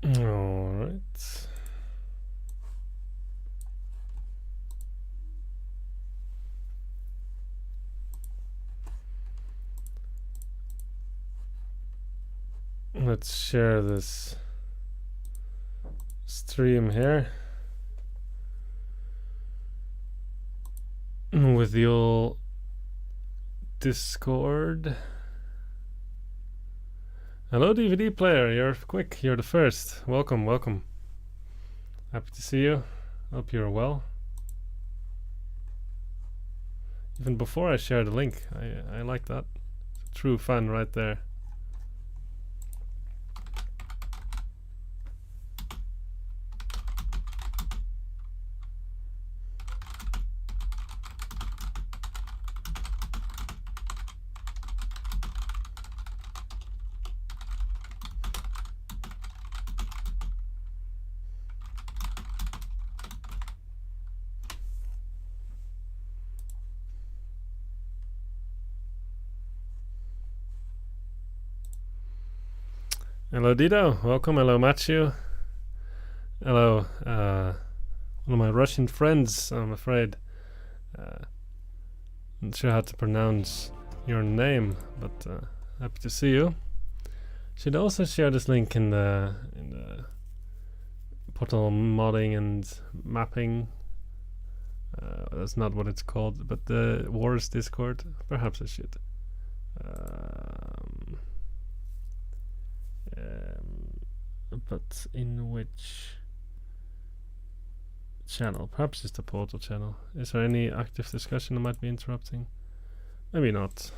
All right. Let's share this stream here with the old Discord. Hello, DVD player. You're quick. You're the first. Welcome, welcome. Happy to see you. Hope you're well. Even before I share the link, I like that. True fun right there. Hello Dido, welcome. Hello Matthew. Hello, one of my Russian friends, I'm afraid. Not sure how to pronounce your name, but happy to see you. Should also share this link in the portal modding and mapping. That's not what it's called, but the Wars Discord. Perhaps I should. But in which channel? Perhaps it's the portal channel. Is there any active discussion I might be interrupting? Maybe not.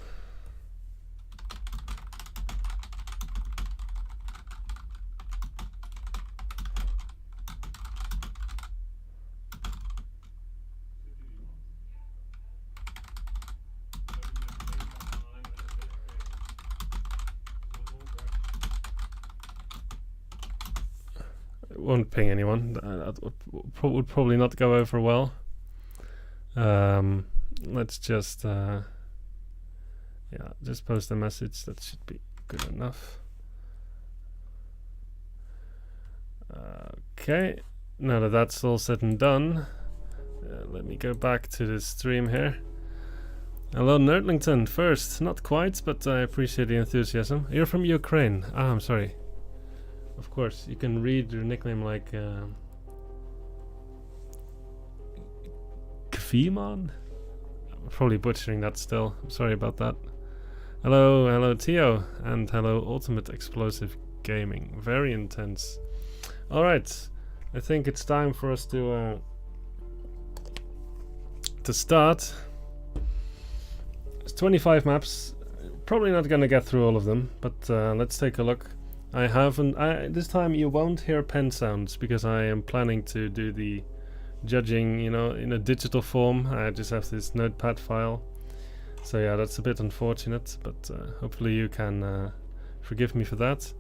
Won't ping anyone. That would probably not go over well. Let's just just post a message. That should be good enough. Okay, now that that's all said and done, let me go back to the stream here. Hello Nerdlington first. Not quite, but I appreciate the enthusiasm. You're from Ukraine. Ah, I'm sorry. Of course, you can read your nickname like Kfimon? I'm probably butchering that still. I'm sorry about that. Hello Tio, and hello Ultimate Explosive Gaming. Very intense. Alright, I think it's time for us to start. It's 25 maps. Probably not gonna get through all of them, but let's take a look. I haven't. This time you won't hear pen sounds because I am planning to do the judging, you know, in a digital form. I just have this notepad file, so yeah, that's a bit unfortunate. But hopefully you can forgive me for that.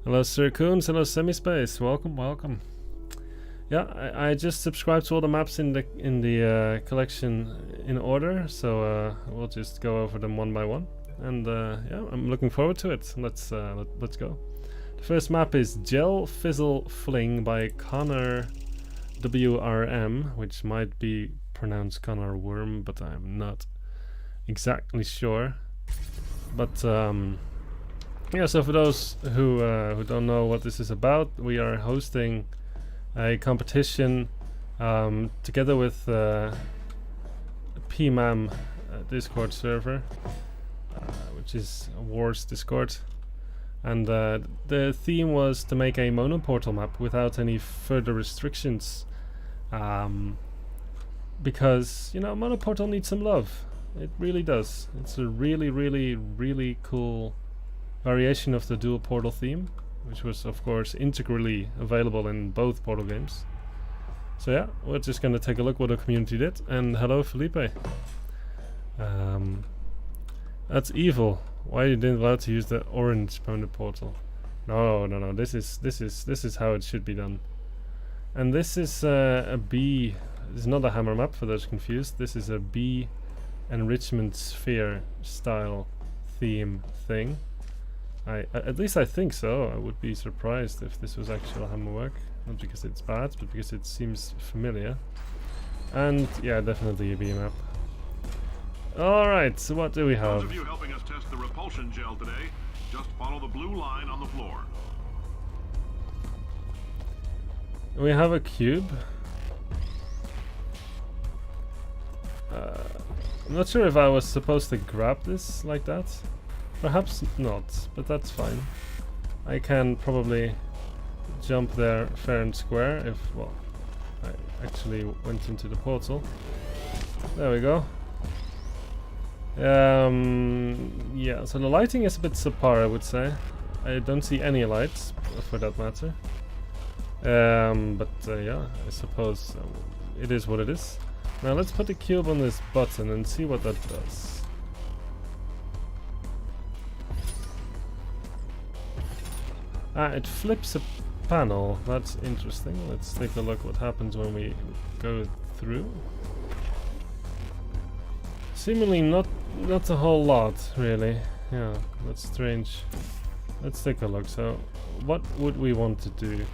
Hello, Sir Coons. Hello, Semispace. Welcome, welcome. Yeah, I just subscribed to all the maps in the collection in order, so we'll just go over them one by one. And yeah, I'm looking forward to it. Let's go. The first map is Gel Fizzle Fling by ConnorWRM, which might be pronounced ConnorWRM, but I'm not exactly sure. But yeah, so for those who don't know what this is about, we are hosting a competition together with PMAM Discord server, which is Wars Discord. And the theme was to make a Monoportal map without any further restrictions, because, you know, Monoportal needs some love. It really does. It's a really, really, really cool variation of the dual portal theme, which was of course integrally available in both Portal games. So yeah, we're just gonna take a look what the community did. And hello Felipe. That's evil. Why you didn't allow to use the orange Monoportal? No. This is how it should be done. And this is a B. This is not a hammer map for those confused. This is a B enrichment sphere style theme thing. At least I think so. I would be surprised if this was actual hammerwork. Not because it's bad, but because it seems familiar. And yeah, definitely a B map. Alright, so what do we have? Those of you helping us test the repulsion gel today, just follow the blue line on the floor. We have a cube. I'm not sure if I was supposed to grab this like that. Perhaps not, but that's fine. I can probably jump there fair and square if, well, I actually went into the portal. There we go. Yeah, so the lighting is a bit subpar, I would say. I don't see any lights, for that matter. Yeah, I suppose it is what it is. Now let's put the cube on this button and see what that does. Ah, it flips a panel. That's interesting. Let's take a look what happens when we go through. Seemingly not a whole lot, really. Yeah, that's strange. Let's take a look. So, what would we want to do?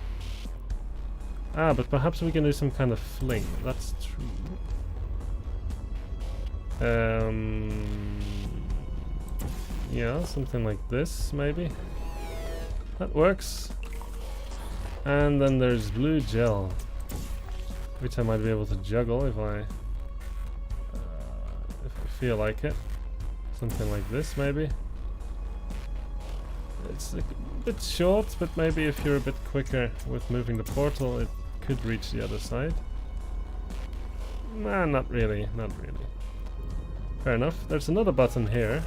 Ah, but perhaps we can do some kind of fling. That's true. Yeah, something like this, maybe. That works. And then there's blue gel, which I might be able to juggle if I feel like it. Something like this, maybe. It's a bit short, but maybe if you're a bit quicker with moving the portal, it could reach the other side. Nah, not really, not really. Fair enough. There's another button here,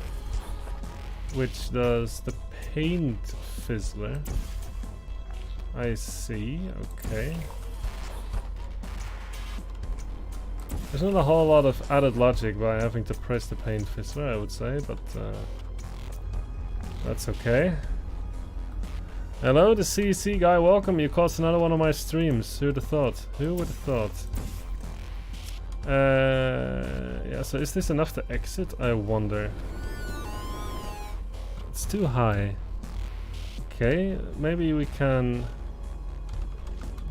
which does the paint fizzler. I see, okay. There's not a whole lot of added logic by having to press the paint fizzler, I would say, but that's okay. Hello, the CC guy, welcome. You caught another one of my streams. Who would have thought? Who would have thought? Yeah, so is this enough to exit? I wonder. It's too high. Okay, maybe we can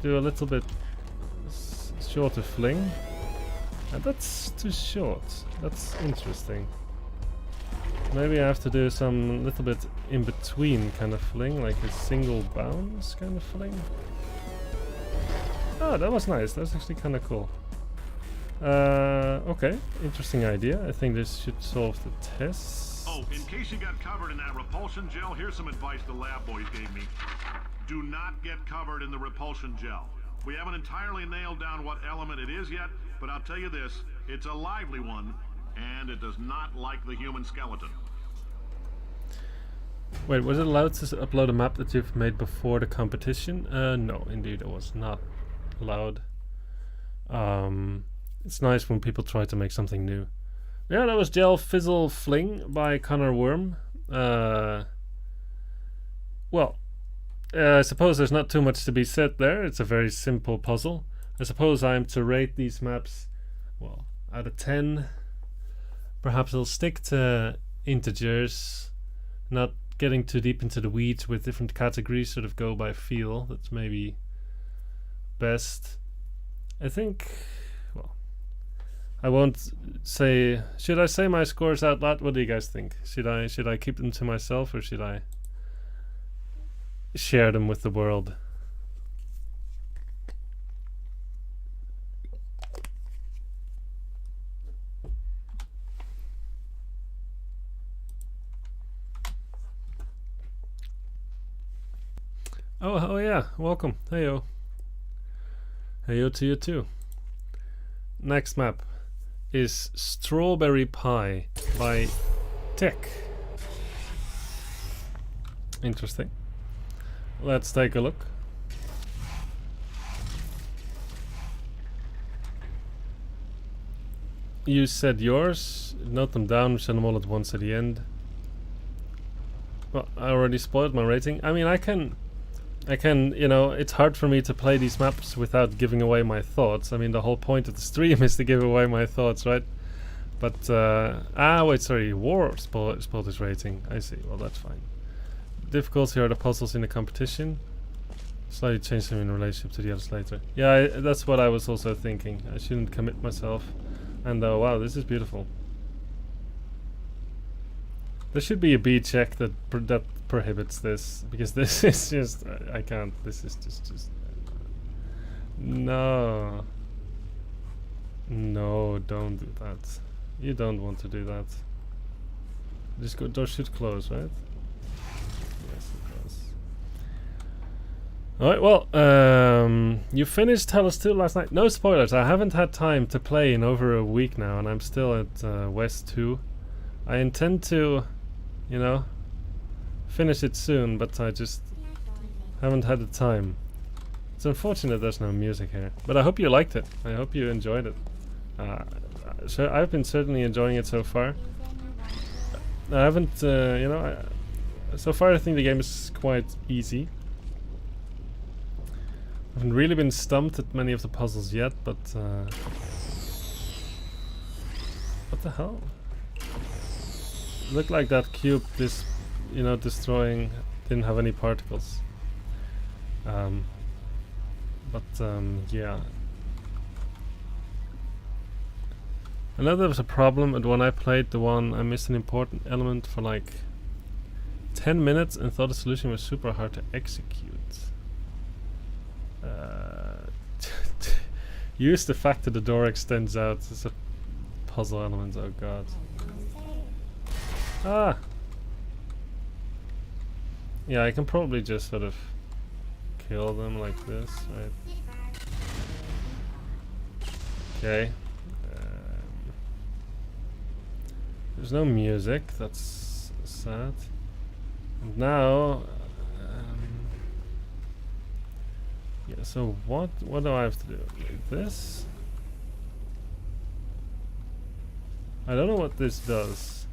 do a little bit shorter fling. And that's too short. That's interesting. Maybe I have to do some little bit in between kind of fling, like a single bounce kind of fling. Oh, that was nice. That was actually kind of cool. Okay, interesting idea. I think this should solve the test. Oh, in case you got covered in that repulsion gel, here's some advice the lab boys gave me. Do not get covered in the repulsion gel. We haven't entirely nailed down what element it is yet, but I'll tell you this, it's a lively one, and it does not like the human skeleton. Wait, was it allowed to upload a map that you've made before the competition? No, indeed it was not allowed. It's nice when people try to make something new. Yeah, that was Gel Fizzle Fling by ConnorWRM. Well, I suppose there's not too much to be said there. It's a very simple puzzle. I suppose I'm to rate these maps, well, out of 10. Perhaps I'll stick to integers, not getting too deep into the weeds with different categories, sort of go by feel. That's maybe best. I think, well, I won't say, should I say my scores out loud? What do you guys think? Should I keep them to myself, or should I share them with the world? Oh yeah, welcome. Heyo. Heyo to you too. Next map is Strawberry Pie by Tech. Interesting. Let's take a look. You said yours. Note them down, send them all at once at the end. Well, I already spoiled my rating. I mean, I can, you know, it's hard for me to play these maps without giving away my thoughts. I mean, the whole point of the stream is to give away my thoughts, right? But, wait, sorry, War spoiled his rating. I see, well, that's fine. difficulty are the puzzles in the competition. Slightly change them in relationship to the others later. Yeah, that's what I was also thinking. I shouldn't commit myself. And wow, this is beautiful. There should be a B check that prohibits this, because this is just I can't. This is just no. No, don't do that. You don't want to do that. This door should close, right? Yes, it does. Alright, well, you finished Talos 2 last night. No spoilers, I haven't had time to play in over a week now, and I'm still at West 2. I intend to, you know, finish it soon, but I just haven't had the time. It's unfortunate there's no music here, but I hope you liked it. I hope you enjoyed it. So I've been certainly enjoying it so far. I haven't, you know, so far I think the game is quite easy. I haven't really been stumped at many of the puzzles yet, but what the hell? Looked like that cube, you know, destroying, didn't have any particles. Yeah. I know there was a problem, and when I played the one, I missed an important element for like 10 minutes and thought the solution was super hard to execute. Use the fact that the door extends out as a puzzle element, oh god. Ah! Yeah, I can probably just sort of kill them like this, right? Okay. There's no music, that's sad. And now, yeah. So what do I have to do? Like this? I don't know what this does.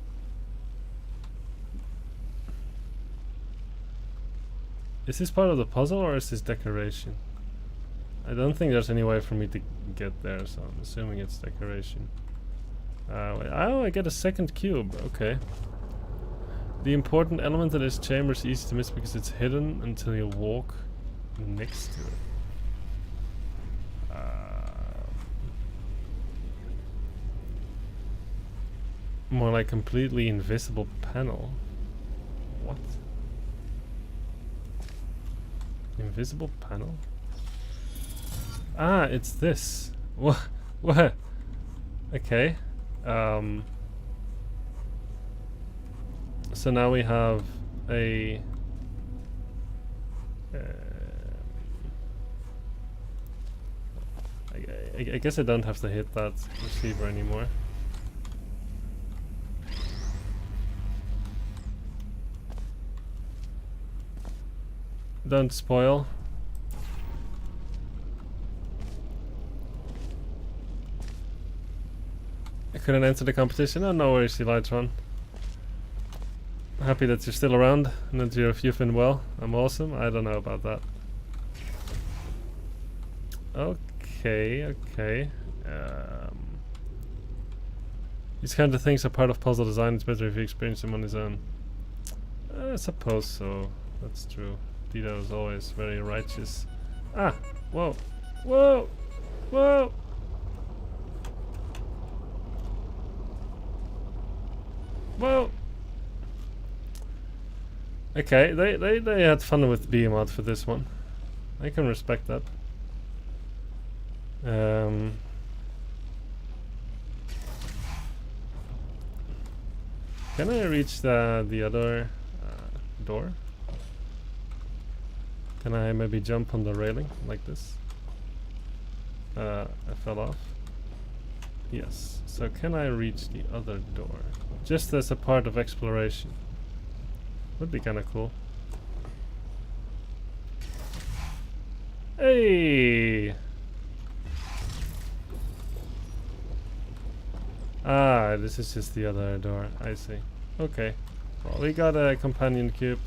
Is this part of the puzzle or is this decoration? I don't think there's any way for me to get there, so I'm assuming it's decoration. Wait, oh, I get a second cube. Okay. The important element of this chamber is easy to miss because it's hidden until you walk next to it. More like completely invisible panel. What? Invisible panel? Ah, it's this. What? What? Okay. So now we have a I guess I don't have to hit that receiver anymore. Don't spoil. I couldn't enter the competition. Oh, no worries, Elytron. Happy that you're still around and that you've been well. I'm awesome. I don't know about that. Okay. These kind of things are part of puzzle design. It's better if you experience them on his own. I suppose so. That's true. Dito is always very righteous. Ah! Whoa! Whoa! Whoa! Well, okay, they had fun with Behemoth for this one. I can respect that. Can I reach the other door? Can I maybe jump on the railing like this? I fell off. Yes. So can I reach the other door? Just as a part of exploration. Would be kinda cool. Hey! Ah, this is just the other door. I see. Okay. Well, we got a companion cube.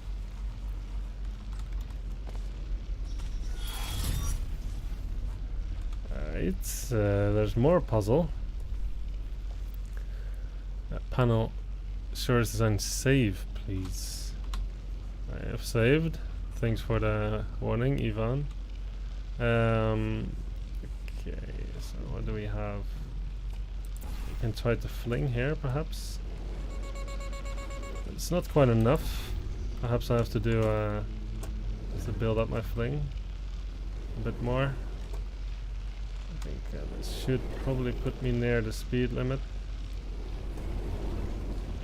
There's more puzzle. That panel sure is designed save, please. I have saved. Thanks for the warning, Ivan. Okay, so what do we have? We can try to fling here, perhaps. It's not quite enough. Perhaps I have to do to build up my fling a bit more. I think this should probably put me near the speed limit.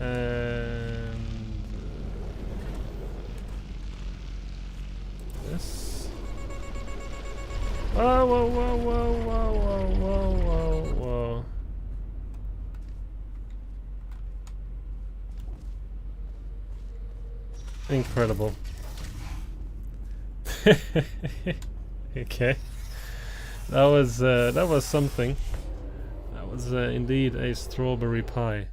And this. Whoa, whoa, whoa, whoa, whoa, whoa, whoa, whoa. Incredible. Okay, that was something. That was indeed a strawberry pie.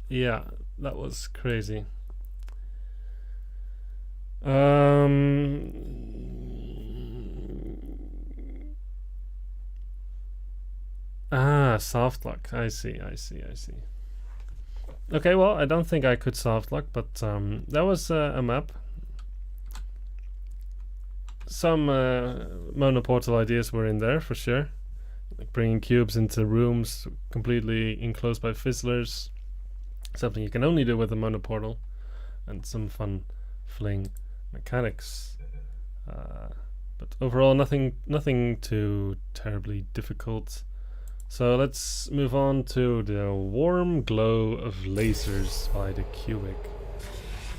Yeah, that was crazy. Soft lock. I see. Okay, well, I don't think I could soft lock, but that was a map. Some Monoportal ideas were in there for sure, like bringing cubes into rooms completely enclosed by fizzlers, something you can only do with a Monoportal, and some fun fling mechanics. But overall, nothing too terribly difficult. So let's move on to the warm glow of lasers by TheCubicCat.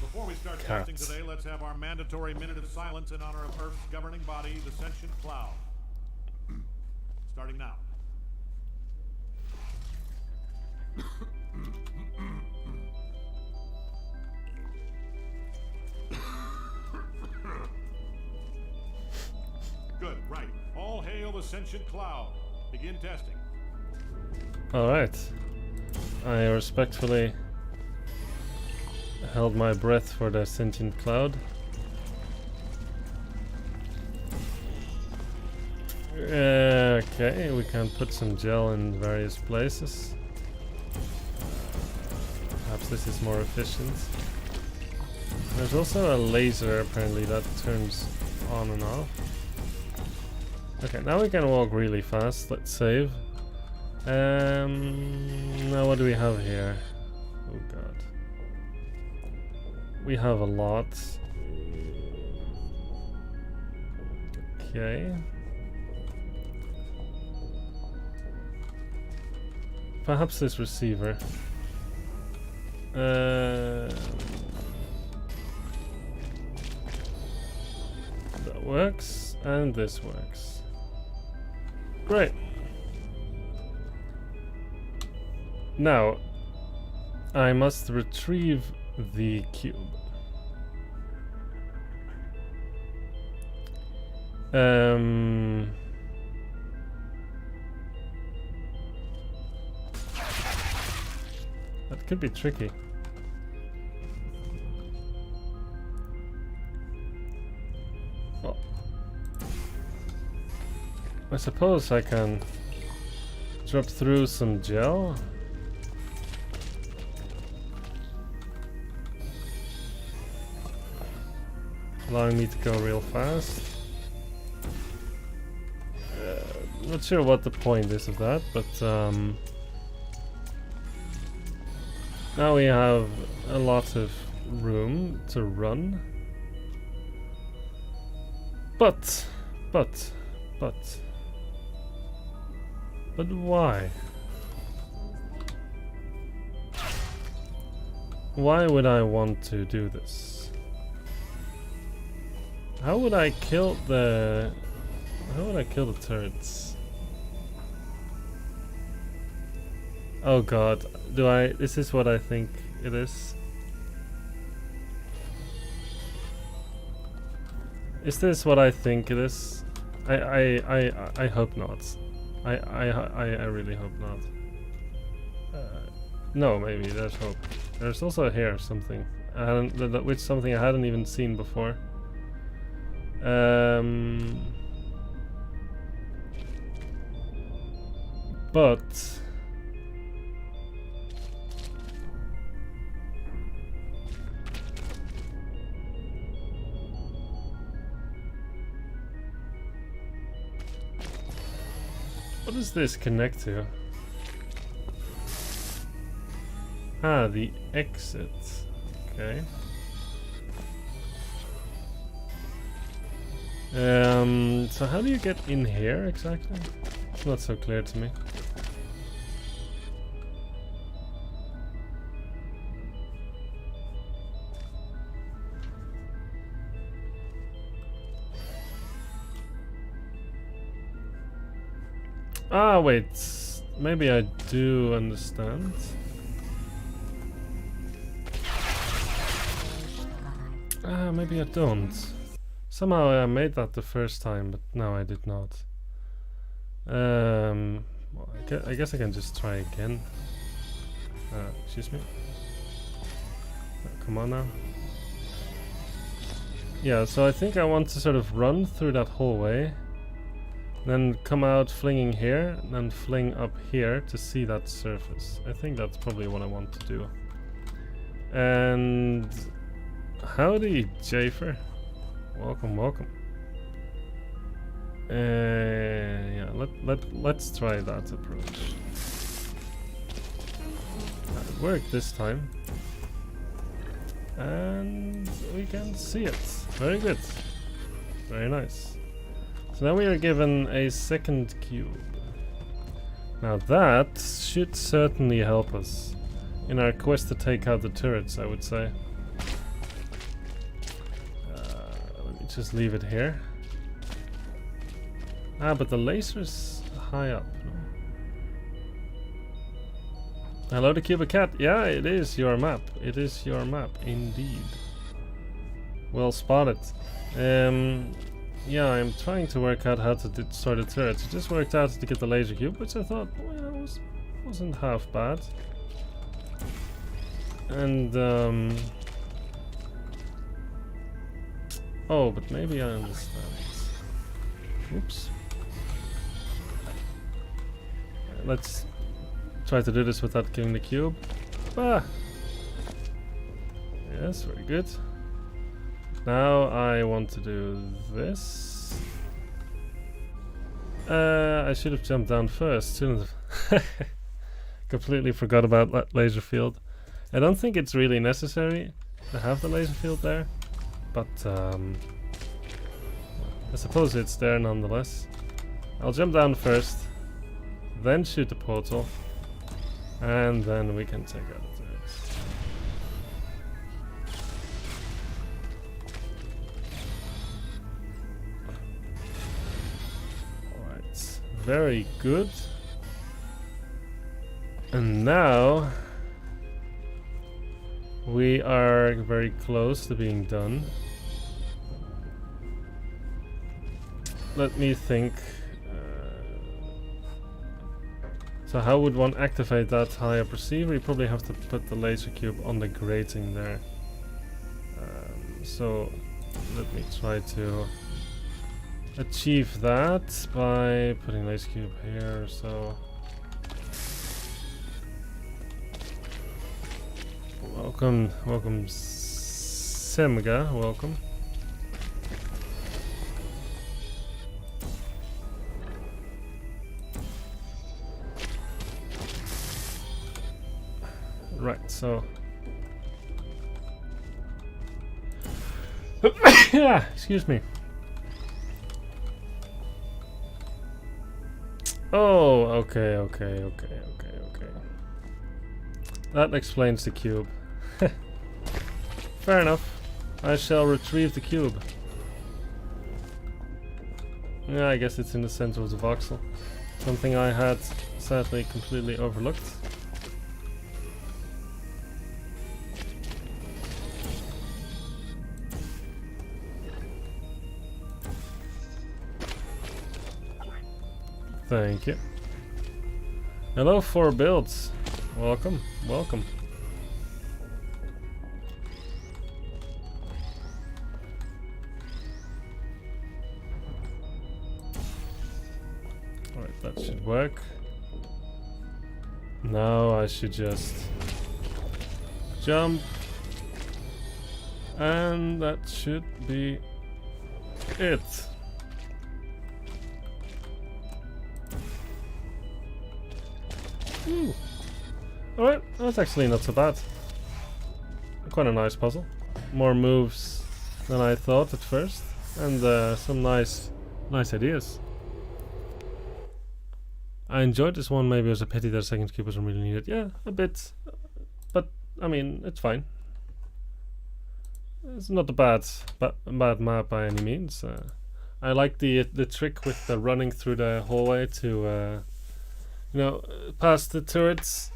Before we start testing today, let's have our mandatory minute of silence in honor of Earth's governing body, the sentient cloud. Starting now. Good, right. All hail the sentient cloud. Begin testing. Alright. I respectfully held my breath for the sentient cloud. Okay, we can put some gel in various places. Perhaps this is more efficient. There's also a laser apparently that turns on and off. Okay, now we can walk really fast. Let's save. Now what do we have here? Oh god. We have a lot. Okay. Perhaps this receiver. That works, and this works. Great. Now, I must retrieve the cube. That could be tricky. Well, I suppose I can drop through some gel. Allowing me to go real fast. Not sure what the point is of that, but now we have a lot of room to run. But why? Why would I want to do this? How would I kill the turrets? Oh god, is this what I think it is? Is this what I think it is? I hope not. I really hope not. No, maybe there's hope. There's also here something. Which something I hadn't even seen before. But What does this connect to? Ah, the exit. Okay. So how do you get in here exactly? It's not so clear to me. Ah, wait. Maybe I do understand. Ah, maybe I don't. Somehow I made that the first time, but no, I did not. Well, I guess I can just try again. Excuse me. Come on now. Yeah, so I think I want to sort of run through that hallway. Then come out flinging here, and then fling up here to see that surface. I think that's probably what I want to do. And howdy, Jafer. Welcome, welcome. Yeah, let's try that approach. That worked this time, and we can see it. Very good, very nice. So now we are given a second cube. Now that should certainly help us in our quest to take out the turrets, I would say. Let me just leave it here. Ah, but the laser's high up. No? Hello, TheCubicCat. Yeah, it is your map. It is your map, indeed. Well spotted. Yeah, I'm trying to work out how to destroy the turrets. It just worked out to get the laser cube, which I thought, well, wasn't half bad. And oh, but maybe I understand. Oops. Let's try to do this without killing the cube. Ah! Yes, very good. Now I want to do this. I should have jumped down first, shouldn't have. Completely forgot about that laser field. I don't think it's really necessary to have the laser field there, but I suppose it's there nonetheless. I'll jump down first, then shoot the portal, and then we can take out the turrets. Alright, very good. And now we are very close to being done. Let me think. So how would one activate that high up receiver? You probably have to put the laser cube on the grating there. So let me try to achieve that by putting laser cube here. So welcome, Semga, welcome. Right, so yeah, excuse me. Oh, okay. That explains the cube. Fair enough. I shall retrieve the cube. Yeah, I guess it's in the center of the voxel. Something I had sadly completely overlooked. Thank you. Hello, 4 builds. Welcome, welcome. Alright, that should work. Now I should just jump. And that should be it. Ooh. Alright, that's actually not so bad. Quite a nice puzzle. More moves than I thought at first. And some nice ideas. I enjoyed this one. Maybe it was a pity that a second cube wasn't really needed. Yeah, a bit. But, I mean, it's fine. It's not a bad map by any means. I like the trick with the running through the hallway to, you know, past the turrets.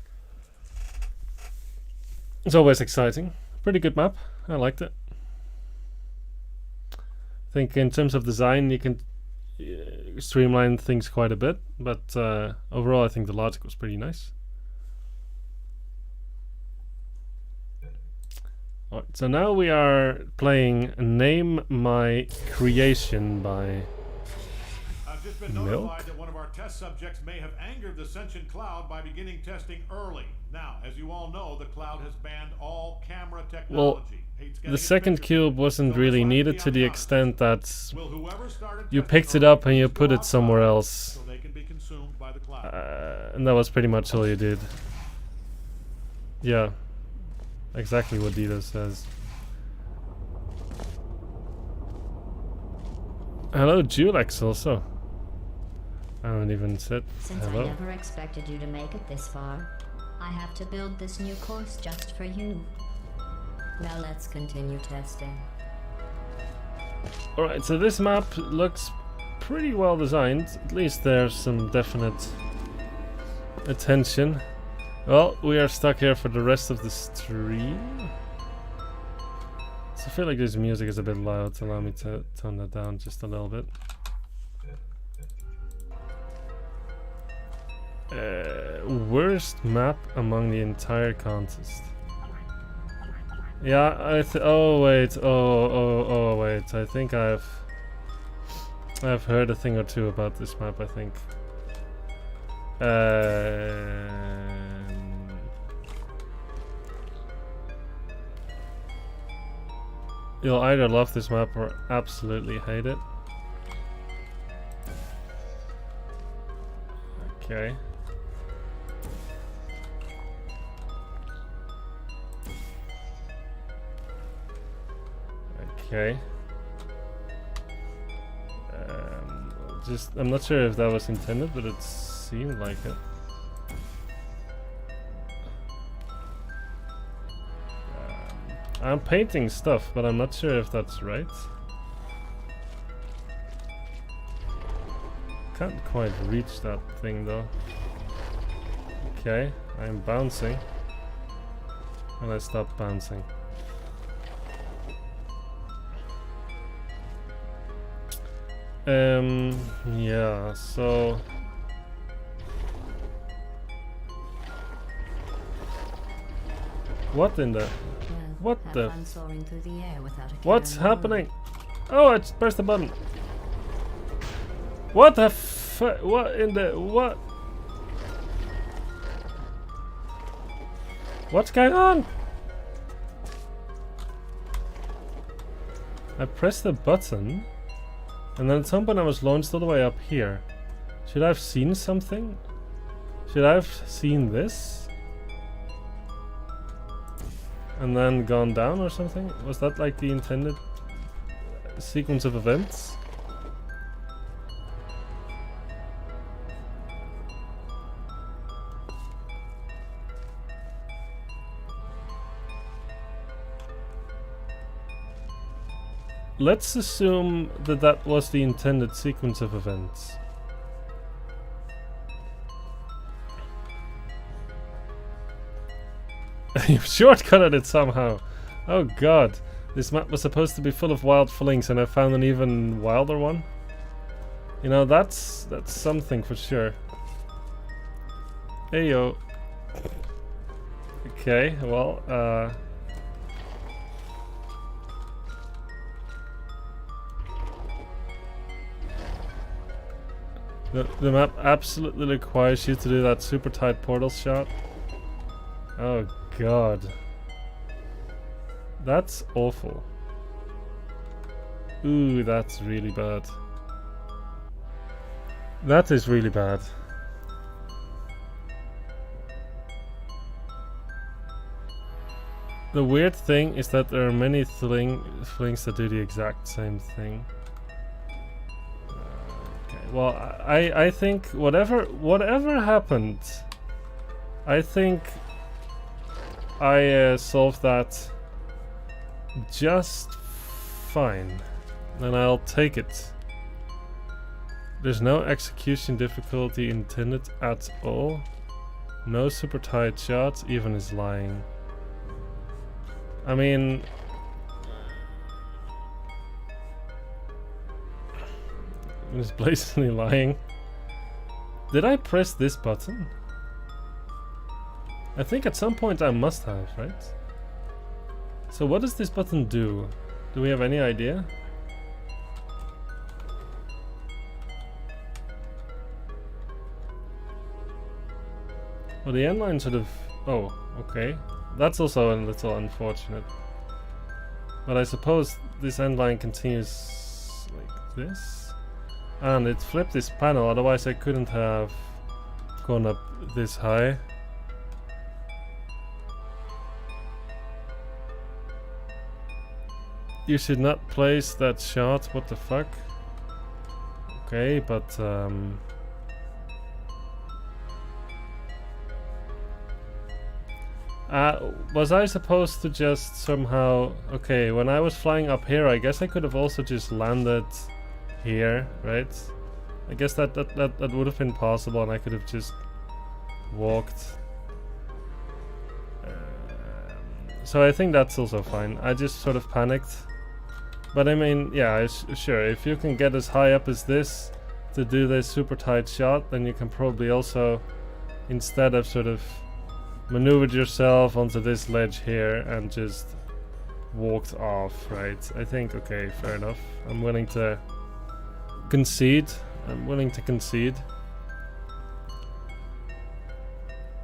It's always exciting. Pretty good map. I liked it. I think in terms of design, you can streamline things quite a bit, but overall, I think the logic was pretty nice. Alright, so now we are playing Name My Creation by I've just been Milk. notified that one of our test subjects may have angered the sentient cloud by beginning testing early. Now, as you all know, the cloud has banned all camera technology. The second cube wasn't really needed to the extent that you picked it up and you put it somewhere else. And that was pretty much all you did. Yeah. Exactly what Dito says. Hello, Julex also. I haven't even said hello. Since I never expected you to make it this far, I have to build this new course just for you. Now let's continue testing. Alright, so this map looks pretty well designed. At least there's some definite attention. Well, we are stuck here for the rest of the stream. So I feel like this music is a bit loud, so allow me to tone that down just a little bit. Worst map among the entire contest. Yeah, oh wait, oh wait, I think I've heard a thing or two about this map, I think. You'll either love this map or absolutely hate it. Okay. Okay. I'm not sure if that was intended, but it seemed like it. I'm painting stuff, but I'm not sure if that's right. Can't quite reach that thing though. Okay, I'm bouncing. And I stop bouncing. Yeah, so what in the what the what's happening? Oh, I just pressed the button. What the what in the what? What's going on? I pressed the button and then at some point I was launched all the way up here. Should I have seen something? Should I have seen this? And then gone down or something? Was that like the intended sequence of events? Let's assume that that was the intended sequence of events. You've shortcutted it somehow. Oh god. This map was supposed to be full of wild flings and I found an even wilder one. You know, that's something for sure. Hey yo. Okay, well, the map absolutely requires you to do that super tight portal shot. Oh god. That's awful. Ooh, that's really bad. That is really bad. The weird thing is that there are many flings that do the exact same thing. Okay, well, I think whatever happened, I think I solved that just fine. Then I'll take it. There's no execution difficulty intended at all. No super tight shots, even is lying. I mean, it's blatantly lying. Did I press this button? I think at some point I must have, right? So what does this button do? Do we have any idea? Well, the end line sort of... Oh, okay. That's also a little unfortunate. But I suppose this end line continues like this. And it flipped this panel, otherwise I couldn't have gone up this high. You should not place that shot, what the fuck? Okay, but was I supposed to just somehow... Okay, when I was flying up here, I guess I could have also just landed here, right? I guess that would have been possible, and I could have just walked. So I think that's also fine. I just sort of panicked. But I mean, yeah, sure, if you can get as high up as this to do this super tight shot, then you can probably also, instead of sort of maneuvered yourself onto this ledge here and just walked off, right? I think, okay, fair enough. I'm willing to concede. I'm willing to concede.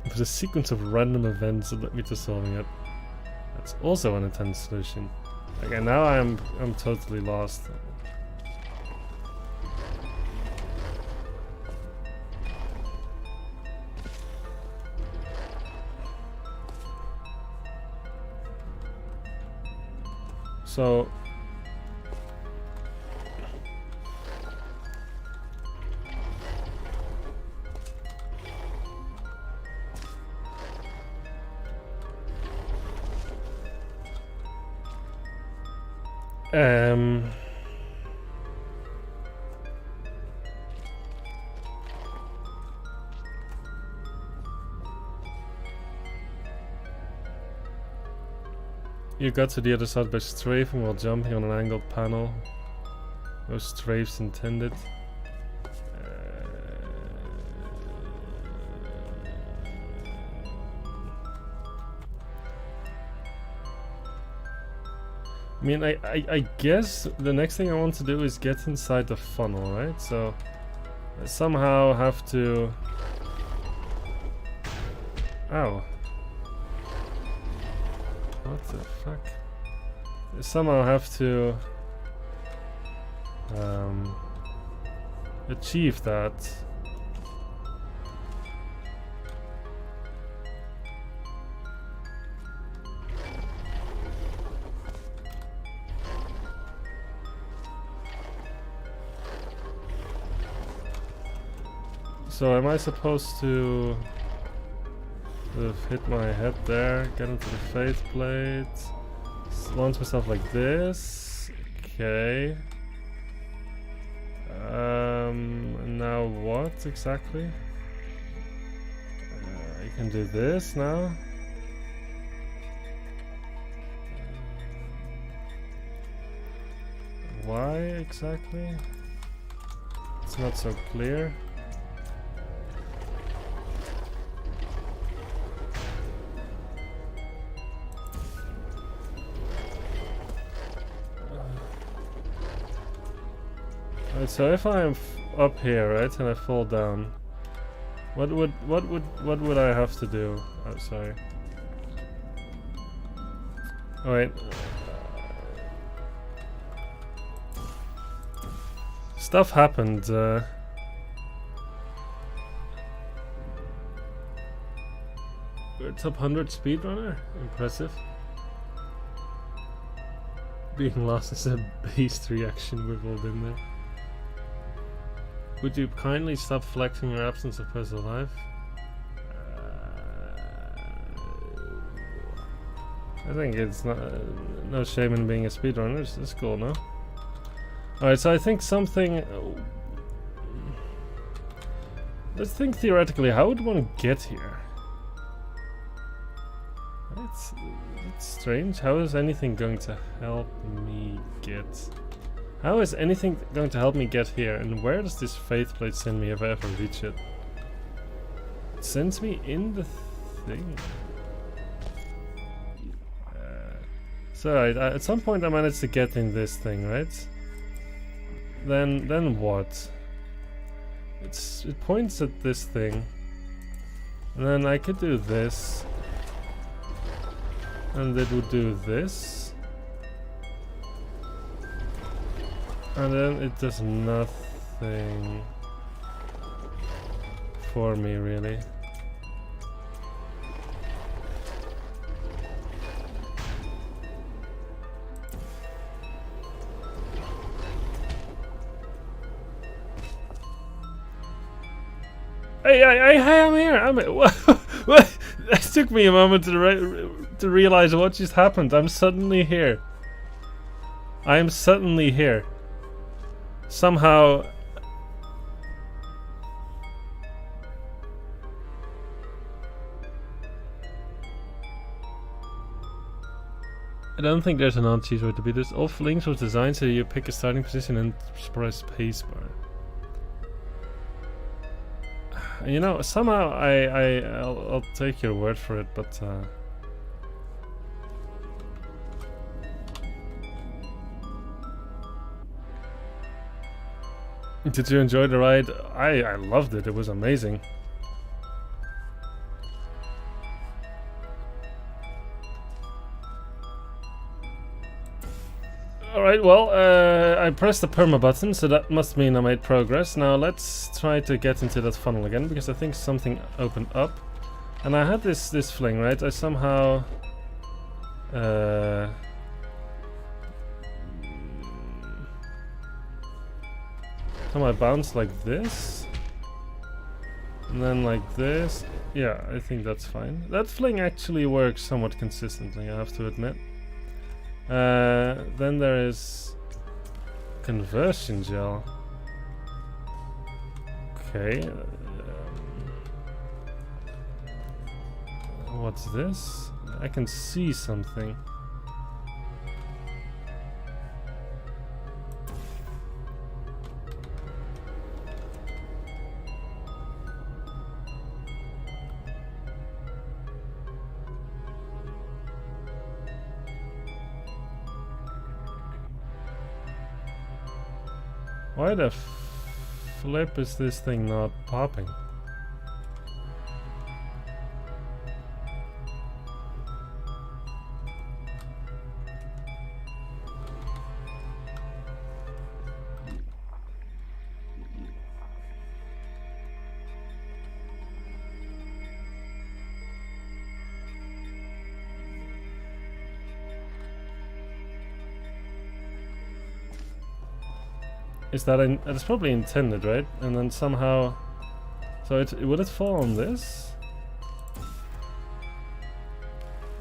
It was a sequence of random events that led me to solving it. That's also an intense solution. Okay, now I'm totally lost. So you got to the other side by strafing while jumping on an angled panel. No strafes intended. I mean, I guess the next thing I want to do is get inside the funnel, right? So I somehow have to... Ow. What the fuck? I somehow have to achieve that. So am I supposed to sort of hit my head there, get into the faith plate, launch myself like this? Okay. And now what exactly? I can do this now. Why exactly? It's not so clear. So if I'm up here, right, and I fall down, what would I have to do? Oh, sorry. Oh wait. Stuff happened. We're top 100 speedrunner. Impressive. Being lost is a beast reaction, we've all been there. Would you kindly stop flexing your absence of personal life? I think it's not no shame in being a speedrunner. It's cool, no? Alright, so I think something. Let's think theoretically. How would one get here? It's strange. How is anything going to help me get? How is anything going to help me get here? And where does this faith plate send me if I ever reach it? It sends me in the thing. So at some point I managed to get in this thing, right? Then what? It points at this thing, and then I could do this, and it would do this, and then it does nothing for me really. Hey, I'm here. I'm here. What? It took me a moment to realize what just happened. I'm suddenly here. I am suddenly here. Somehow. I don't think there's an on-cheese way to be this. All flings was designed so you pick a starting position and press spacebar. You know, somehow I'll take your word for it, but did you enjoy the ride? I loved it. It was amazing. Alright, well, I pressed the perma button, so that must mean I made progress. Now let's try to get into that funnel again, because I think something opened up. And I had this fling, right? I somehow... somehow I bounced like this. And then like this. Yeah, I think that's fine. That fling actually works somewhat consistently, I have to admit. Then there is conversion gel. Okay. What's this? I can see something. Why the flip is this thing not popping? Is that it's probably intended, right? And then somehow, so would it fall on this?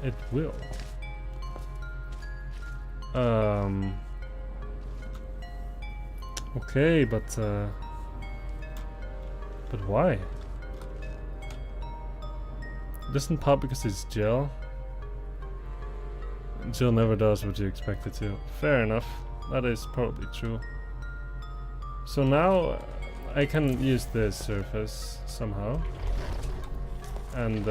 It will. Okay, but why? It doesn't pop because it's gel. Gel never does what you expect it to. Fair enough. That is probably true. So now I can use this surface somehow, and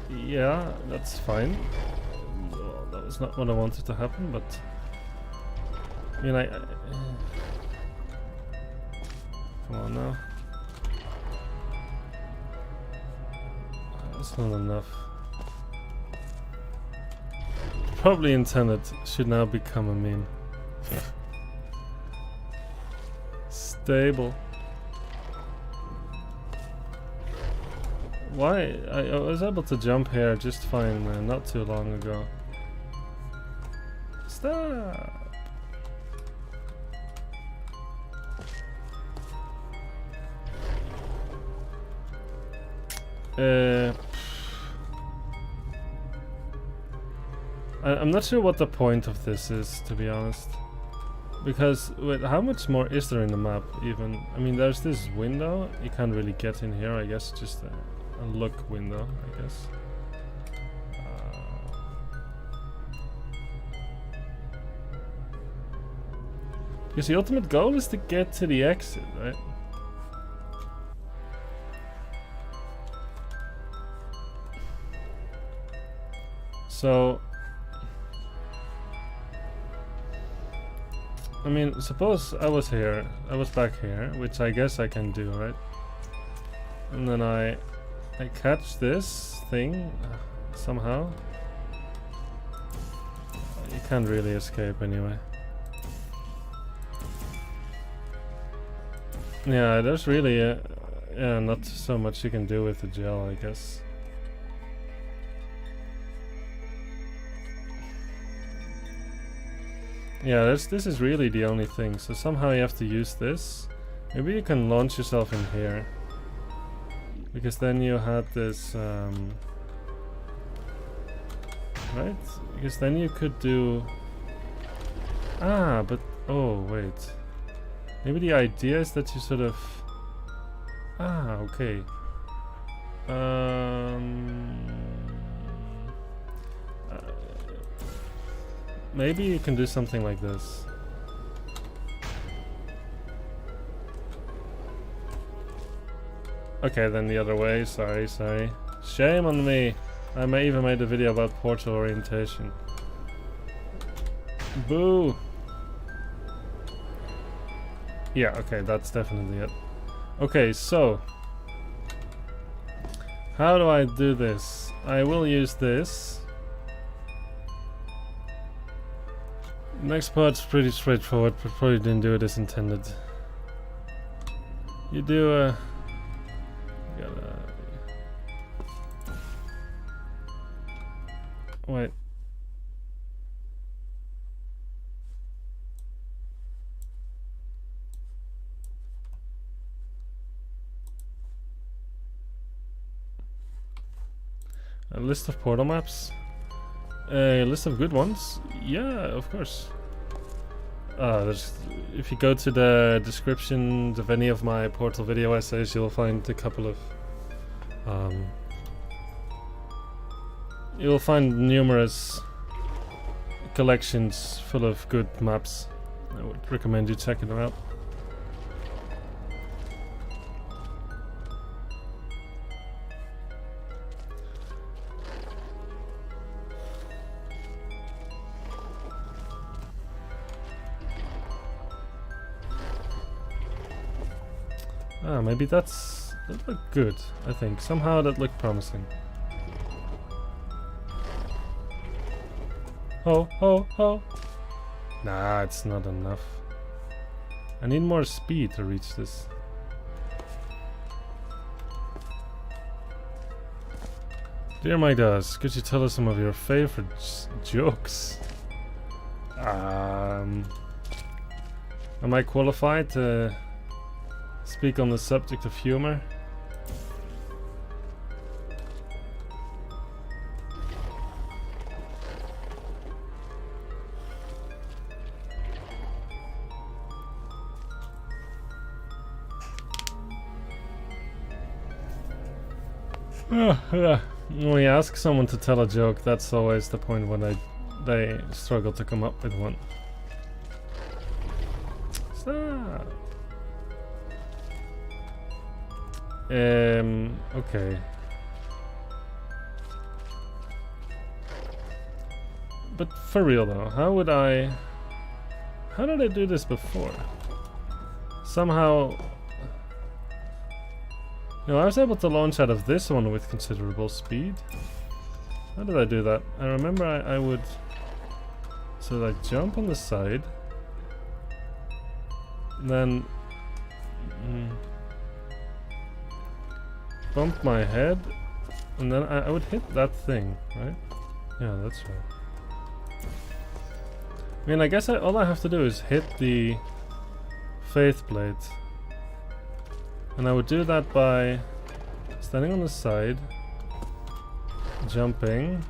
yeah, that's fine. Well, that was not what I wanted to happen, but I mean, come on now. That's not enough. Probably intended should now become a meme. Stable. Why? I was able to jump here just fine not too long ago. Stop! I'm not sure what the point of this is, to be honest. Because, wait, how much more is there in the map, even? I mean, there's this window. You can't really get in here, I guess. Just a look window, I guess. Because the ultimate goal is to get to the exit, right? So... I mean, suppose I was here, I was back here, which I guess I can do, right? And then I catch this thing somehow. You can't really escape anyway. Yeah, there's really yeah, not so much you can do with the gel, I guess. Yeah, this is really the only thing. So somehow you have to use this. Maybe you can launch yourself in here. Because then you had this... right? Because then you could do... Ah, but... Oh, wait. Maybe the idea is that you sort of... Ah, okay. Maybe you can do something like this. Okay, then the other way. Sorry. Shame on me. I even made a video about portal orientation. Boo! Yeah, okay, that's definitely it. Okay, so... how do I do this? I will use this. Next part's pretty straightforward, but probably didn't do it as intended. You do wait. A list of portal maps? A list of good ones? Yeah, of course. If you go to the description of any of my portal video essays, you'll find a couple of... you'll find numerous collections full of good maps. I would recommend you checking them out. Ah, maybe that looked good, I think. Somehow that looked promising. Oh! Nah, it's not enough. I need more speed to reach this. Dear Midas, could you tell us some of your favorite jokes? Am I qualified to speak on the subject of humor? When you ask someone to tell a joke, that's always the point when they struggle to come up with one. Stop. Okay. But for real though, how did I do this before? Somehow... You know, I was able to launch out of this one with considerable speed. How did I do that? I remember I would... So I jump on the side. Then... bump my head And then I would hit that thing, right? Yeah, that's right. I mean, I guess all I have to do is hit the Faith Blade. And I would do that by standing on the side, jumping.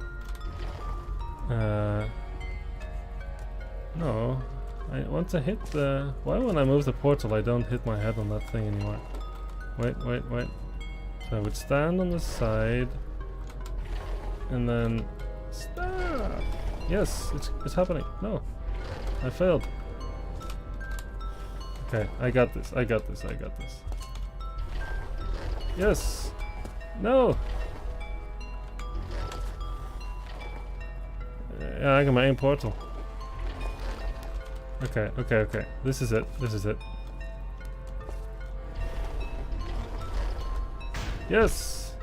No, I want to hit the... Why when I move the portal I don't hit my head on that thing anymore? Wait. So I would stand on the side and then stop. Yes, it's happening. No, I failed. Okay, I got this. Yes. No. Yeah, I got my aim portal. Okay. This is it. Yes!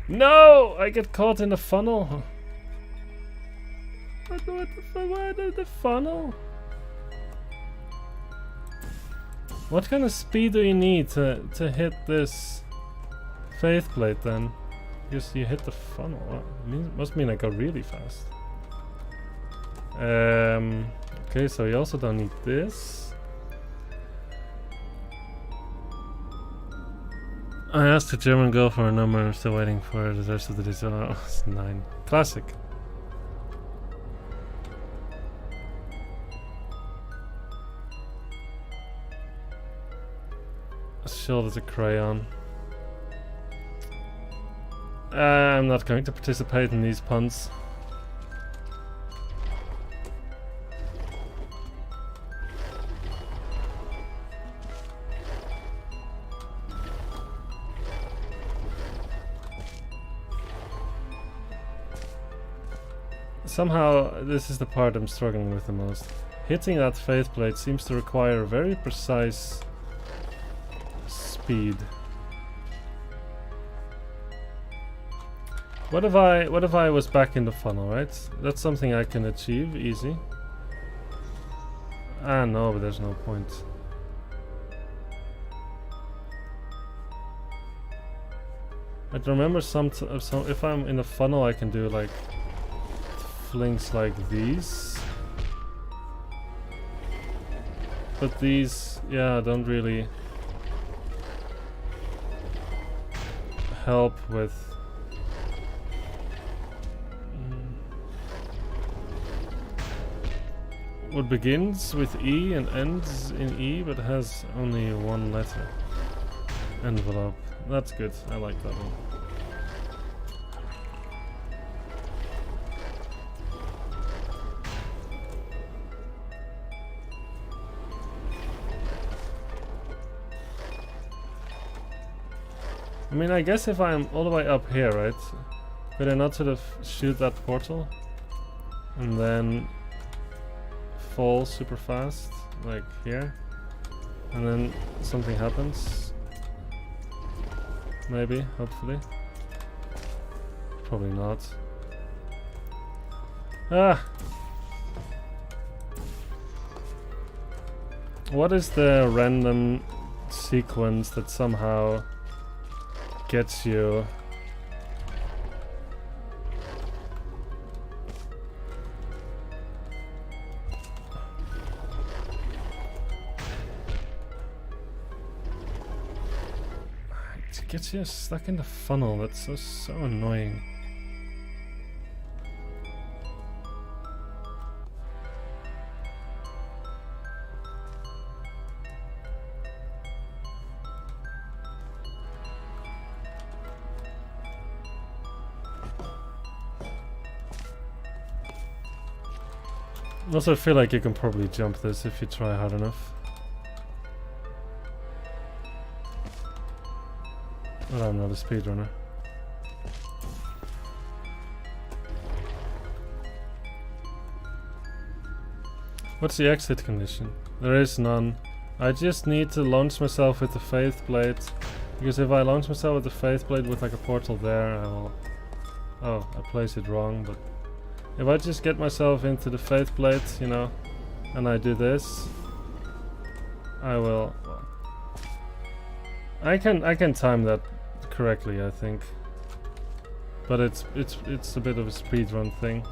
No! I get caught in the funnel. What the fuck? Why the funnel? What kind of speed do you need to hit this Faith Blade then? Because you hit the funnel. Must mean I go really fast. Okay, so you also don't need this. I asked the German girl for a number and I'm still waiting for the rest of the design. Oh, it's 9. Classic. Shield as a crayon. I'm not going to participate in these puns. Somehow, this is the part I'm struggling with the most. Hitting that Faith Blade seems to require a very precise speed. What if I was back in the funnel, right? That's something I can achieve easy. Ah no, but there's no point. I remember if I'm in a funnel I can do like flings like these. But these, yeah, don't really help with what begins with E and ends in E but has only one letter. Envelope. That's good. I like that one. I mean, I guess if I'm all the way up here, right? Could I not sort of shoot that portal? And then fall super fast, like here? And then something happens? Maybe, hopefully. Probably not. Ah! What is the random sequence that somehow gets you? It gets you stuck in the funnel. That's so annoying. Also, I feel like you can probably jump this if you try hard enough. But I'm not a speedrunner. What's the exit condition? There is none. I just need to launch myself with the Faith Blade. Because if I launch myself with the Faith Blade with like a portal there, I will... Oh, I placed it wrong, but... If I just get myself into the Faith Blade, you know, and I do this, I will... Well, I can time that correctly, I think. But it's a bit of a speedrun thing.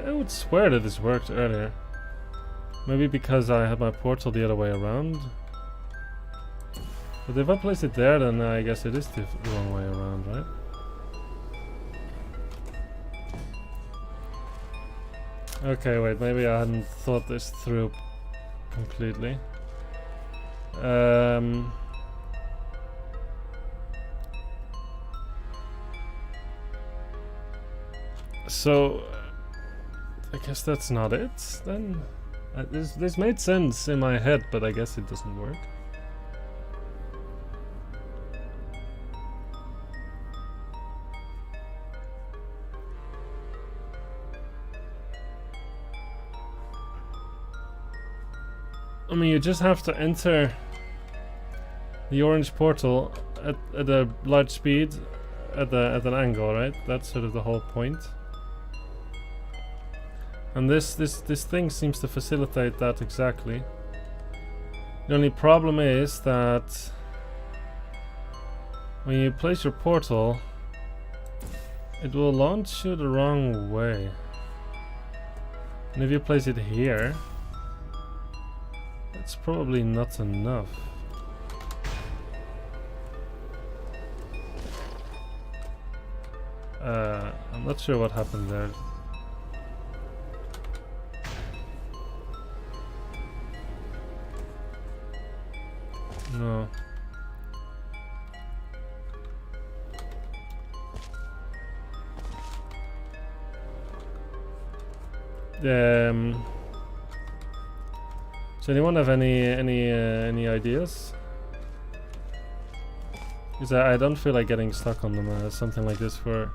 I would swear that this worked earlier. Maybe because I had my portal the other way around. But if I place it there, then I guess it is the wrong way around, right? Okay, wait, maybe I hadn't thought this through completely. So I guess that's not it then. This made sense in my head, but I guess it doesn't work. I mean, you just have to enter the orange portal at a large speed, at an angle, right? That's sort of the whole point. And this thing seems to facilitate that exactly. The only problem is that when you place your portal, it will launch you the wrong way. And if you place it here, it's probably not enough. I'm not sure what happened there. No. Does anyone have any ideas? Because I don't feel like getting stuck on them something like this for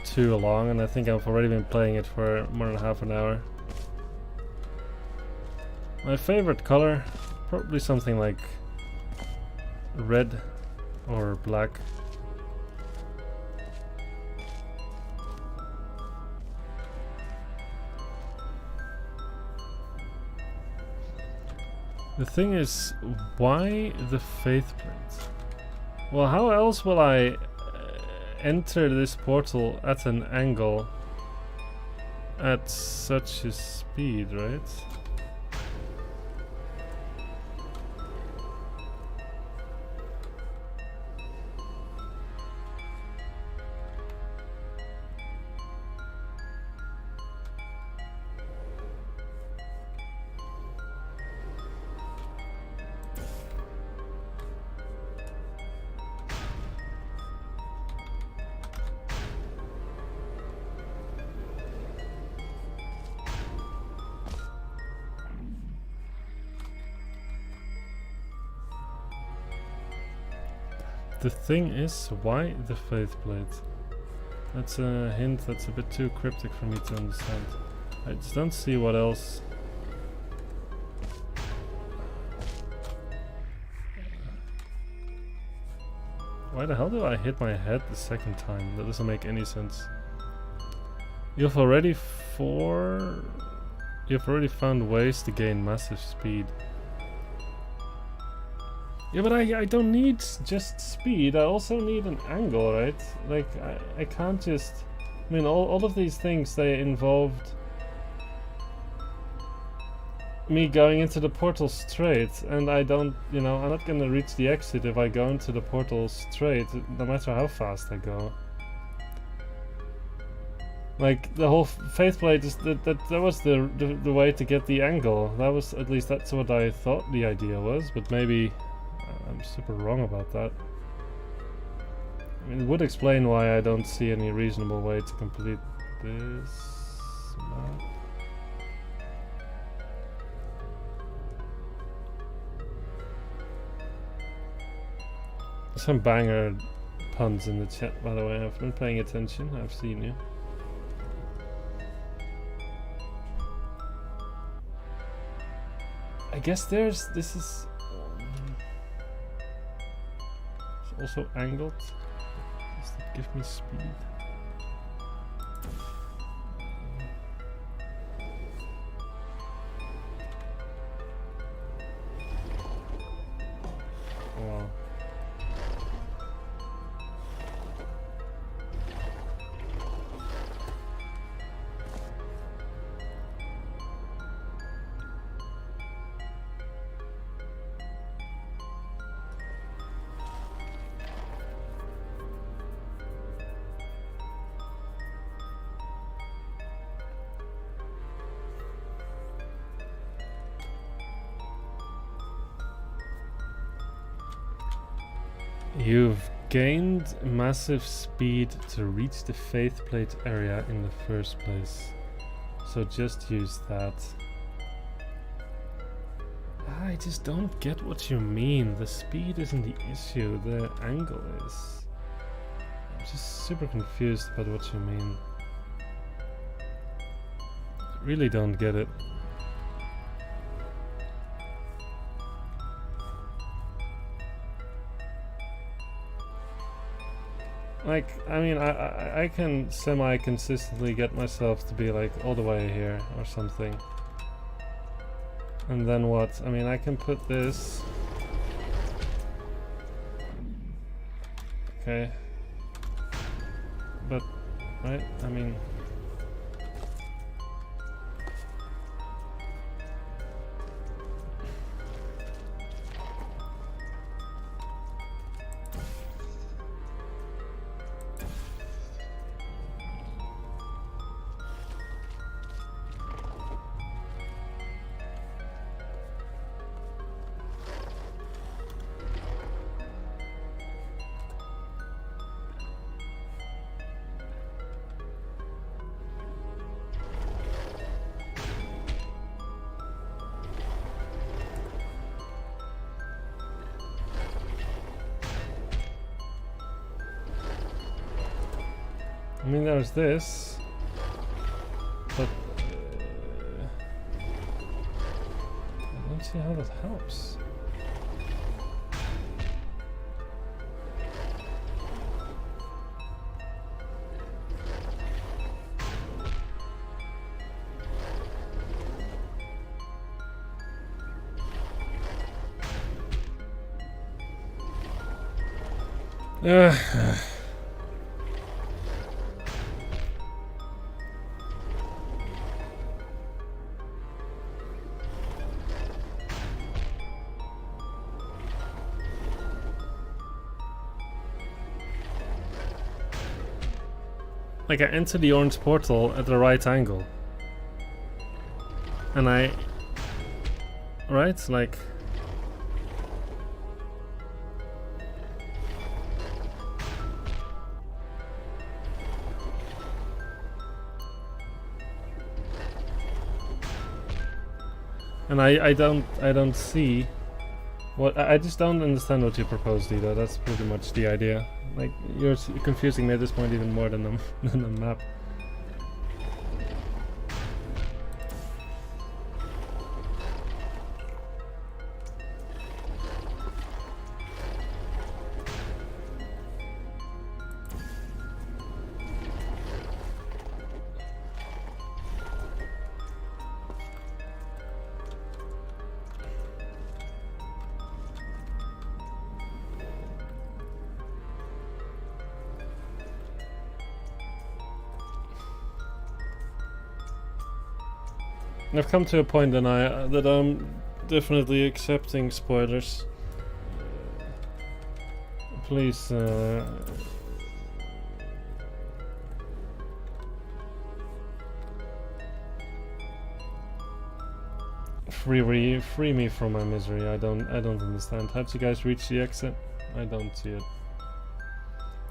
too long, and I think I've already been playing it for more than half an hour. My favorite color, probably something like red or black. The thing is, why the faith plate? Well, how else will I enter this portal at an angle at such a speed, right? The thing is, why the faith plate? That's a hint that's a bit too cryptic for me to understand. I just don't see what else. Why the hell did I hit my head the second time? That doesn't make any sense. You've already found ways to gain massive speed. Yeah, but I don't need just speed, I also need an angle, right? Like, I can't just... I mean, all of these things, they involved me going into the portal straight, and I don't, you know, I'm not gonna reach the exit if I go into the portal straight, no matter how fast I go. Like, the whole faith plate is that was the way to get the angle. That was, at least that's what I thought the idea was, but maybe I'm super wrong about that. I mean, it would explain why I don't see any reasonable way to complete this map. Some banger puns in the chat, by the way. I've been paying attention, I've seen you. I guess this is also angled. Does that give me speed? You've gained massive speed to reach the Faith Plate area in the first place. So just use that. I just don't get what you mean. The speed isn't the issue, the angle is. I'm just super confused about what you mean. I really don't get it. Like, I mean, I can semi-consistently get myself to be like all the way here or something. And then what? I mean, I can put this... Okay. But, right, I mean... I mean, there's this, but I don't see how that helps. Like, I enter the orange portal at the right angle. And I... Right? Like... And I don't see what I just don't understand what you proposed either. That's pretty much the idea. Like, you're confusing me at this point even more than the map. I've come to a point that I'm definitely accepting spoilers. Please, free me from my misery. I don't understand. How'd you guys reach the exit? I don't see it.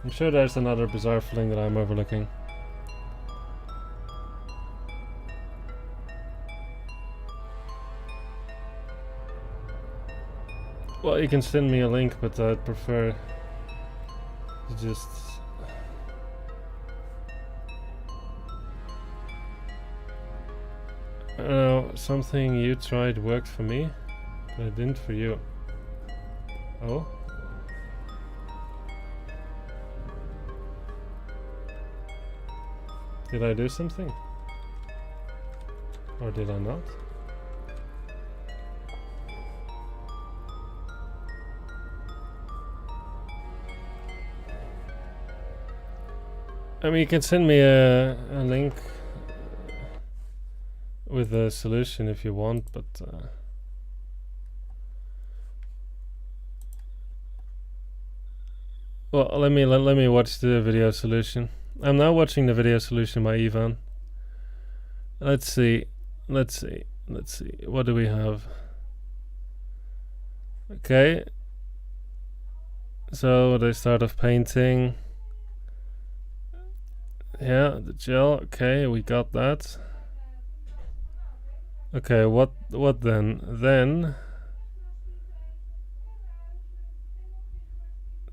I'm sure there's another bizarre fling that I'm overlooking. Well, you can send me a link, but I'd prefer to just... I don't know, something you tried worked for me, but it didn't for you. Oh? Did I do something? Or did I not? I mean, you can send me a link with a solution if you want, but well, let me watch the video solution. I'm now watching the video solution by Ivan. Let's see. What do we have? Okay. So they start off painting. Yeah, the gel. Okay, we got that. Okay, what then? Then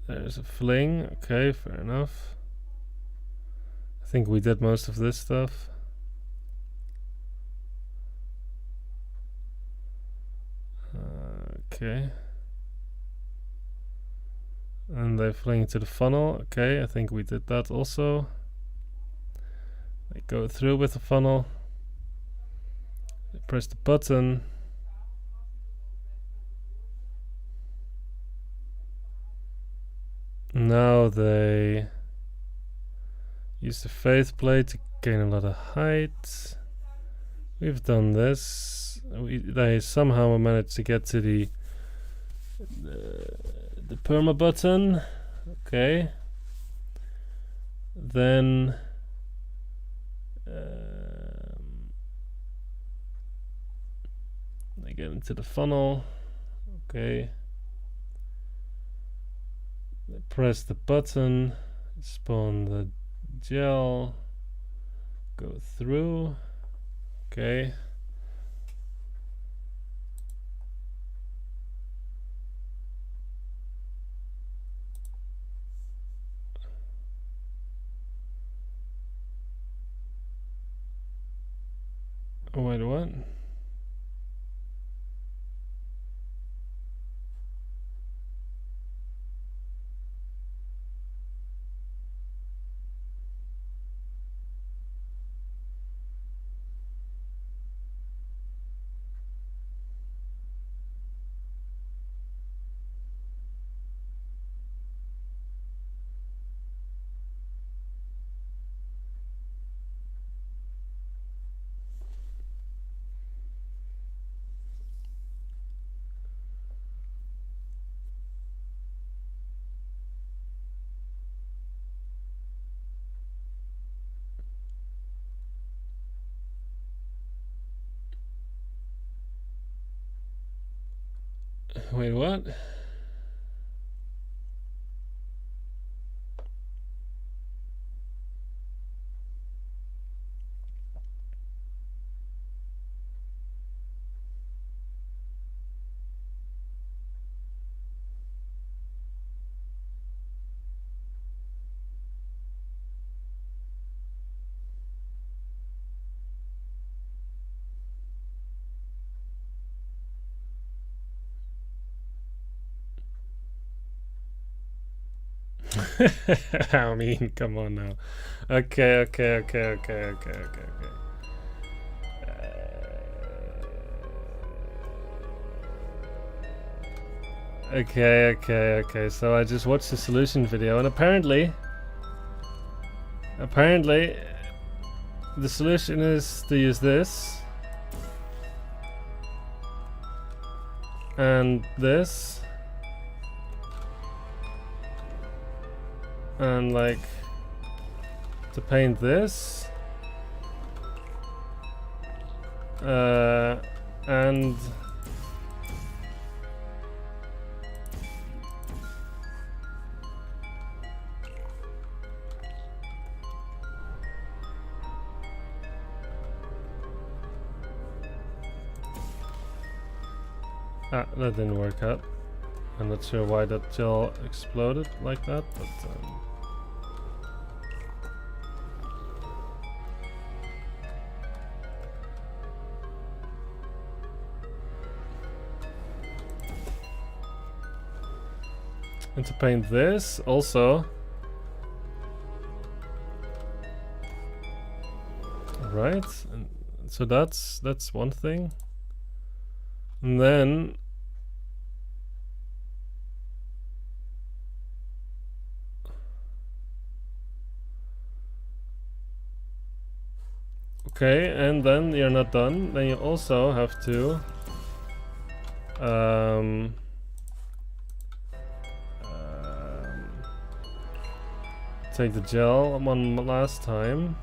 there's a fling. Okay, fair enough. I think we did most of this stuff. Okay. And they fling to the funnel. Okay, I think we did that also. They go through with the funnel. They press the button. Now they use the faith plate to gain a lot of height. We've done this. They somehow managed to get to the perma button. Okay. Then they get into the funnel. Okay. They press the button, spawn the gel, go through. Okay. Oh, wait, what? Wait, what? I mean, come on now. Okay. Okay. So I just watched the solution video, and apparently, the solution is to use this and this. And like to paint this and that didn't work out. I'm not sure why that gel exploded like that, but and to paint this also. Right, and so that's one thing. And then okay, and then you're not done. Then you also have to take the gel one last time.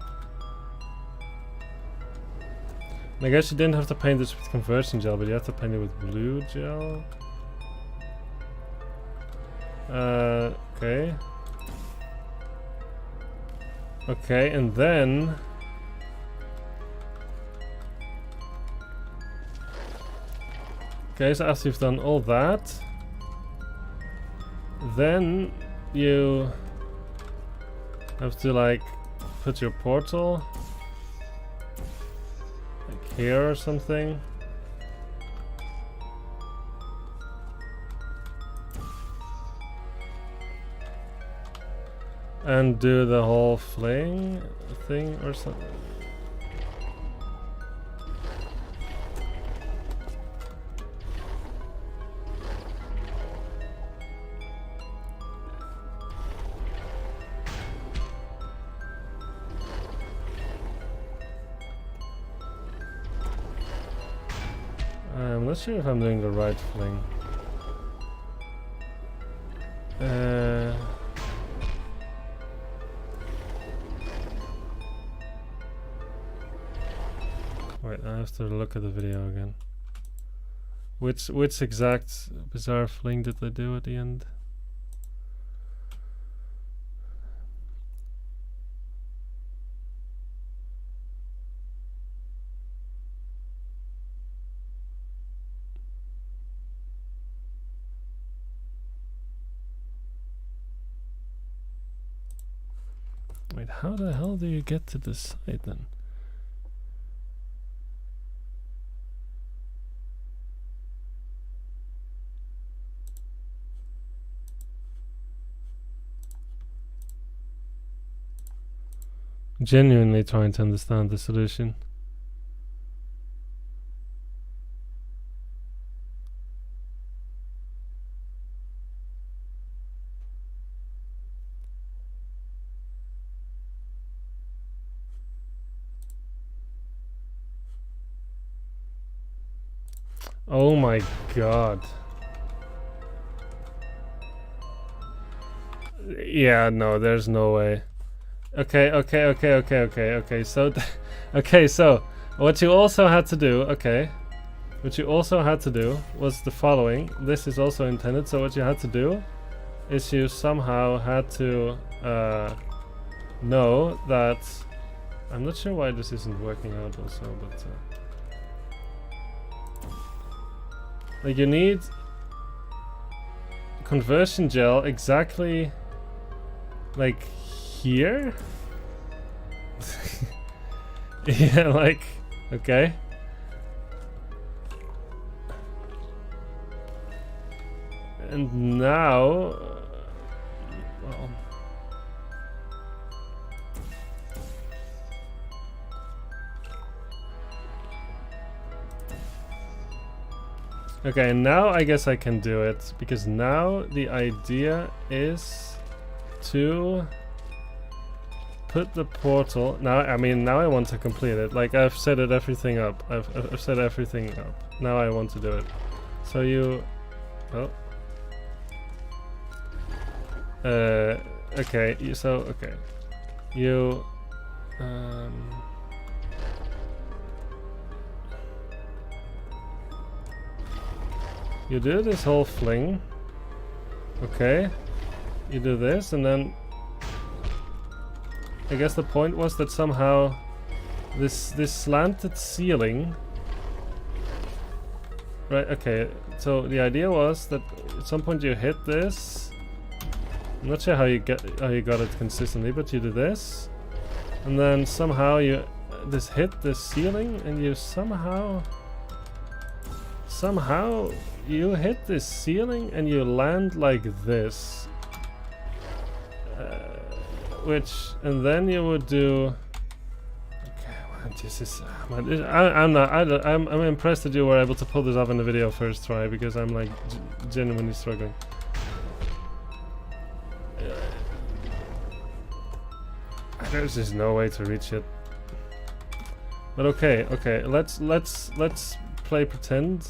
And I guess you didn't have to paint this with conversion gel, but you have to paint it with blue gel. Okay. Okay, and then... Okay, so after you've done all that, then you have to like put your portal like here or something. And do the whole fling thing or something. I'm not sure if I'm doing the right fling. Wait, I have to look at the video again. Which exact bizarre fling did they do at the end? Wait, how the hell do you get to this side then? Genuinely trying to understand the solution. Oh my god. Yeah, no, there's no way. Okay, so okay, so what you also had to do, what you also had to do was the following. This is also intended, so what you had to do is you somehow had to know that... I'm not sure why this isn't working out also, but like you need conversion gel exactly like here. Yeah, like, okay. And now, well, okay, now I guess I can do it, because now the idea is to put the portal. Now, I mean, now I want to complete it. Like, I've set it everything up. I've set everything up. Now I want to do it. So you... Oh. Okay, okay. You... You do this whole fling. Okay. You do this, and then... I guess the point was that somehow this slanted ceiling, right? Okay, so the idea was that at some point you hit this. I'm not sure how you got it consistently, but you do this, and then somehow you just hit the ceiling, and you somehow you hit this ceiling and you land like this. And then you would do. Okay, well, this is. I'm impressed that you were able to pull this off in the video first try, because I'm like genuinely struggling. There's just no way to reach it. But okay, let's play pretend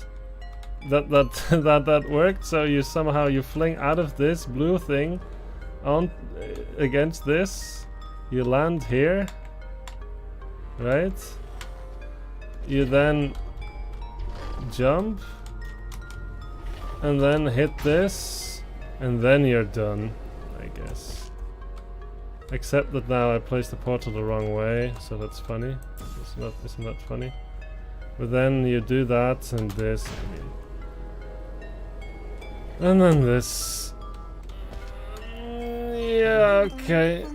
that worked. So you somehow fling out of this blue thing on against this, you land here, right? You then jump and then hit this And then you're done, I guess. Except that now I placed the portal the wrong way, so that's funny. Isn't that funny? But then you do that and this. And then this. Yeah, okay.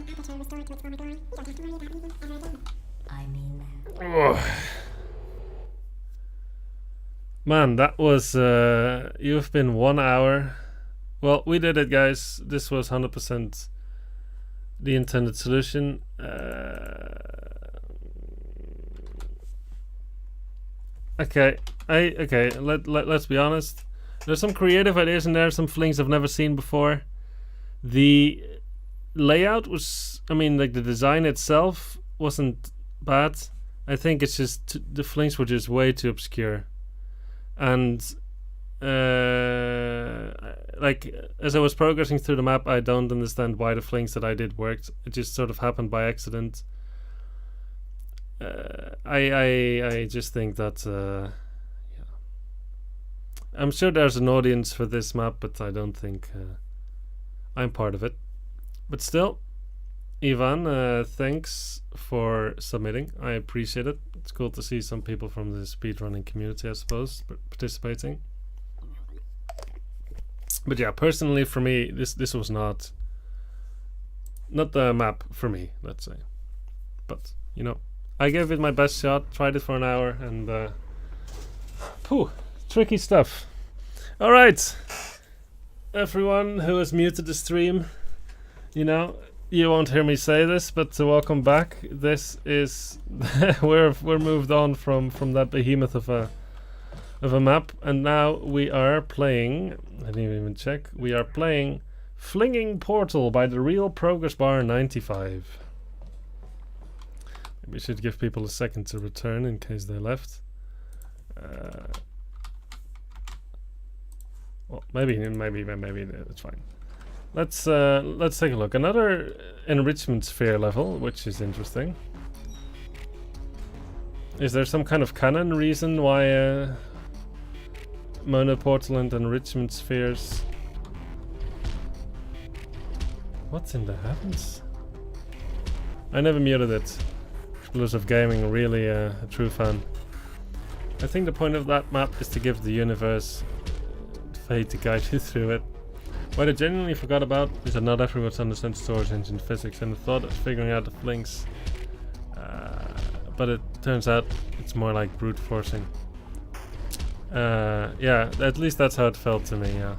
I mean, Ugh. Man, that was you've been 1 hour. Well, we did it, guys. This was 100% the intended solution. Okay, let's be honest. There's some creative ideas in there, some flings I've never seen before. The layout was, I mean, like the design itself wasn't bad. I think it's just the flings were just way too obscure. And like as I was progressing through the map, I don't understand why the flings that I did worked. It just sort of happened by accident. I just think that yeah. I'm sure there's an audience for this map, but I don't think I'm part of it. But still, Ivan, thanks for submitting. I appreciate it. It's cool to see some people from the speedrunning community, I suppose, participating. But yeah, personally for me, this was not the map for me, let's say. But you know, I gave it my best shot, tried it for an hour, and tricky stuff. All right, everyone who has muted the stream, you know, you won't hear me say this, but welcome back. This is we're moved on from that behemoth of a map, and now we are playing. I didn't even check. We are playing Flinging Portal by the Real Progress Bar 95. We should give people a second to return in case they left. Well, maybe that's fine. Let's take a look. Another enrichment sphere level, which is interesting. Is there some kind of canon reason why Monoportal and enrichment spheres? What's in the heavens? I never muted it. Explosive Gaming, really a true fan. I think the point of that map is to give the universe fate to guide you through it. What I genuinely forgot about is that not everyone understands storage engine physics, and the thought of figuring out the flings. But it turns out it's more like brute forcing. Yeah, at least that's how it felt to me, yeah.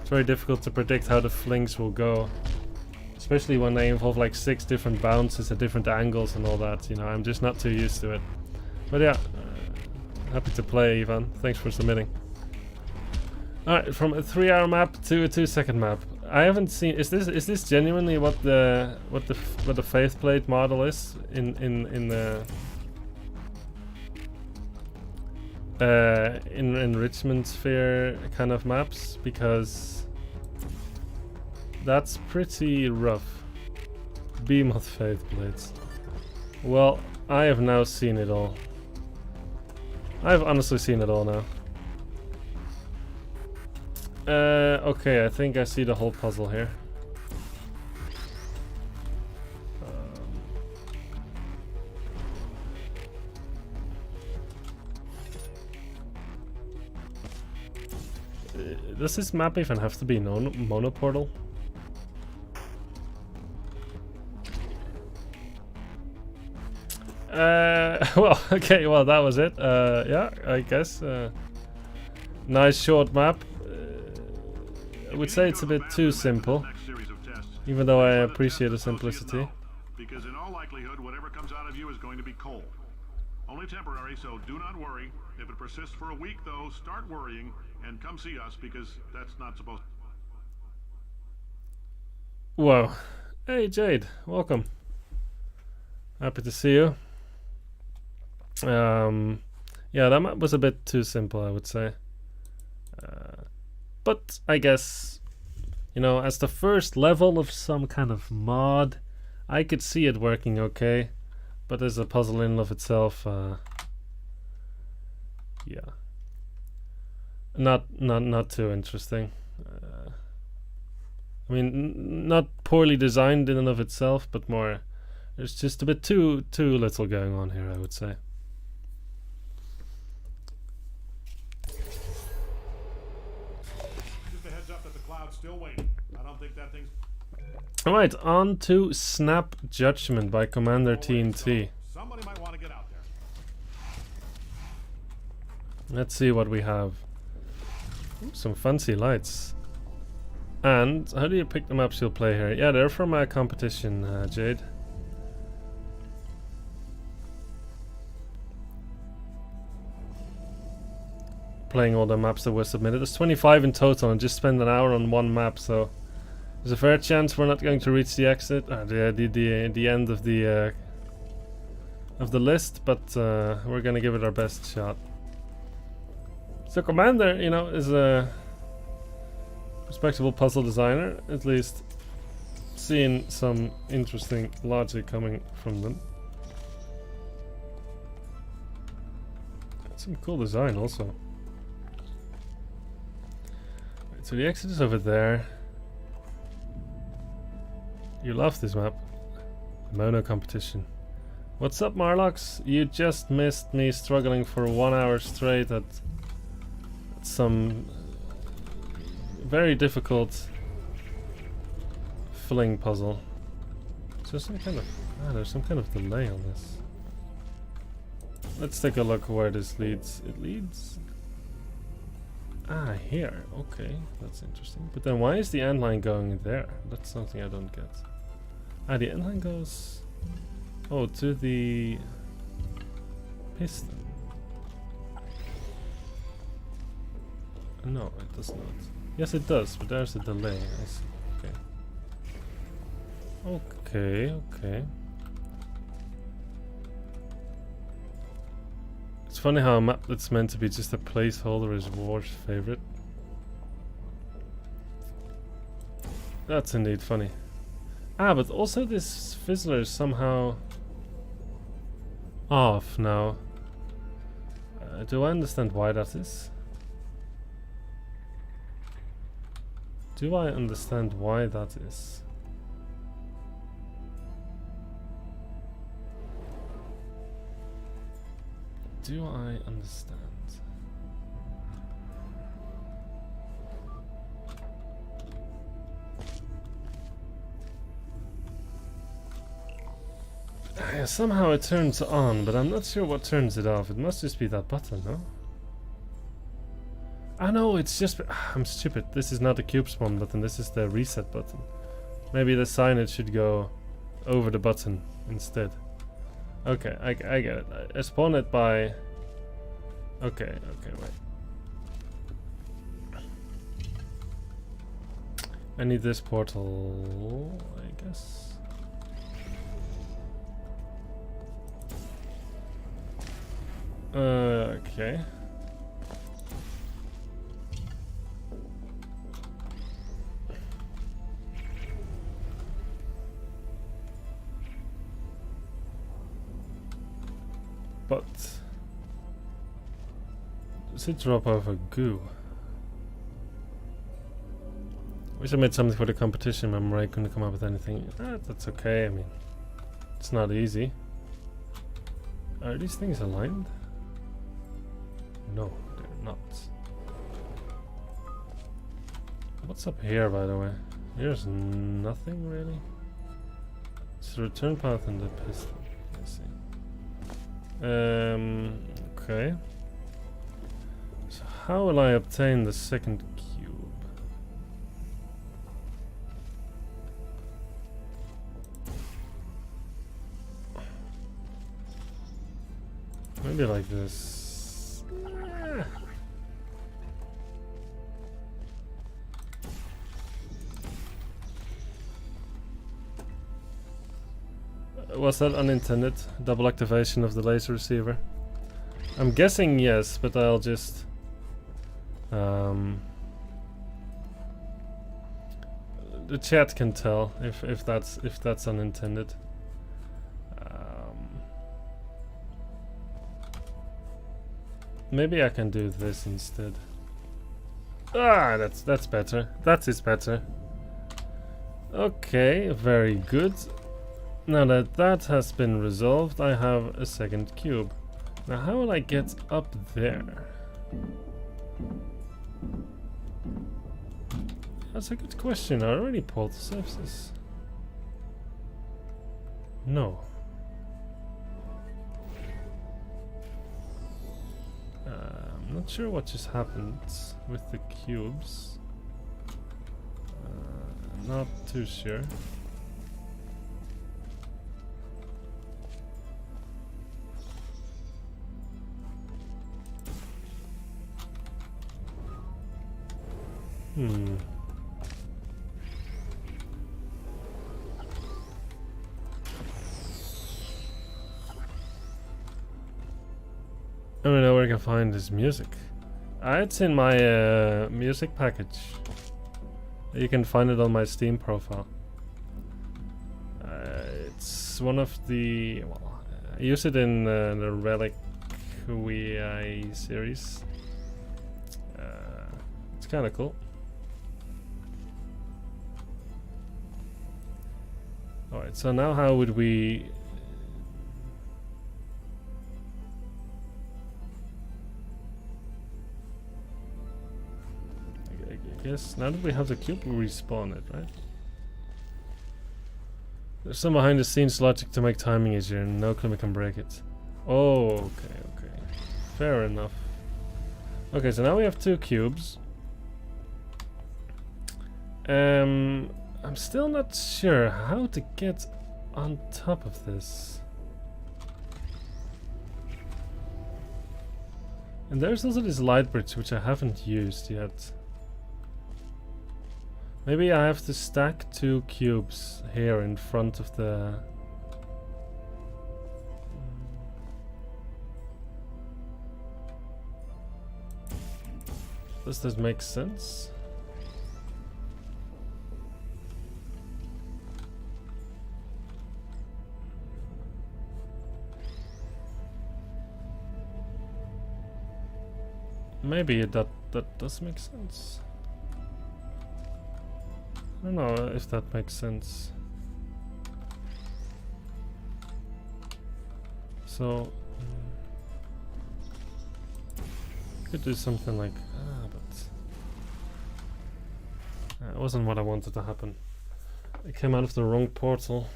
It's very difficult to predict how the flings will go. Especially when they involve like 6 different bounces at different angles and all that, you know, I'm just not too used to it. But yeah, happy to play, Ivan. Thanks for submitting. Alright, from a 3-hour map to a 2-second map. I haven't seen. Is this genuinely what the faith plate model is in enrichment sphere kind of maps? Because that's pretty rough. Behemoth faith plates. Well, I have now seen it all. I've honestly seen it all now. Okay, I think I see the whole puzzle here. Does this map even have to be Monoportal? Well, okay, well that was it. Yeah, I guess. Nice short map. I would say it's a bit too simple, even though I appreciate the simplicity. Because in all likelihood, whatever comes out of you is going to be coal. Only temporary, so do not worry. If it persists for a week, though, start worrying and come see us, because that's not supposed to. Whoa. Hey, Jade. Welcome. Happy to see you. Yeah, that map was a bit too simple, I would say. But I guess, you know, as the first level of some kind of mod, I could see it working okay. But as a puzzle in and of itself, yeah, not too interesting. I mean, not poorly designed in and of itself, but more. There's just a bit too little going on here, I would say. Just a heads up that the cloud's still waiting. I don't think that thing's... Alright, on to Snap Judgement by ComandrTNT. Somebody might want to get out there. Let's see what we have. Ooh, some fancy lights. And how do you pick the maps you'll play here? Yeah, they're from a competition, Jade. Playing all the maps that were submitted. There's 25 in total, and just spend an hour on one map, so there's a fair chance we're not going to reach the exit, or the end of the list, but we're gonna give it our best shot. So Commander, you know, is a respectable puzzle designer, at least seeing some interesting logic coming from them. Some cool design also. Right, so the exit is over there. You love this map. The Mono competition. What's up, Marlocks? You just missed me struggling for 1 hour straight at some very difficult fling puzzle. Is there some kind of... there's some kind of delay on this. Let's take a look where this leads. It leads... here. Okay, that's interesting. But then why is the end line going there? That's something I don't get. The end line goes... oh, to the piston. No, it does not. Yes, it does, but there's a delay. I see. Okay. Okay. It's funny how a map that's meant to be just a placeholder is War's favorite. That's indeed funny. But also this fizzler is somehow off now. Do I understand why that is? Do I understand why that is? Do I understand? Yeah, somehow it turns on, but I'm not sure what turns it off. It must just be that button, no? No, it's just... I'm stupid. This is not the cube spawn button, this is the reset button. Maybe the signage should go over the button instead. Okay, I get it. I spawn it by... Okay, wait. I need this portal, I guess. Okay. But does it drop over goo? Wish I made something for the competition. Remember, I couldn't come up with anything. That's okay. I mean, it's not easy. Are these things aligned? No, they're not. What's up here, by the way? Here's nothing really. It's the return path and the piston. I see. Okay. So how will I obtain the second cube? Maybe like this. Was that unintended? Double activation of the laser receiver? I'm guessing yes, but I'll just... the chat can tell if that's unintended. Maybe I can do this instead. That's better. That is better. Okay, very good. Now that that has been resolved, I have a second cube. Now how will I get up there? That's a good question. Are there any portal surfaces? No. I'm not sure what just happened with the cubes. Not too sure. I don't know where I can find this music. It's in my music package. You can find it on my Steam profile. It's one of the... well, I use it in the Relic series. It's kind of cool. Alright, so now how would we... I guess now that we have the cube, we respawn it, right? There's some behind the scenes logic to make timing easier, and no clinic can break it. Oh, okay. Fair enough. Okay, so now we have 2 cubes. I'm still not sure how to get on top of this. And there's also this light bridge, which I haven't used yet. Maybe I have to stack 2 cubes here in front of the... Does this make sense? Maybe that does make sense. I don't know if that makes sense. So could do something like but it wasn't what I wanted to happen. I came out of the wrong portal.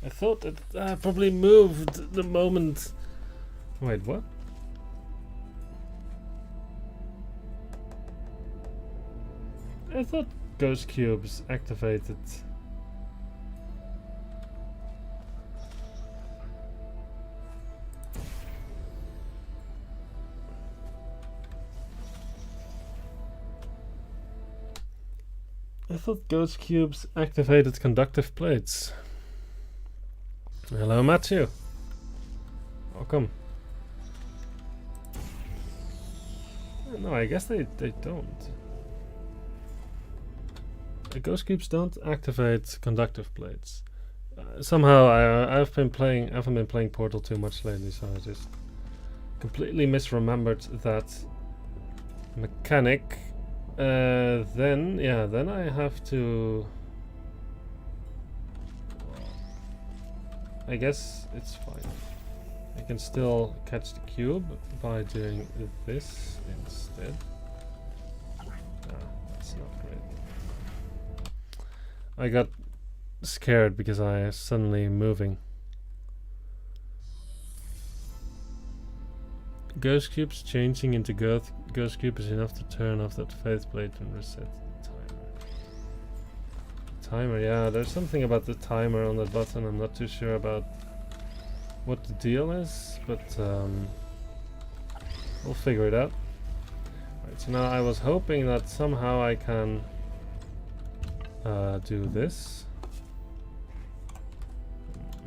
I thought that I probably moved the moment. Wait, what? I thought ghost cubes activated. I thought ghost cubes activated conductive plates. Hello, Matthew. Welcome. No, I guess they don't. The ghost cubes don't activate conductive plates. Somehow I haven't been playing Portal too much lately, so I just completely misremembered that mechanic. Then I have to... I guess it's fine. I can still catch the cube by doing this instead. That's not great. I got scared because I suddenly moving. Ghost cubes changing into ghost cube is enough to turn off that faith plate and reset the timer. Yeah, there's something about the timer on that button. I'm not too sure about what the deal is, but we'll figure it out. Right, so now I was hoping that somehow I can do this.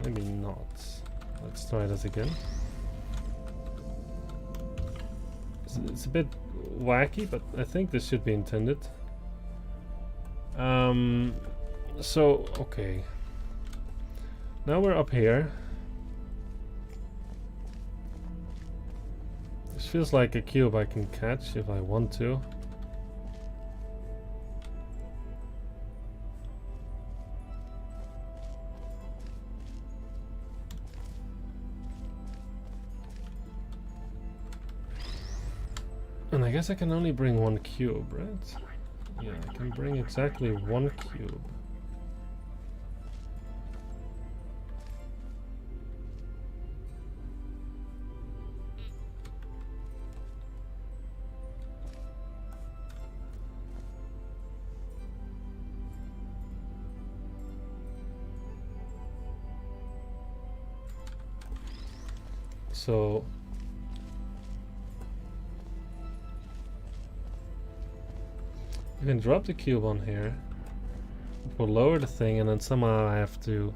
Maybe not. Let's try that again. It's a bit wacky, but I think this should be intended. So, okay. Now we're up here. This feels like a cube I can catch if I want to. And I guess I can only bring one cube, right? Yeah, I can bring exactly one cube. So you can drop the cube on here. It will lower the thing, and then somehow I have to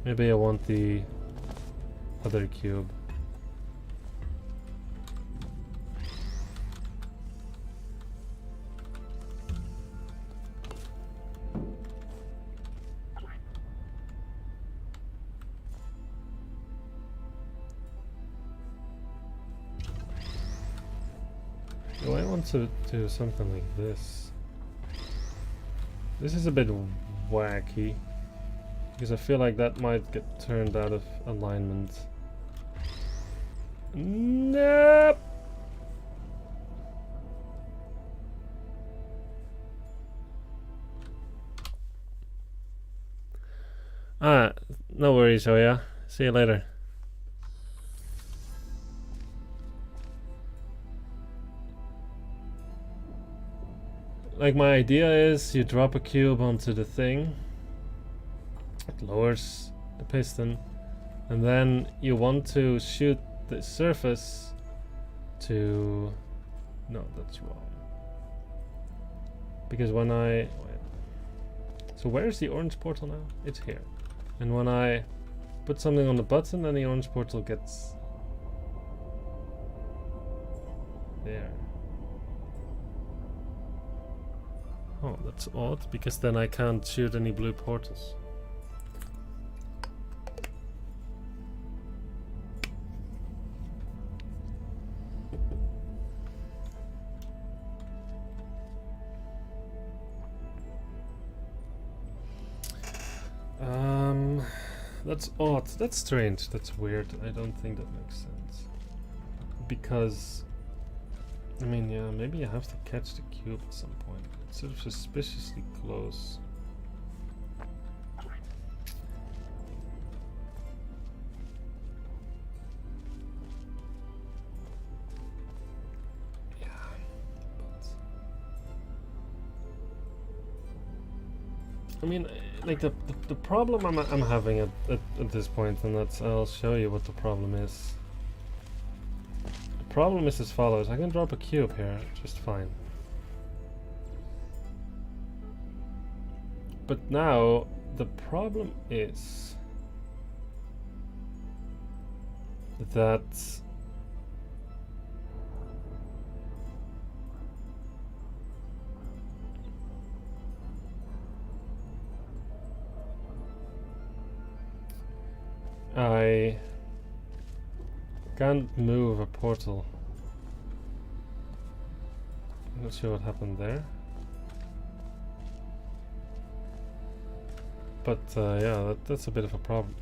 maybe I want the other cube. Do I want to do something like this? This is a bit wacky, because I feel like that might get turned out of alignment. Nope! Ah, no worries, oh yeah. See you later. Like, my idea is you drop a cube onto the thing, it lowers the piston, and then you want to shoot the surface to... No, that's wrong. Because when I... Wait. So where's the orange portal now? It's here. And when I put something on the button, then the orange portal gets... there. Oh, that's odd, because then I can't shoot any blue portals. That's odd. That's strange. That's weird. I don't think that makes sense. Because... I mean, yeah, maybe I have to catch the cube at some point. It's sort of suspiciously close. Yeah, but... I mean, like the problem I'm having at this point, and that's, I'll show you what the problem is. The problem is as follows. I can drop a cube here just fine. But now the problem is that I can't move a portal. I'm not sure what happened there. But yeah, that's a bit of a problem.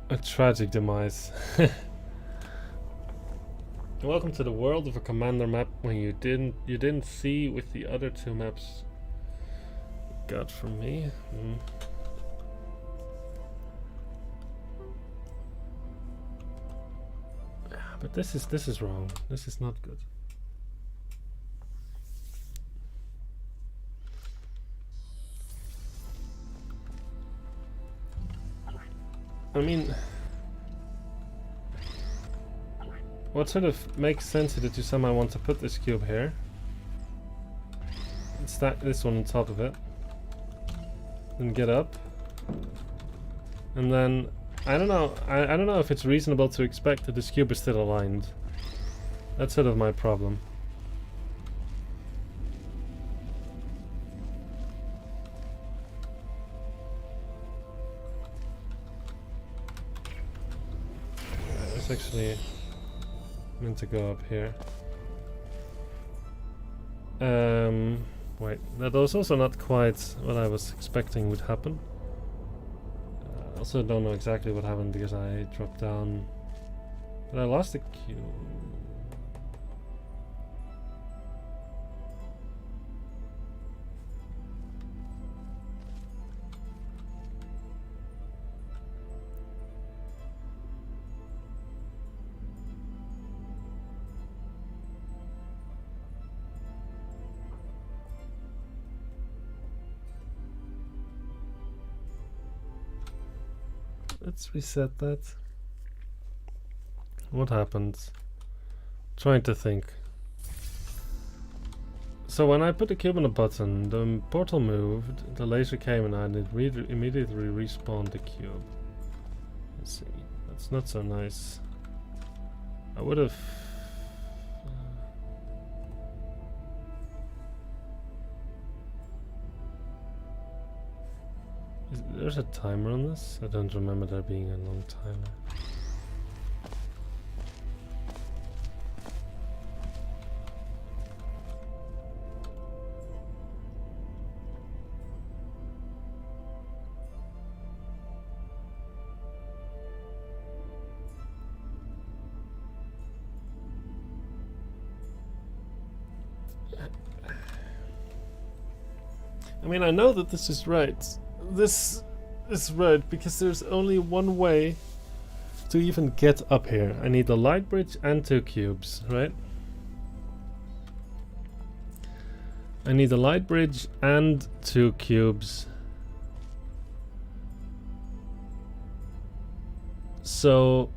A tragic demise. Welcome to the world of a commander map when you didn't see with the other two maps you got from me. But this is wrong. This is not good. I mean, what sort of makes sense is that you somehow want to put this cube here, and stack this one on top of it, then get up, and then I don't know. I don't know if it's reasonable to expect that this cube is still aligned. That's sort of my problem. It's actually meant to go up here. Wait, that was also not quite what I was expecting would happen. I also don't know exactly what happened because I dropped down. But I lost the cube. Let's reset that. What happened? Trying to think. So when I put the cube on a button, the portal moved, the laser came and it immediately respawned the cube. Let's see. That's not so nice. I would have... There's a timer on this? I don't remember there being a long timer. I mean, I know that this is right. This is right because there's only one way to even get up here. I need the light bridge and 2 cubes, right? I need the light bridge and 2 cubes. So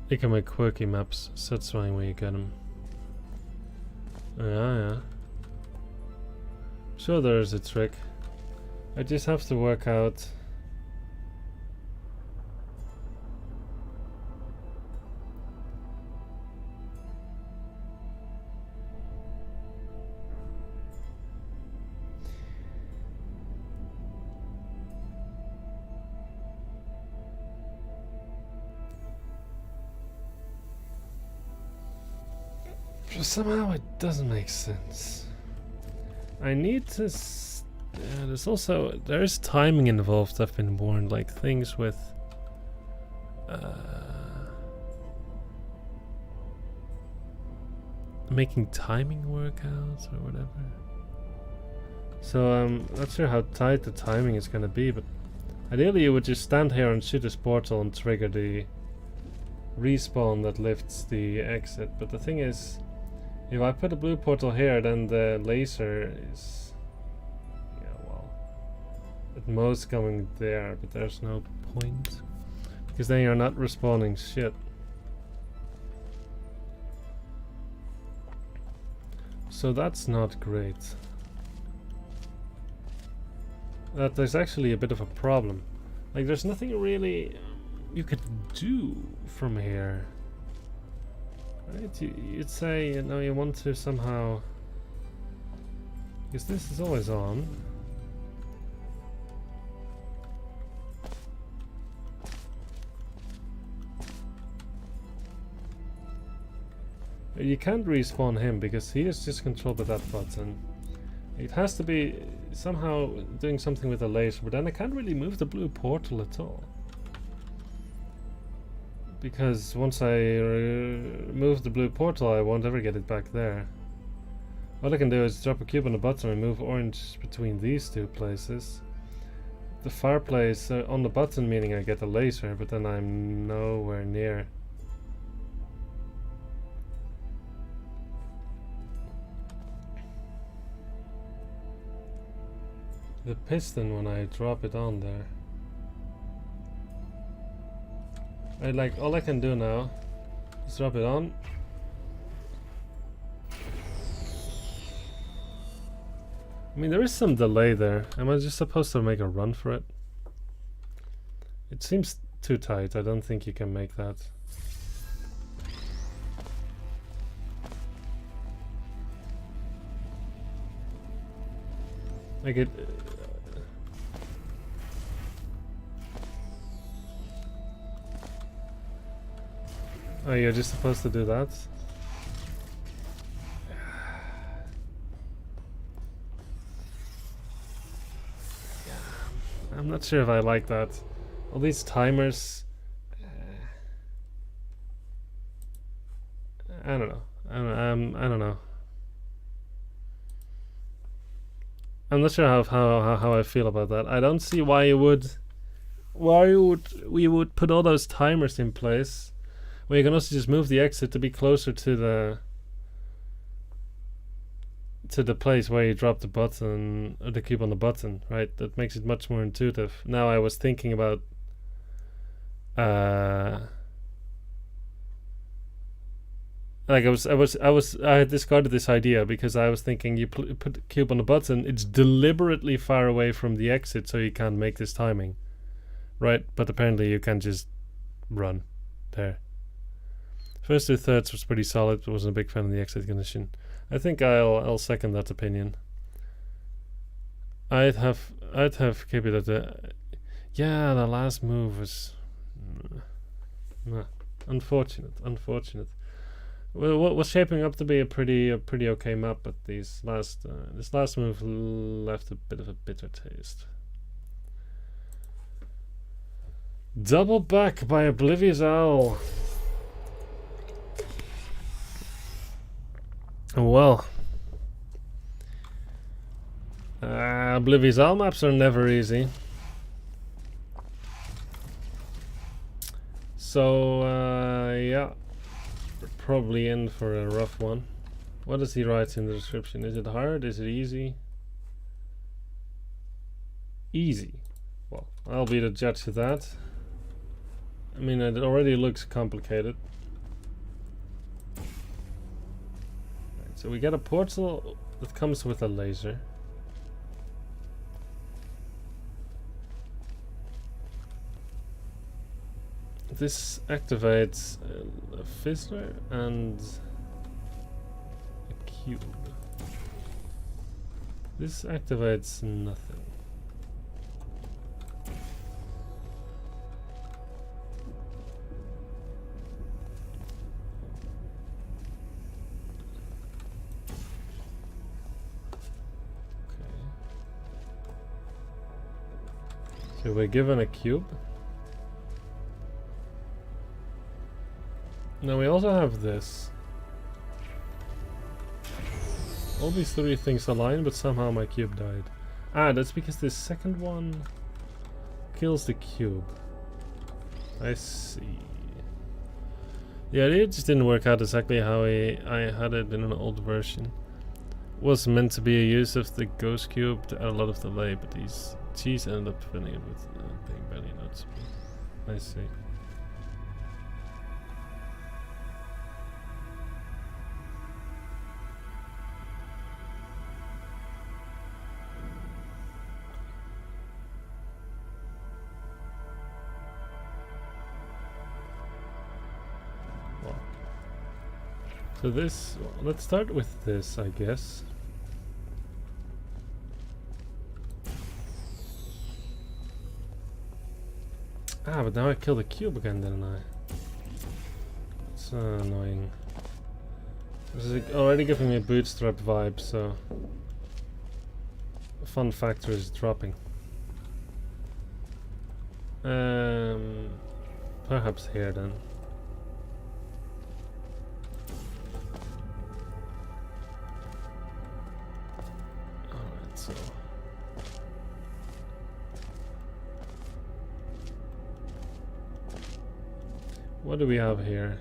you can make quirky maps, satisfying when you get them. Yeah. Sure, there is a trick. I just have to work out. Somehow it doesn't make sense. I need to. There's timing involved. I've been warned, like things with. Making timing work out or whatever. So I'm not sure how tight the timing is gonna be, but ideally you would just stand here and shoot this portal and trigger the respawn that lifts the exit. But the thing is, if I put a blue portal here, then the laser is, yeah, well, at most going there, but there's no point, because then you're not respawning shit. So that's not great. That there's actually a bit of a problem. Like, there's nothing really you could do from here. Right? You'd say, you know, you want to somehow, because this is always on. You can't respawn him because he is just controlled by that button. It has to be somehow doing something with the laser, but then I can't really move the blue portal at all. Because once I remove the blue portal, I won't ever get it back there. All I can do is drop a cube on the button and move orange between these two places. The fireplace on the button, meaning I get a laser, but then I'm nowhere near. The piston when I drop it on there. Like, all I can do now is drop it on. I mean, there is some delay there. Am I just supposed to make a run for it? It seems too tight. I don't think you can make that. Like it... Oh, you're just supposed to do that? I'm not sure if I like that. All these timers... I don't know. I don't know. I'm not sure how I feel about that. I don't see why we would put all those timers in place. Well, you can also just move the exit to be closer to the place where you drop the button or the cube on the button, right? That makes it much more intuitive. Now I was thinking about like I had discarded this idea because I was thinking you put the cube on the button, it's deliberately far away from the exit so you can't make this timing, right? But apparently you can just run there. First 2/3 was pretty solid, but wasn't a big fan of the exit condition. I think I'll second that opinion. I'd have kept it at the... Yeah, the last move was... unfortunate. Well, what was shaping up to be a pretty okay map, but this last move left a bit of a bitter taste. Double back by Oblivious Owl. Well, Oblivious Owl maps are never easy. So, yeah, we're probably in for a rough one. What does he write in the description? Is it hard? Is it easy? Easy. Well, I'll be the judge of that. I mean, it already looks complicated. So we get a portal that comes with a laser. This activates a fizzler and a cube. This activates nothing. So we're given a cube. Now we also have this. All these three things align, but somehow my cube died. Ah, that's because this second one kills the cube. I see. The idea just didn't work out exactly how I had it in an old version. Was meant to be a use of the ghost cube to add a lot of delay, but these cheese ended up filling it with being barely noticeable. I see. Well, so this, well, let's start with this, I guess. Ah, but now I killed the cube again, didn't I? It's annoying. This is already giving me a bootstrap vibe, so... the fun factor is dropping. Perhaps here then. Alright, so... what do we have here?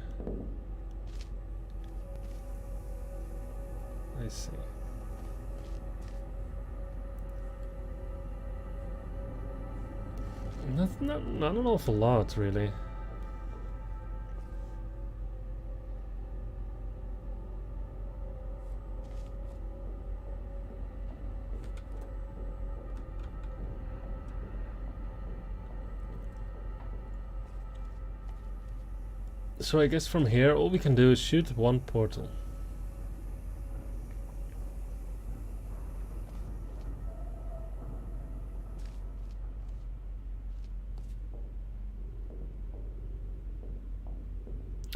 I see. Not an awful lot, really. So I guess from here all we can do is shoot one portal.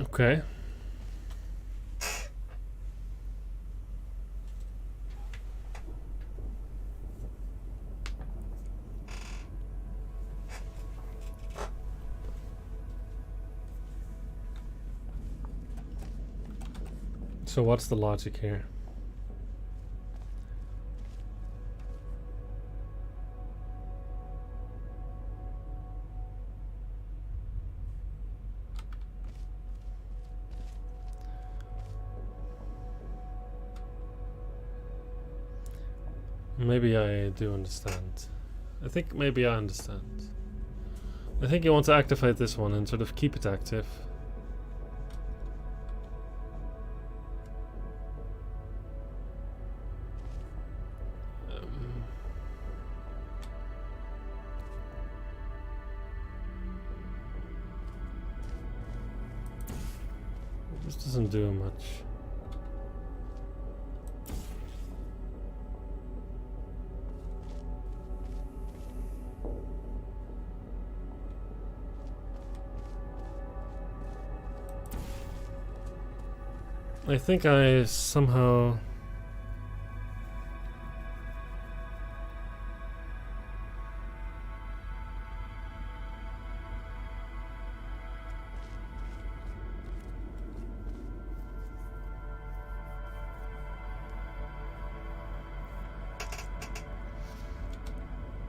Okay. So what's the logic here? Maybe I do understand. I think maybe I understand. I think you want to activate this one and sort of keep it active. This doesn't do much. I think I somehow...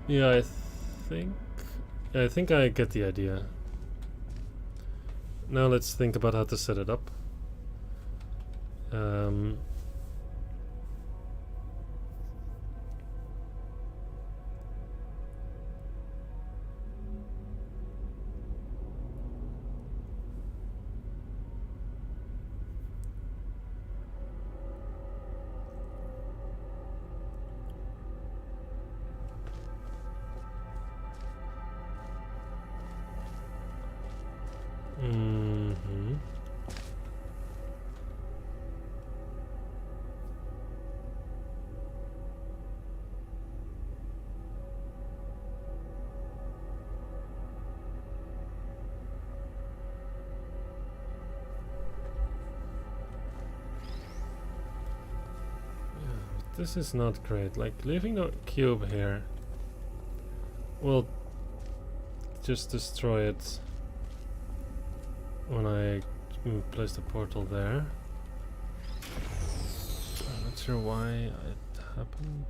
Yeah, I think I get the idea. Now let's think about how to set it up. This is not great. Like, leaving the cube here will just destroy it when I place the portal there. I'm not sure why it happened.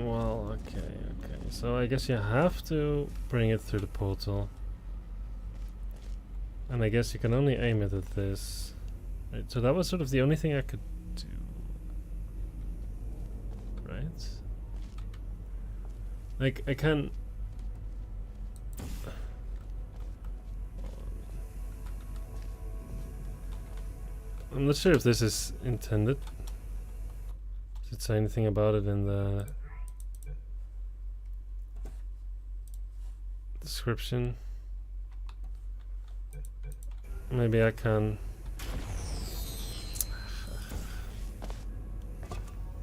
Well, okay. So I guess you have to bring it through the portal. And I guess you can only aim it at this. Right, so that was sort of the only thing I could do. Right? Like, I can... I'm not sure if this is intended. Does it say anything about it in the description? Maybe I can...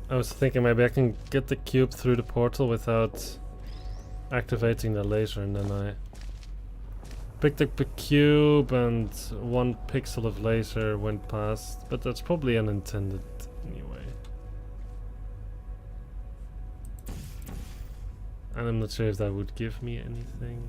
I was thinking maybe I can get the cube through the portal without activating the laser, and then I picked up the cube and 1 pixel of laser went past, but that's probably unintended anyway. And I'm not sure if that would give me anything.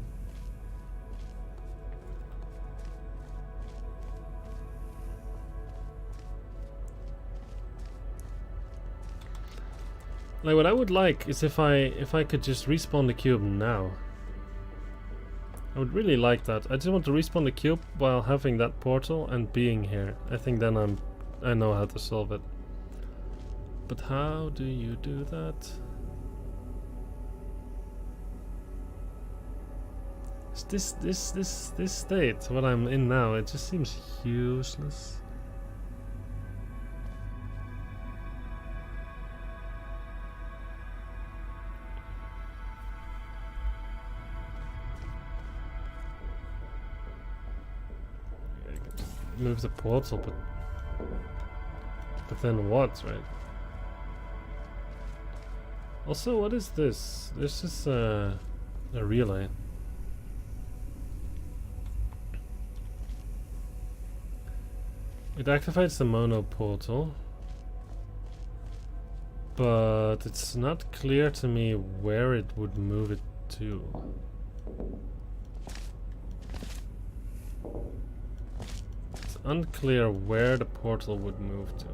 Like, what I would like is if I could just respawn the cube now. I would really like that. I just want to respawn the cube while having that portal and being here. I think then I know how to solve it. But how do you do that? This state, what I'm in now, it just seems useless. move the portal, but then what, right? Also, what is this? This is a relay. It activates the Monoportal, but it's not clear to me where it would move it to. It's unclear where the portal would move to.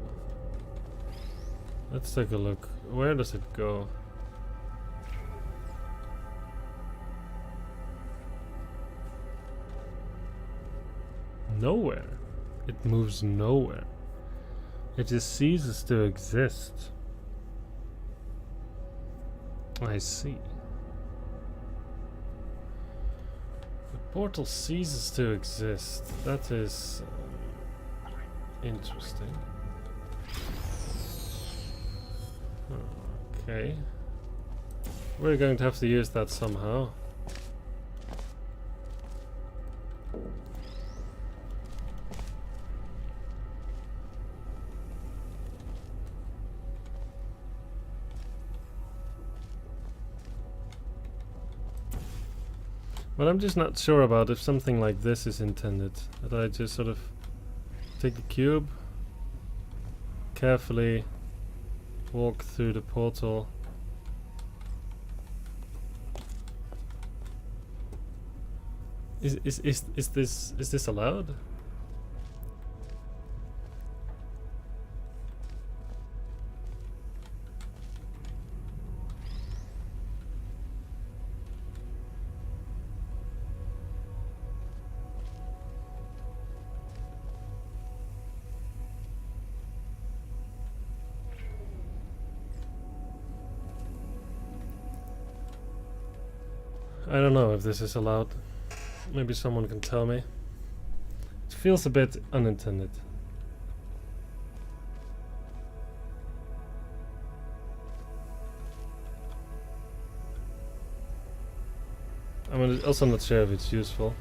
Let's take a look. Where does it go? Nowhere. It moves nowhere. It just ceases to exist. I see. The portal ceases to exist. That is interesting. Okay. We're going to have to use that somehow. But I'm just not sure about if something like this is intended. That I just sort of take the cube, carefully walk through the portal. Is this allowed? I don't know if this is allowed. Maybe someone can tell me. It feels a bit unintended. I'm also not sure if it's useful.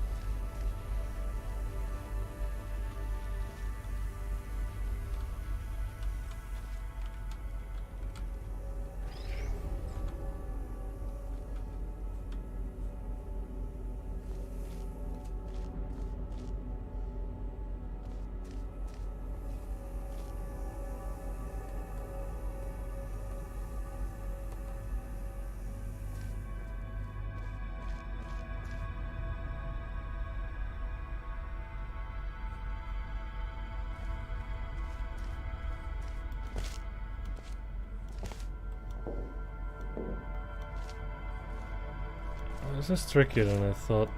This is trickier than I thought.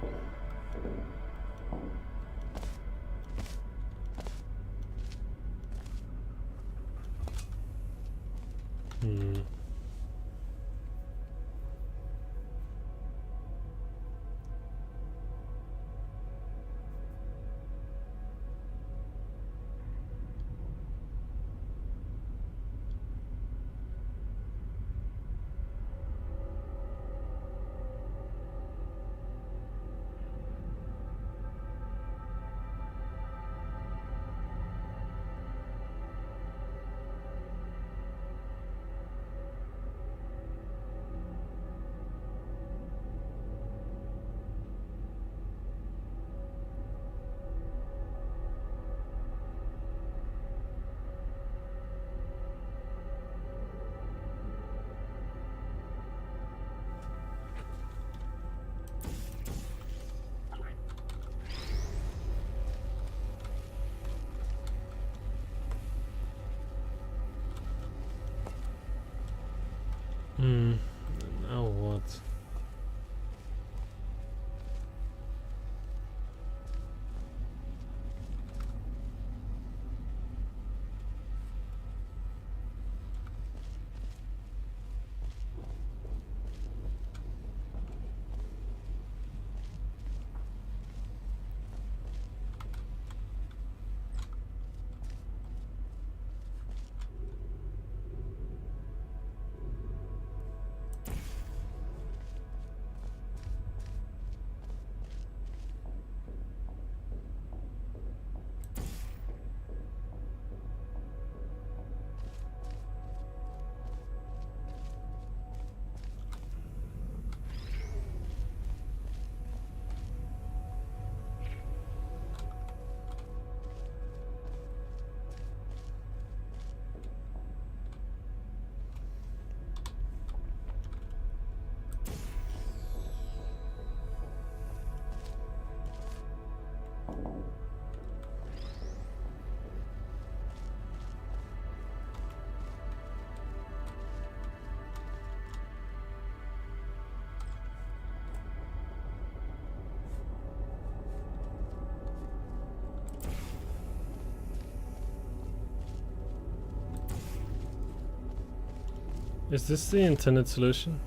Is this the intended solution?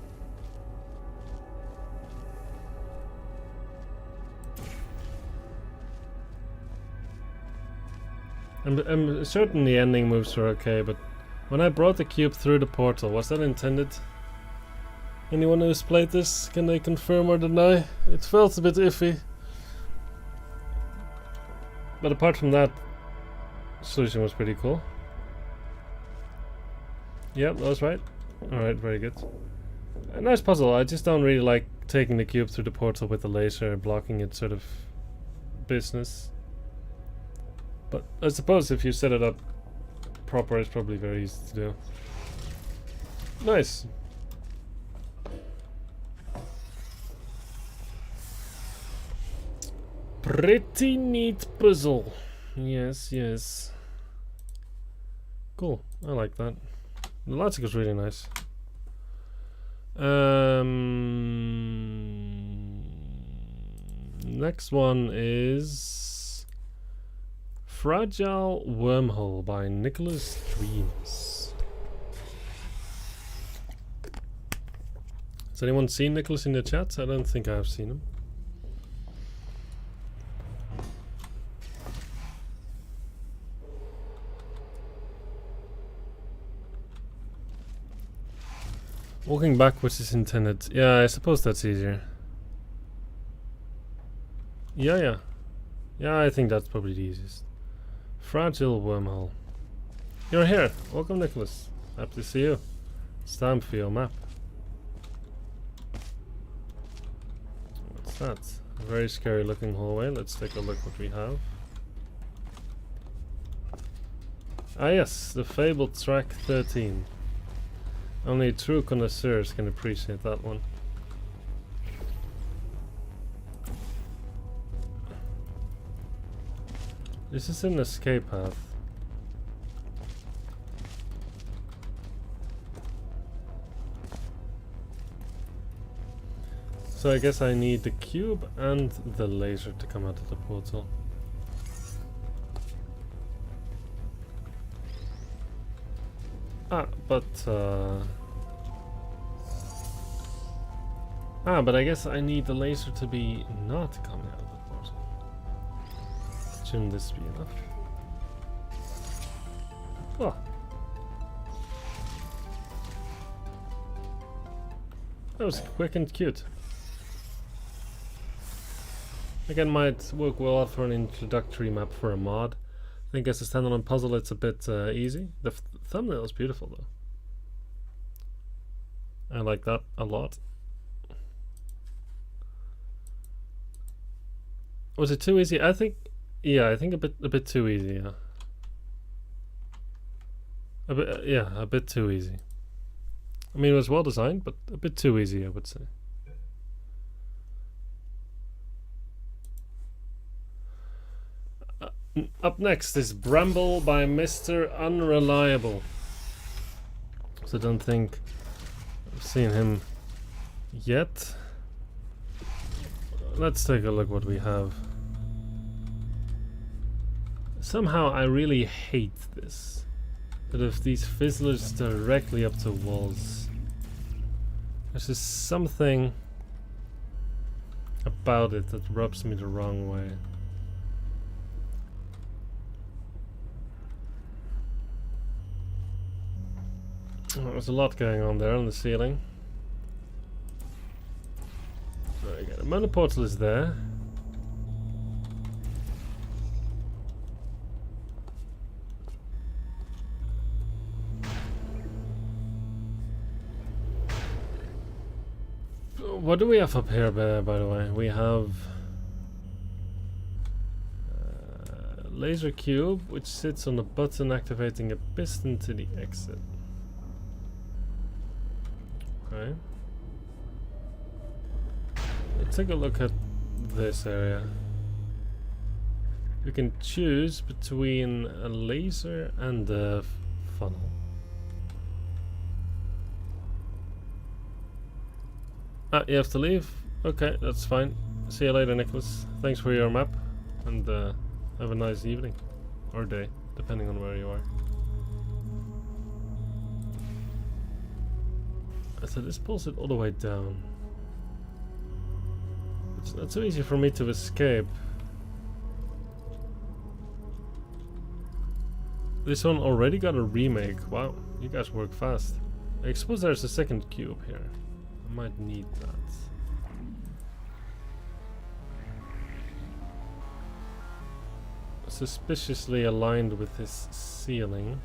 I'm certain the ending moves were okay, but when I brought the cube through the portal, was that intended? Anyone who's played this, can they confirm or deny? It felt a bit iffy. But apart from that, solution was pretty cool. Yep, that was right. Alright, very good. A nice puzzle. I just don't really like taking the cube through the portal with the laser blocking it sort of business. But I suppose if you set it up proper, it's probably very easy to do. Nice. Pretty neat puzzle. Yes, yes. Cool. I like that. The logic is really nice. Next one is Fragile Wormhole by NicholasDreams. Has anyone seen Nicholas in the chat? I don't think I've seen him. Walking backwards is intended. Yeah, I suppose that's easier. Yeah, I think that's probably the easiest. Fragile Wormhole. You're here. Welcome, Nicholas. Happy to see you. It's time for your map. What's that? A very scary looking hallway. Let's take a look what we have. Ah yes, the fabled track 13. Only true connoisseurs can appreciate that one. This is an escape path. So I guess I need the cube and the laser to come out of the portal. But I guess I need the laser to be not coming out of the portal. Shouldn't this be enough? Oh. That was quick and cute. Again, might work well for an introductory map for a mod. I think as a standalone puzzle it's a bit easy. The thumbnail is beautiful though. I like that a lot. Was it too easy? I think, yeah, I think a bit too easy. Yeah, a bit too easy. I mean, it was well designed, but a bit too easy, I would say. Up next is Bramble by Mr.Unreliable. So I don't think I've seen him yet. Let's take a look what we have. Somehow I really hate this. That if these fizzlers directly up to walls. There's just something about it that rubs me the wrong way. There's a lot going on there on the ceiling. There we go. The Monoportal is there. What do we have up here, by the way? We have laser cube, which sits on a button activating a piston to the exit. Okay. Let's take a look at this area. We can choose between a laser and a funnel. Ah, you have to leave? Okay, that's fine. See you later, Nicholas. Thanks for your map, and have a nice evening. Or day, depending on where you are. So this pulls it all the way down. It's not so easy for me to escape. This one already got a remake. Wow, you guys work fast. I suppose there's a second cube here. I might need that. Suspiciously aligned with this ceiling.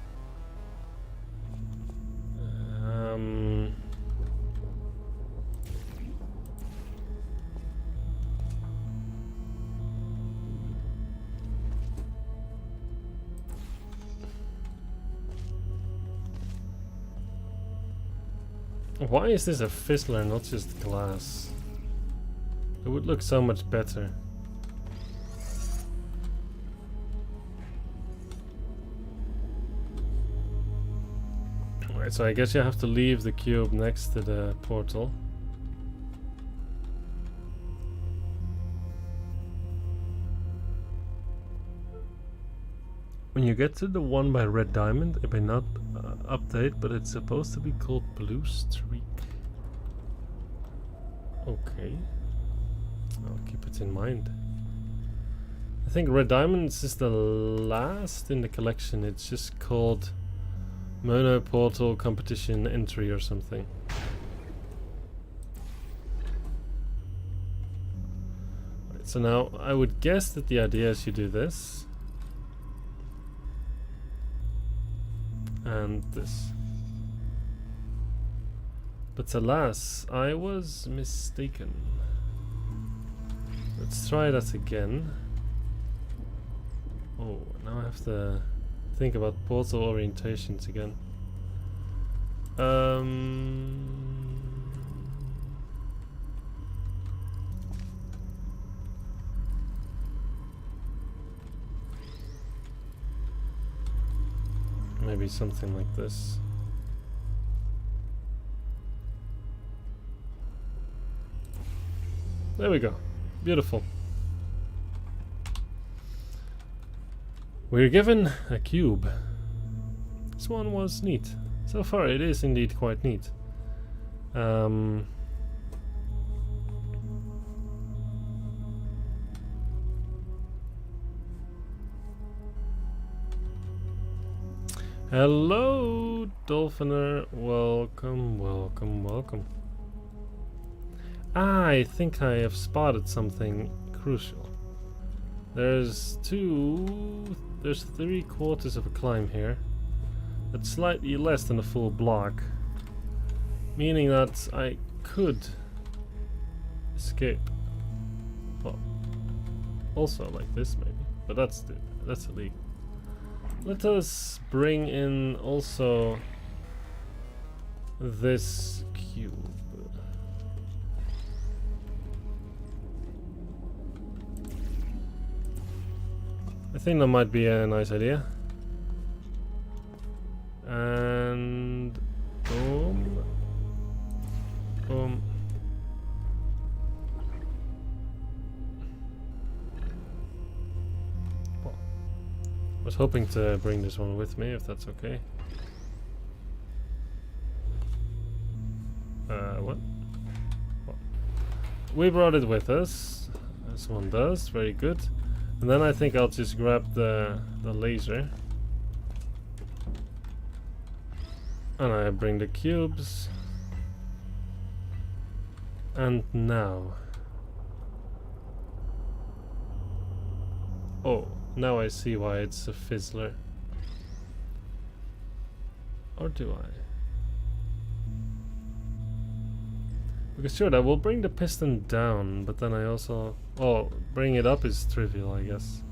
Why is this a fizzler, not just glass? It would look so much better. Alright, so I guess you have to leave the cube next to the portal. When you get to the one by Red Diamond, it may not update, but it's supposed to be called Blue Streak. Okay. I'll keep it in mind. I think Red Diamonds is the last in the collection. It's just called Monoportal Competition Entry or something. Right, so now I would guess that the idea is you do this. And this. But alas, I was mistaken. Let's try that again. Oh, now I have to think about portal orientations again. Maybe something like this. There we go. Beautiful. We're given a cube. This one was neat. So far it is indeed quite neat. Hello, Dolphiner. Welcome, welcome, welcome. I think I have spotted something crucial. There's 3/4 of a climb here. That's slightly less than a full block. Meaning that I could escape. Well, also like this maybe. But that's illegal. Let us bring in also this cube. I think that might be a nice idea. And boom. Boom. Well, I was hoping to bring this one with me, if that's okay. What? Well, we brought it with us. This one does, very good. And then I think I'll just grab the laser. And I bring the cubes. And now. Oh, now I see why it's a fizzler. Or do I? Because sure, that will bring the piston down, but then I also... Oh, bring it up is trivial, I guess.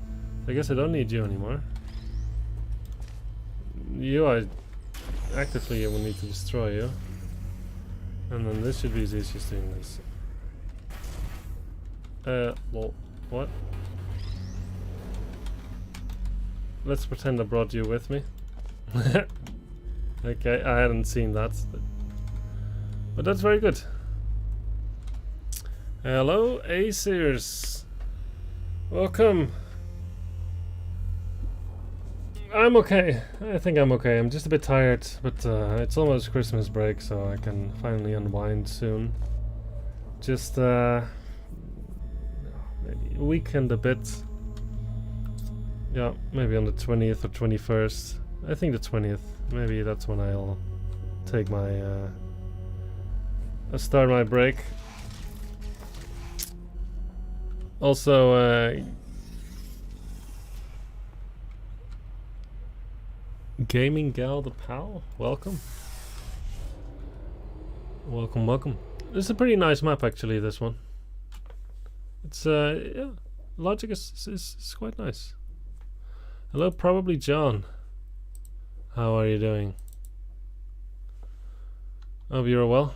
I guess I don't need you anymore. You, I actively will need to destroy you. And then this should be as easy as doing this. Well, what? Let's pretend I brought you with me. Okay, I hadn't seen that. But that's very good. Hello, Acers. Welcome. I'm okay. I think I'm okay. I'm just a bit tired, but it's almost Christmas break, so I can finally unwind soon. Just maybe a weekend a bit. Yeah, maybe on the 20th or 21st. I think the 20th. Maybe that's when I'll take my I'll start my break. Also, Gaming Gal the Pal, welcome. Welcome, welcome. This is a pretty nice map actually, this one. It's yeah, logic is quite nice. Hello, probably John. How are you doing? Hope you're well.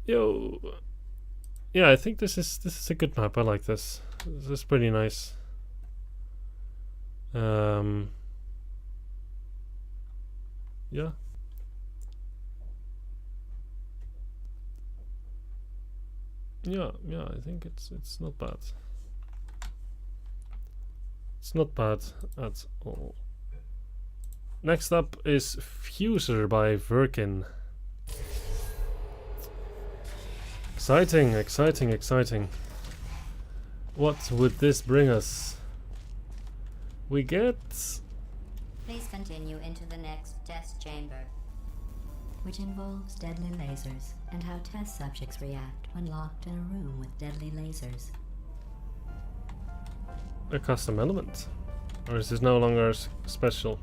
Yo. Yeah, I think this is a good map. I like this. This is pretty nice. Yeah. Yeah, I think it's not bad. It's not bad at all. Next up is Fuser by Virkin. Exciting, exciting, exciting. What would this bring us? We get... Please continue into the next test chamber, which involves deadly lasers and how test subjects react when locked in a room with deadly lasers. A custom element? Or is this no longer special?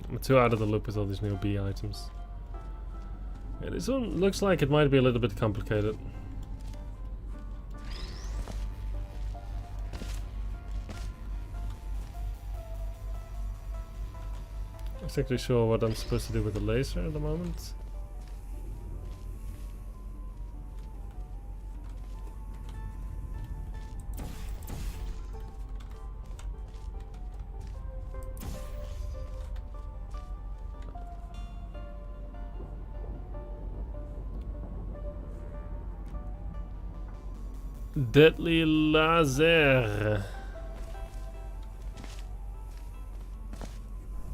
I'm too out of the loop with all these new B items. Yeah, this one looks like it might be a little bit complicated. I'm not exactly sure what I'm supposed to do with the laser at the moment. Deadly laser.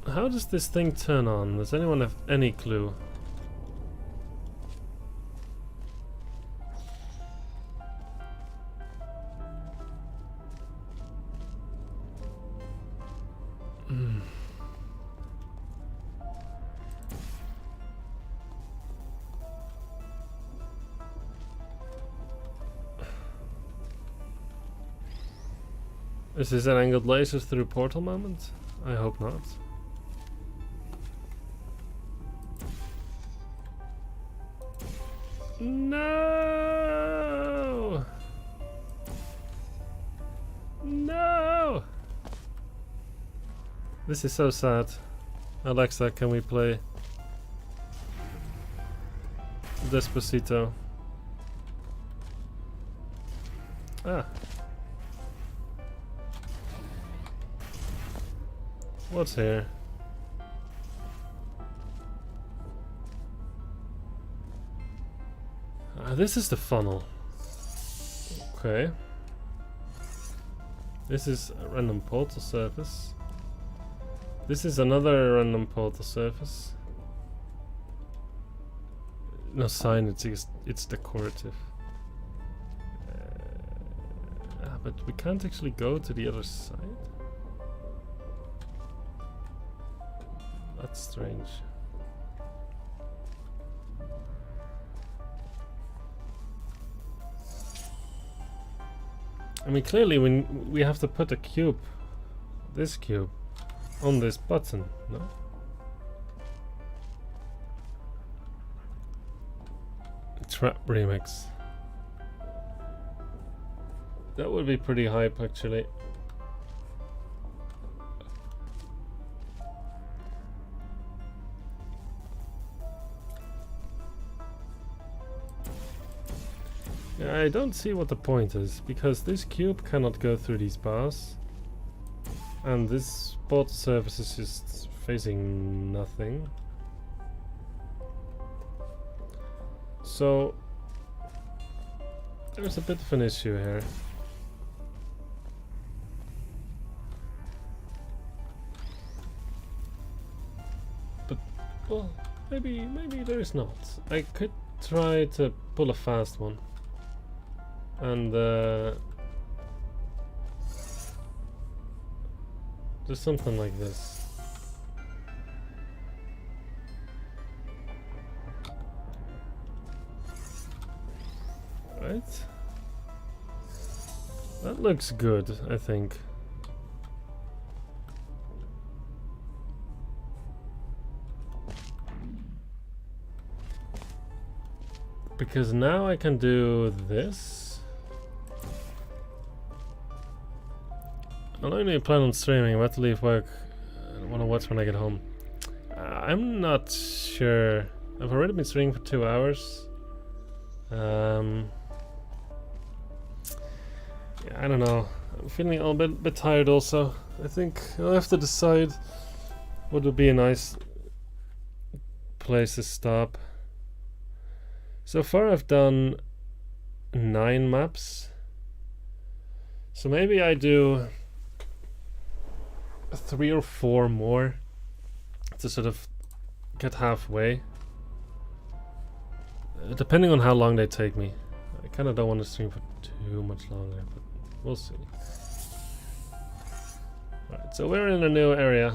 How does this thing turn on? Does anyone have any clue? Is this an angled laser through portal moment? I hope not. No! No! This is so sad. Alexa, can we play Despacito? Ah. What's here? This is the funnel. Okay. This is a random portal surface. This is another random portal surface. No sign, it's decorative. But we can't actually go to the other side. That's strange. I mean, clearly we have to put a cube, this cube, on this button, no? Trap remix. That would be pretty hype, actually. Yeah, I don't see what the point is, because this cube cannot go through these bars, and this portal surface is just facing nothing. So There's a bit of an issue here. But, well, maybe there is not. I could try to pull a fast one. And, just something like this. Right? That looks good, I think. Because now I can do this. I'll only plan on streaming. I'm about to leave work. I want to watch when I get home. I'm not sure. I've already been streaming for 2 hours. Yeah, I don't know. I'm feeling a little bit tired also. I think I'll have to decide what would be a nice place to stop. So far I've done 9 maps. So maybe I do 3 or 4 more to sort of get halfway. Depending on how long they take me. I kind of don't want to stream for too much longer, but we'll see. Right, so we're in a new area.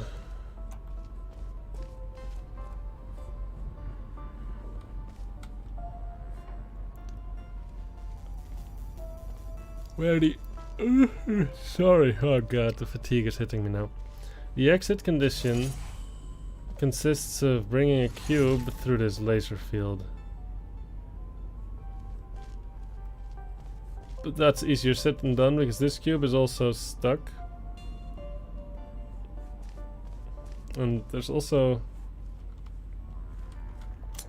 Where the... sorry, oh god, the fatigue is hitting me now. The exit condition consists of bringing a cube through this laser field. But that's easier said than done because this cube is also stuck. And there's also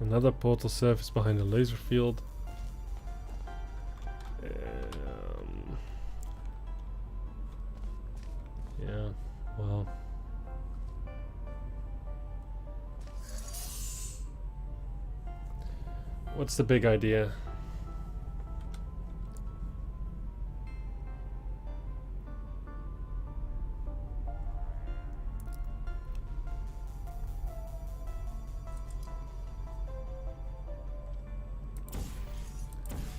another portal surface behind the laser field. Yeah, well. What's the big idea?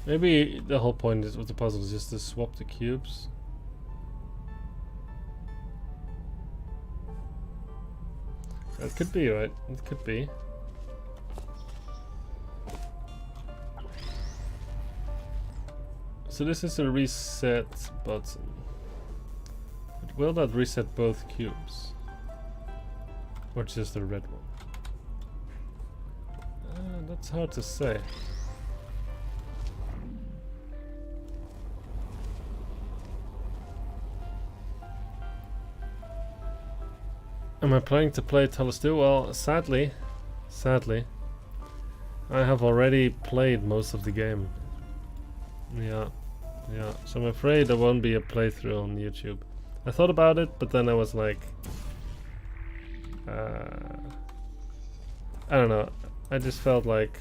Maybe the whole point of the puzzle is just to swap the cubes. That could be, right? It could be. So this is a reset button. But will that reset both cubes? Or just the red one? That's hard to say. Am I planning to play Talos 2? Well, sadly, I have already played most of the game. Yeah. So I'm afraid there won't be a playthrough on YouTube. I thought about it, but then I was like, I don't know. I just felt like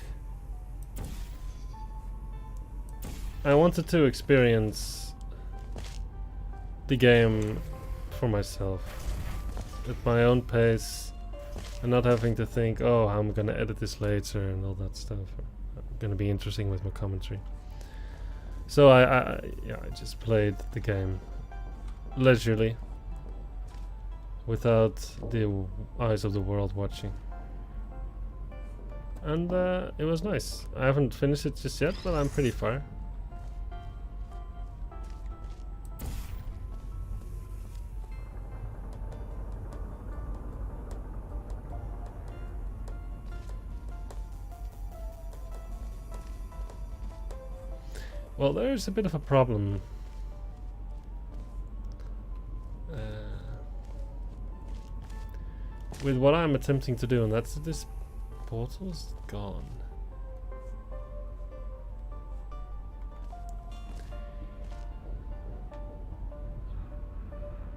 I wanted to experience the game for myself. At my own pace and not having to think, oh, how I'm gonna edit this later and all that stuff. Gonna be interesting with my commentary. So I just played the game leisurely without the eyes of the world watching. And it was nice. I haven't finished it just yet, but I'm pretty far. Well, there's a bit of a problem. With what I'm attempting to do, and that's this portal's gone.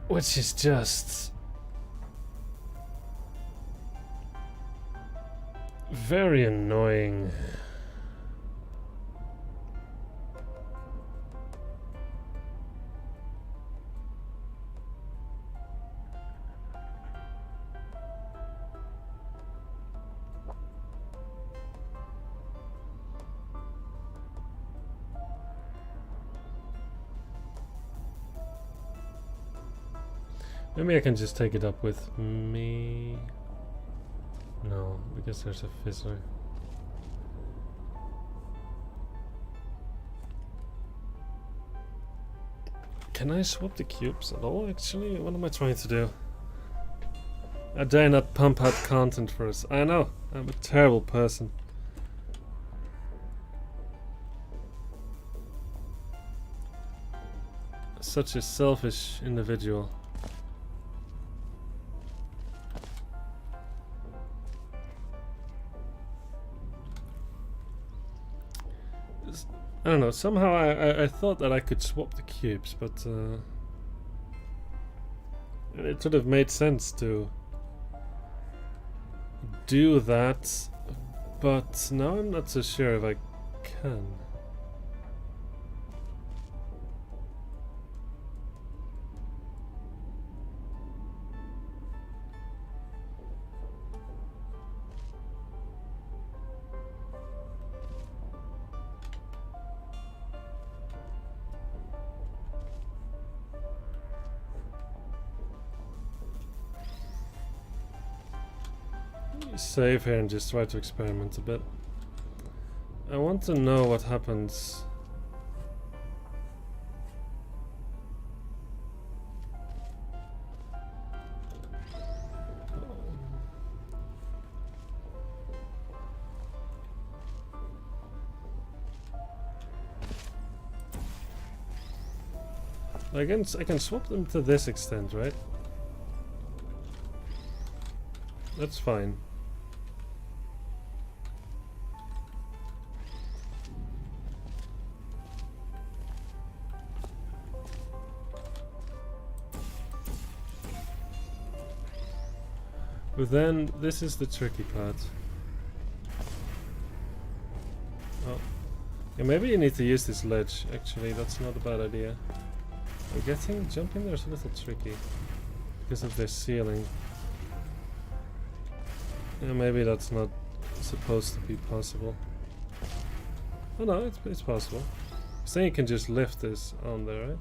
Which is just very annoying. Maybe I can just take it up with me. No, because there's a fizzler. Can I swap the cubes at all, actually? What am I trying to do? I dare not pump out content for us. I know, I'm a terrible person. Such a selfish individual. I don't know, somehow I thought that I could swap the cubes, but it sort of made sense to do that, but now I'm not so sure if I can. Save here and just try to experiment a bit. I want to know what happens. I can swap them to this extent, right? That's fine. But then, this is the tricky part. Oh. Yeah, maybe you need to use this ledge, actually, that's not a bad idea. Jumping there is a little tricky. Because of this ceiling. Yeah, maybe that's not supposed to be possible. Oh no, it's possible. So you can just lift this on there, right?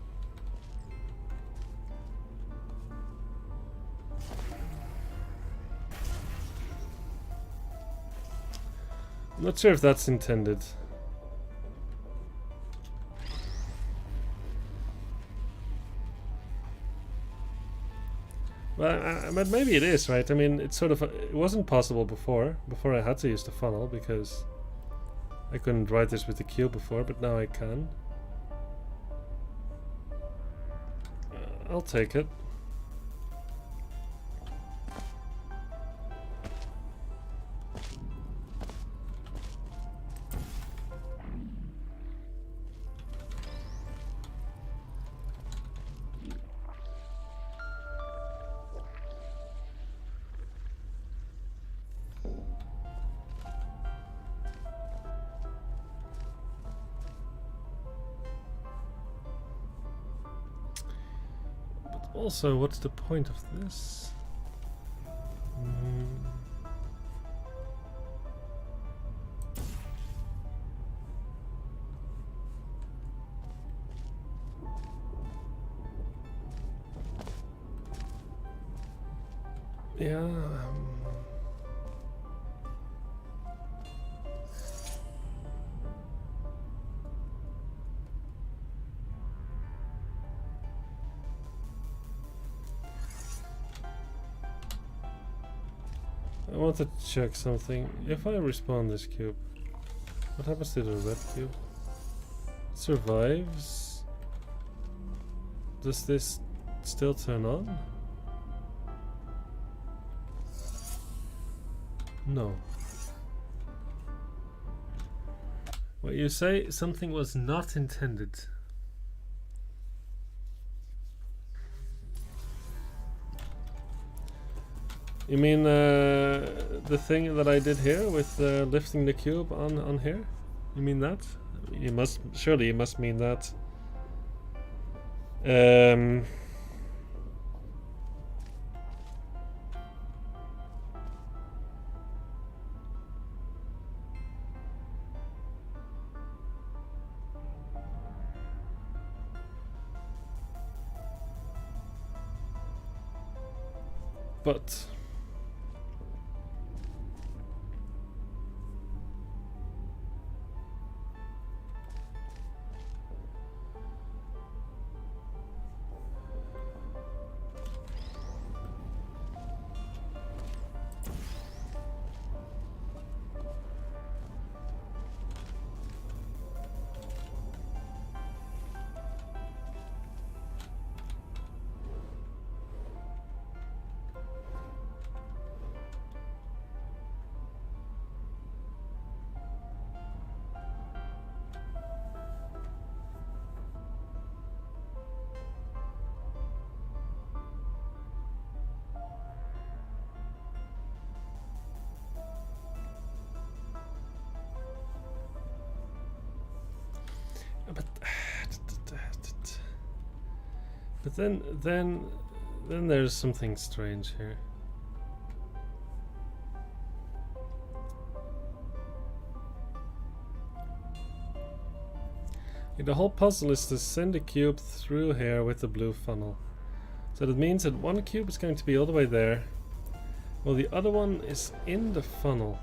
I'm not sure if that's intended. Well, but maybe it is, right? I mean, it's sort of it wasn't possible before I had to use the funnel because I couldn't write this with the cube before, but now I can. I'll take it. Also, what's the point of this? Yeah. I want to check something. If I respawn this cube, what happens to the red cube? It survives. Does this still turn on? No. Well, you say something was not intended. You mean the thing that I did here with lifting the cube on here? You mean that? You must surely you must mean that. But But then there's something strange here. The whole puzzle is to send a cube through here with the blue funnel. So that means that one cube is going to be all the way there, while the other one is in the funnel.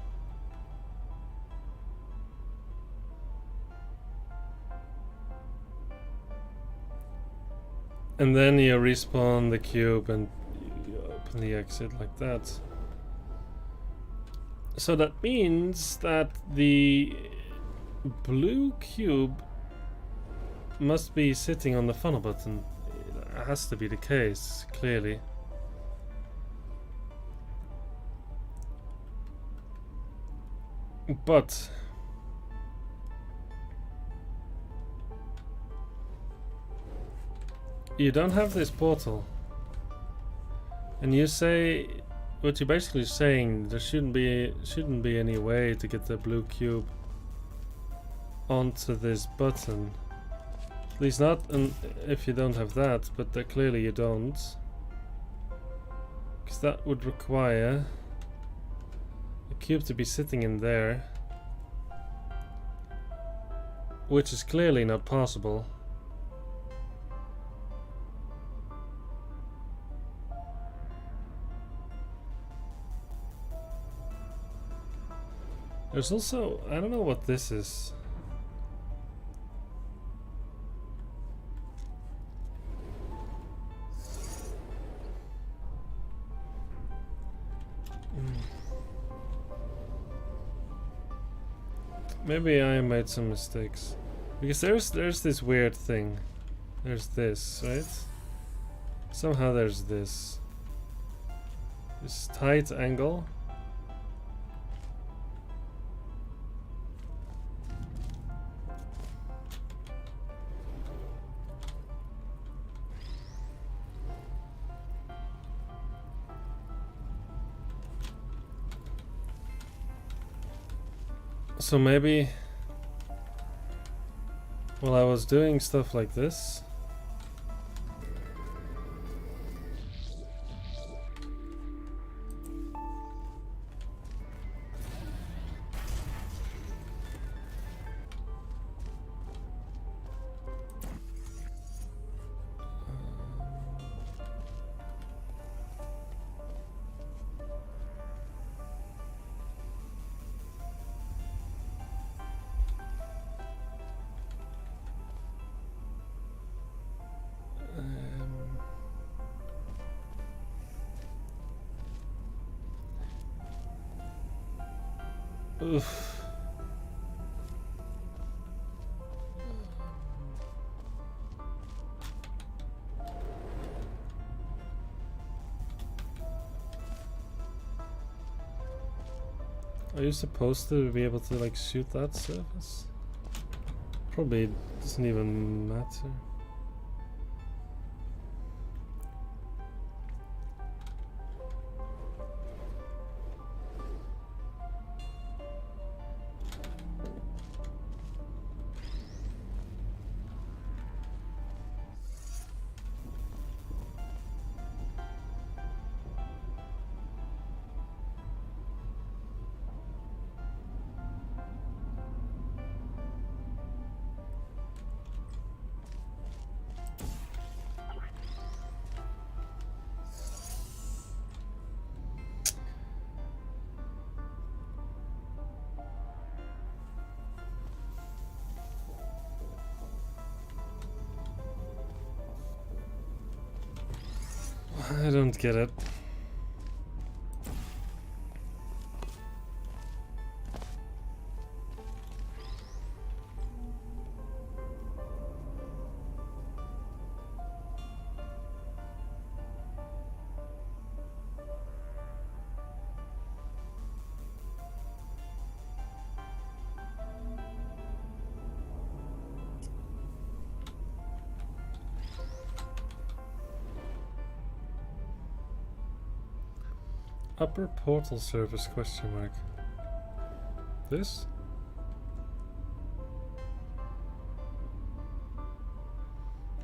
And then you respawn the cube and you open the exit like that. So that means that the blue cube must be sitting on the funnel button. It has to be the case, clearly. But you don't have this portal, and you say what you're basically saying. There shouldn't be any way to get the blue cube onto this button. At least not if you don't have that, but clearly you don't, because that would require the cube to be sitting in there, which is clearly not possible. There's also, I don't know what this is. Maybe I made some mistakes, because there's this weird thing. There's this, right? Somehow there's this tight angle. So maybe while I was doing stuff like this, oof. Are you supposed to be able to like shoot that surface? Probably doesn't even matter. I don't get it. Upper portal service question mark. This?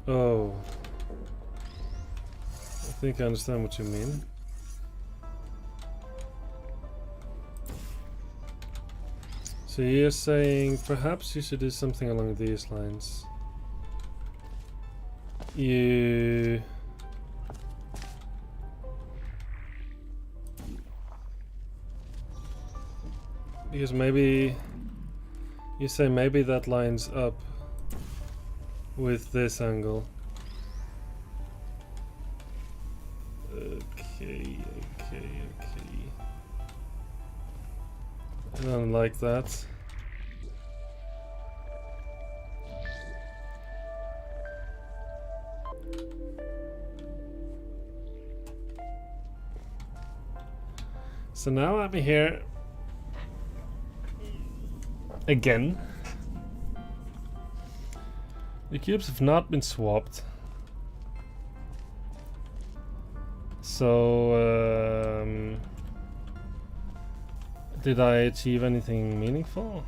Oh. I think I understand what you mean. So you're saying perhaps you should do something along these lines. You... Because maybe you say maybe that lines up with this angle. Okay. I don't like that. So now I'm here again. The cubes have not been swapped. So, did I achieve anything meaningful?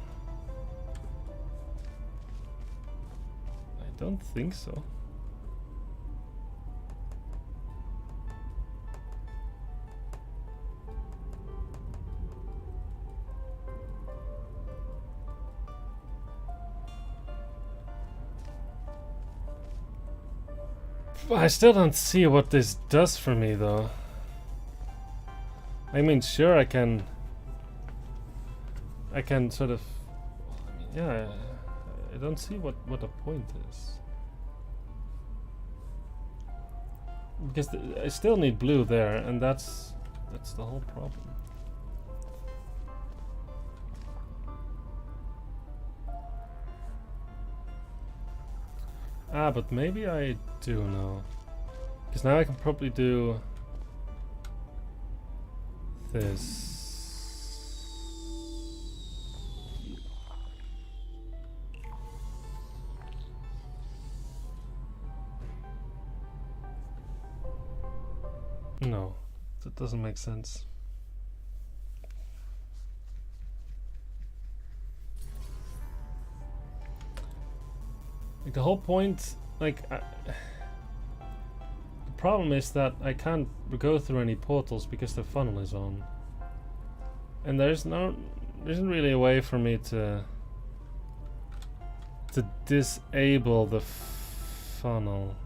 I don't think so. I still don't see what this does for me, though. I mean, sure, I can sort of, yeah. I don't see what the point is, because I still need blue there, and that's the whole problem. Ah, but maybe I do know. Because now I can probably do this. No, that doesn't make sense. Like the whole point, like, the problem is that I can't go through any portals because the funnel is on, and there isn't really a way for me to disable the funnel.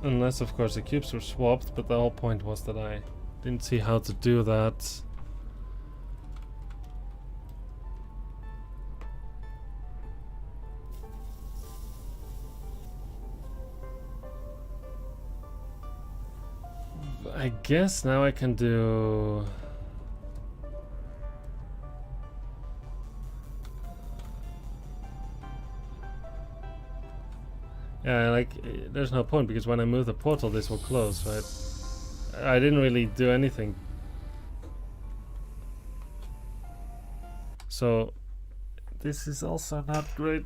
Unless, of course, the cubes were swapped, but the whole point was that I didn't see how to do that. I guess now I can do... Yeah, like, there's no point, because when I move the portal, this will close, right? I didn't really do anything. So, this is also not great.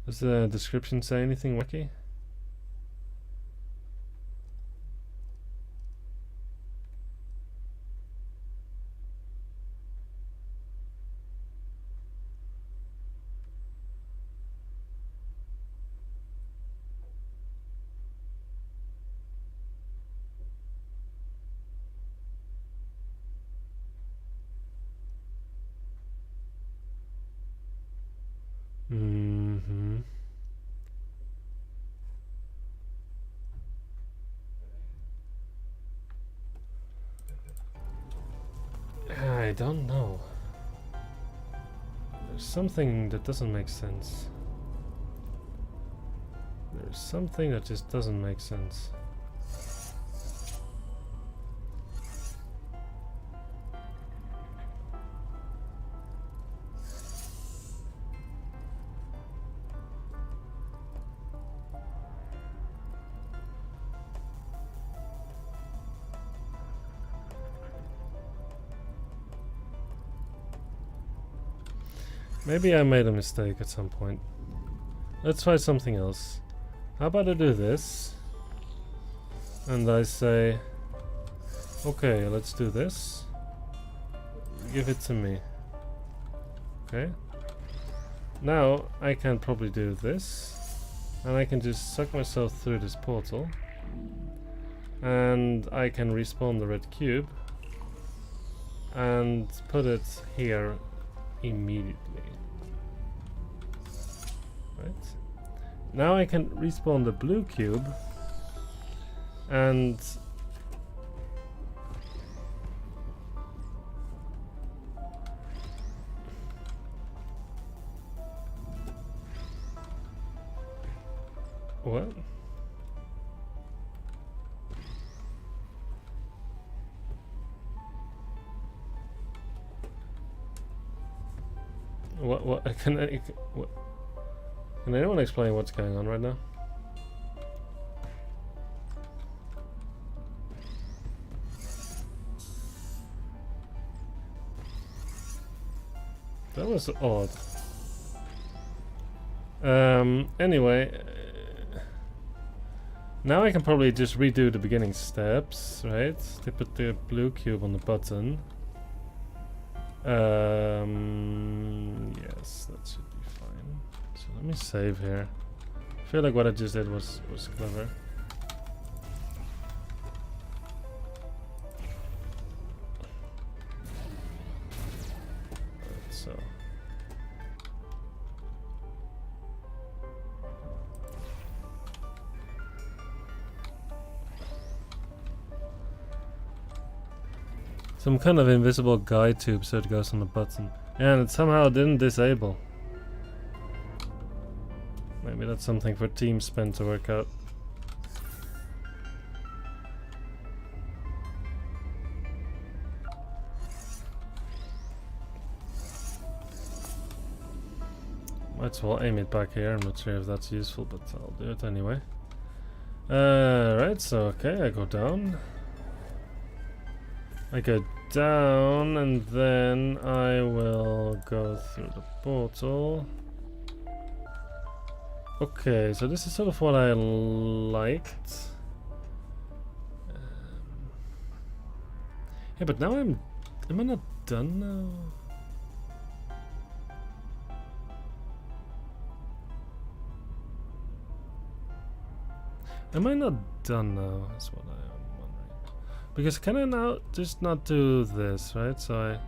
Does the description say anything wacky? Mm-hmm. I don't know. There's something that doesn't make sense. There's something that just doesn't make sense. Maybe I made a mistake at some point. Let's try something else. How about I do this? And I say, okay, let's do this. Give it to me. Okay. Now I can probably do this. And I can just suck myself through this portal. And I can respawn the red cube. And put it here immediately. Right. Now I can respawn the blue cube and what? What can I what? Can anyone explain what's going on right now? That was odd. Anyway, now I can probably just redo the beginning steps, right? They put the blue cube on the button. Yes, that should be fine. So let me save here. I feel like what I just did was clever. Right, so some kind of invisible guide tube so it goes on the button. Yeah, and it somehow didn't disable. Maybe that's something for Team Spin to work out. Might as well aim it back here. I'm not sure if that's useful, but I'll do it anyway. Right, so okay, I go down. I go down and then I will go through the portal. Okay, so this is sort of what I liked. Yeah, but now am I not done now? Am I not done now? That's what I am wondering. Because can I now just not do this, right? So I...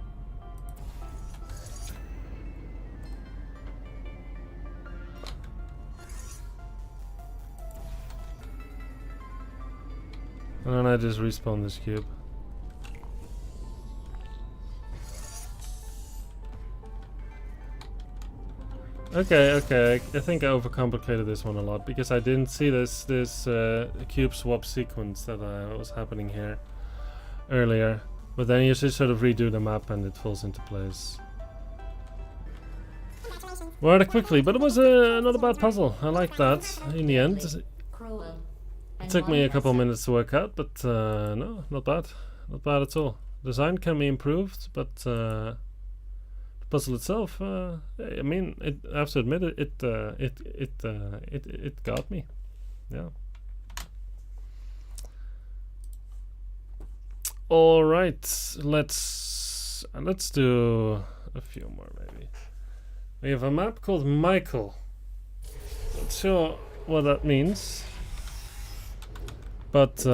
And then I just respawn this cube. Okay, I think I overcomplicated this one a lot because I didn't see this cube swap sequence that was happening here earlier. But then you just sort of redo the map and it falls into place. Rather quickly, but it was not a bad puzzle. I like that in the end. It took me a couple minutes to work out, but no, not bad. Not bad at all. Design can be improved, but the puzzle itself, I mean, I have to admit it got me. Yeah. All right, let's do a few more maybe. We have a map called Michael. Not sure what that means. But,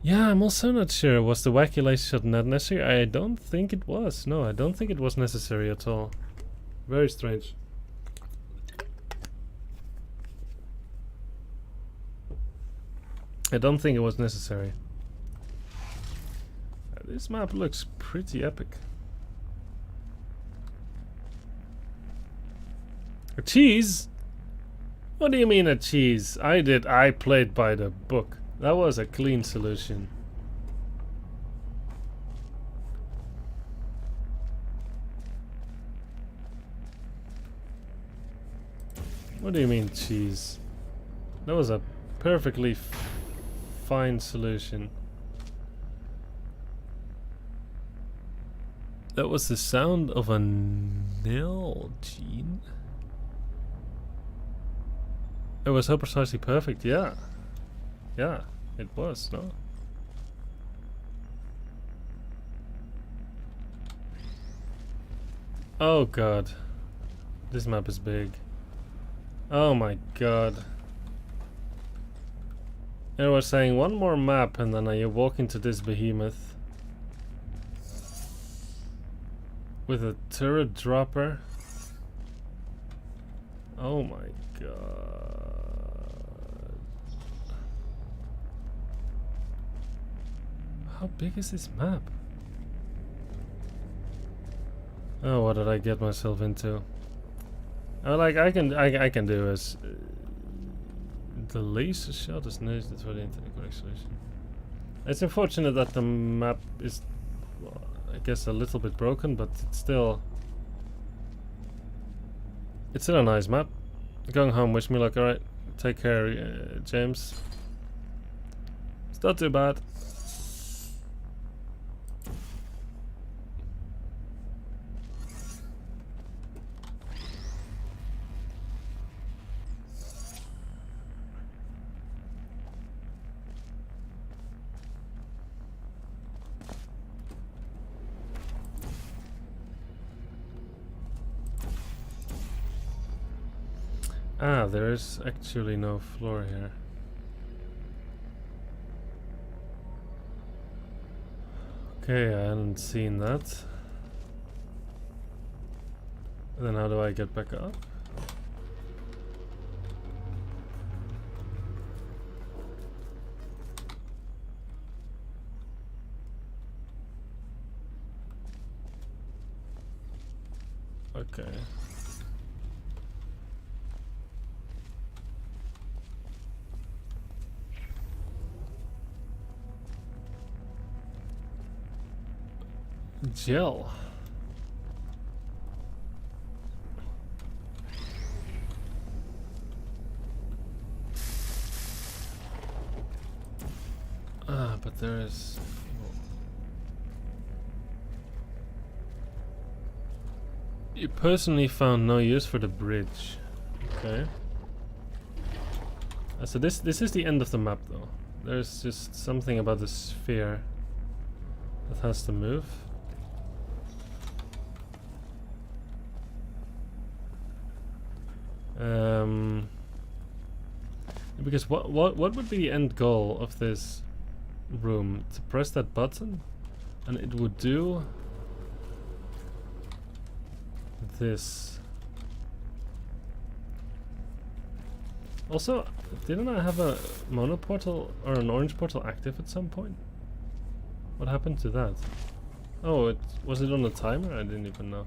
yeah, I'm also not sure. Was the wacky laser shot not necessary? I don't think it was. No, I don't think it was necessary at all. Very strange. I don't think it was necessary. This map looks pretty epic. A cheese? What do you mean a cheese? I played by the book. That was a clean solution. What do you mean cheese? That was a perfectly fine solution. That was the sound of a nail gene. It was so precisely perfect, yeah. Yeah, it was, no? Oh god. This map is big. Oh my god. I was saying one more map and then you walk into this behemoth. With a turret dropper. Oh my god. How big is this map? Oh, what did I get myself into? Oh, like I can do is the laser shot is nice. That's really into the correct solution. It's unfortunate that the map is, well, I guess, a little bit broken, but it's still a nice map. Going home, wish me luck. All right, take care, James. It's not too bad. Ah, there is actually no floor here. Okay, I hadn't seen that. Then how do I get back up? Okay. Gel. Ah, but there is. You personally found no use for the bridge. Okay. So this is the end of the map, though. There's just something about the sphere that has to move. Because what would be the end goal of this room? To press that button and it would do this. Also, didn't I have a Monoportal or an orange portal active at some point? What happened to that? Oh, was it on the timer? I didn't even know.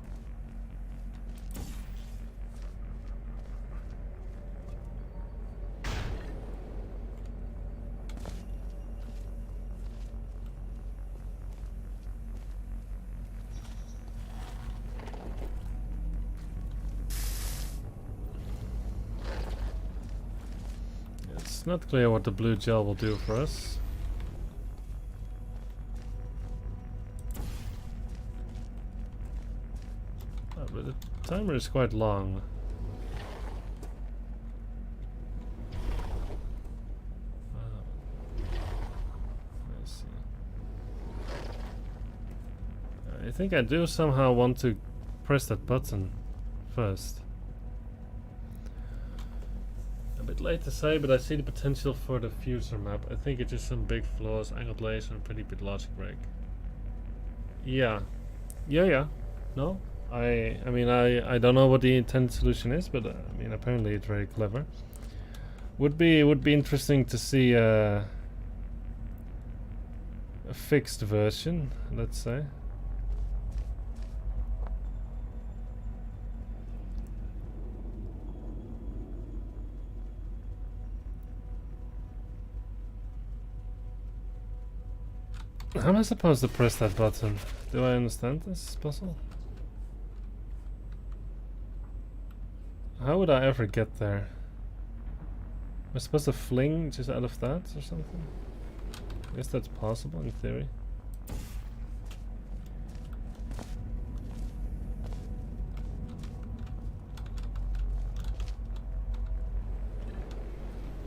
It's not clear what the blue gel will do for us. Oh, but the timer is quite long. I see. I think I do somehow want to press that button first. Bit late to say, but I see the potential for the fuser map. I think it's just some big flaws, angled laser, and pretty big logic break. Yeah. No, I mean I don't know what the intended solution is, but I mean apparently it's very clever. Would be interesting to see a fixed version, let's say. How am I supposed to press that button? Do I understand this puzzle? How would I ever get there? Am I supposed to fling just out of that or something? I guess that's possible in theory.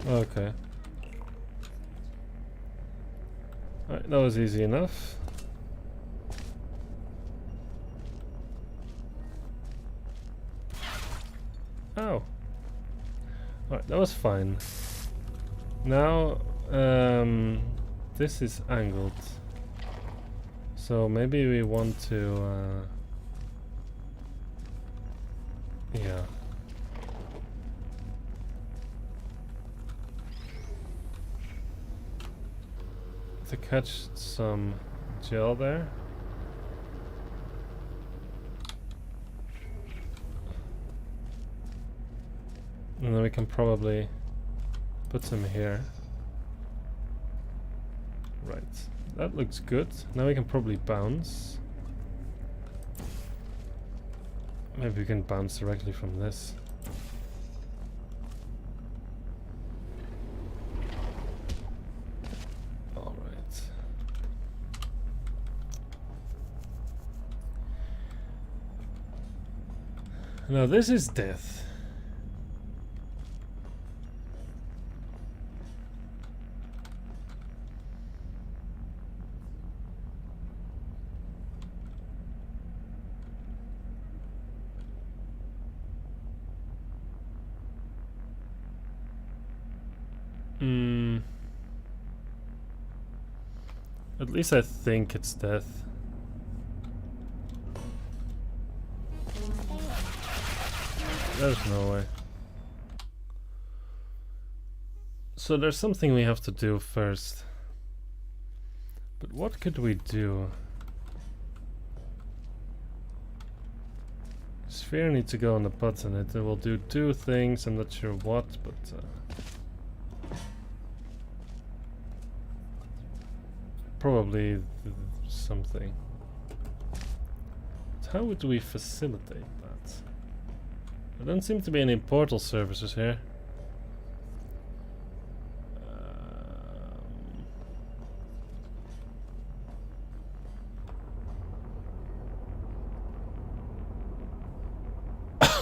Okay. Alright, that was easy enough. Oh. Alright, that was fine. Now, this is angled. So maybe we want to, yeah. To catch some gel there. And then we can probably put some here. Right, that looks good. Now we can probably bounce. Maybe we can bounce directly from this. Alright. Now this is death. At least I think it's death. There's no way. So there's something we have to do first. But what could we do? Sphere needs to go on the button. It will do two things. I'm not sure what, but probably something. But how would we facilitate that? There don't seem to be any portal services here.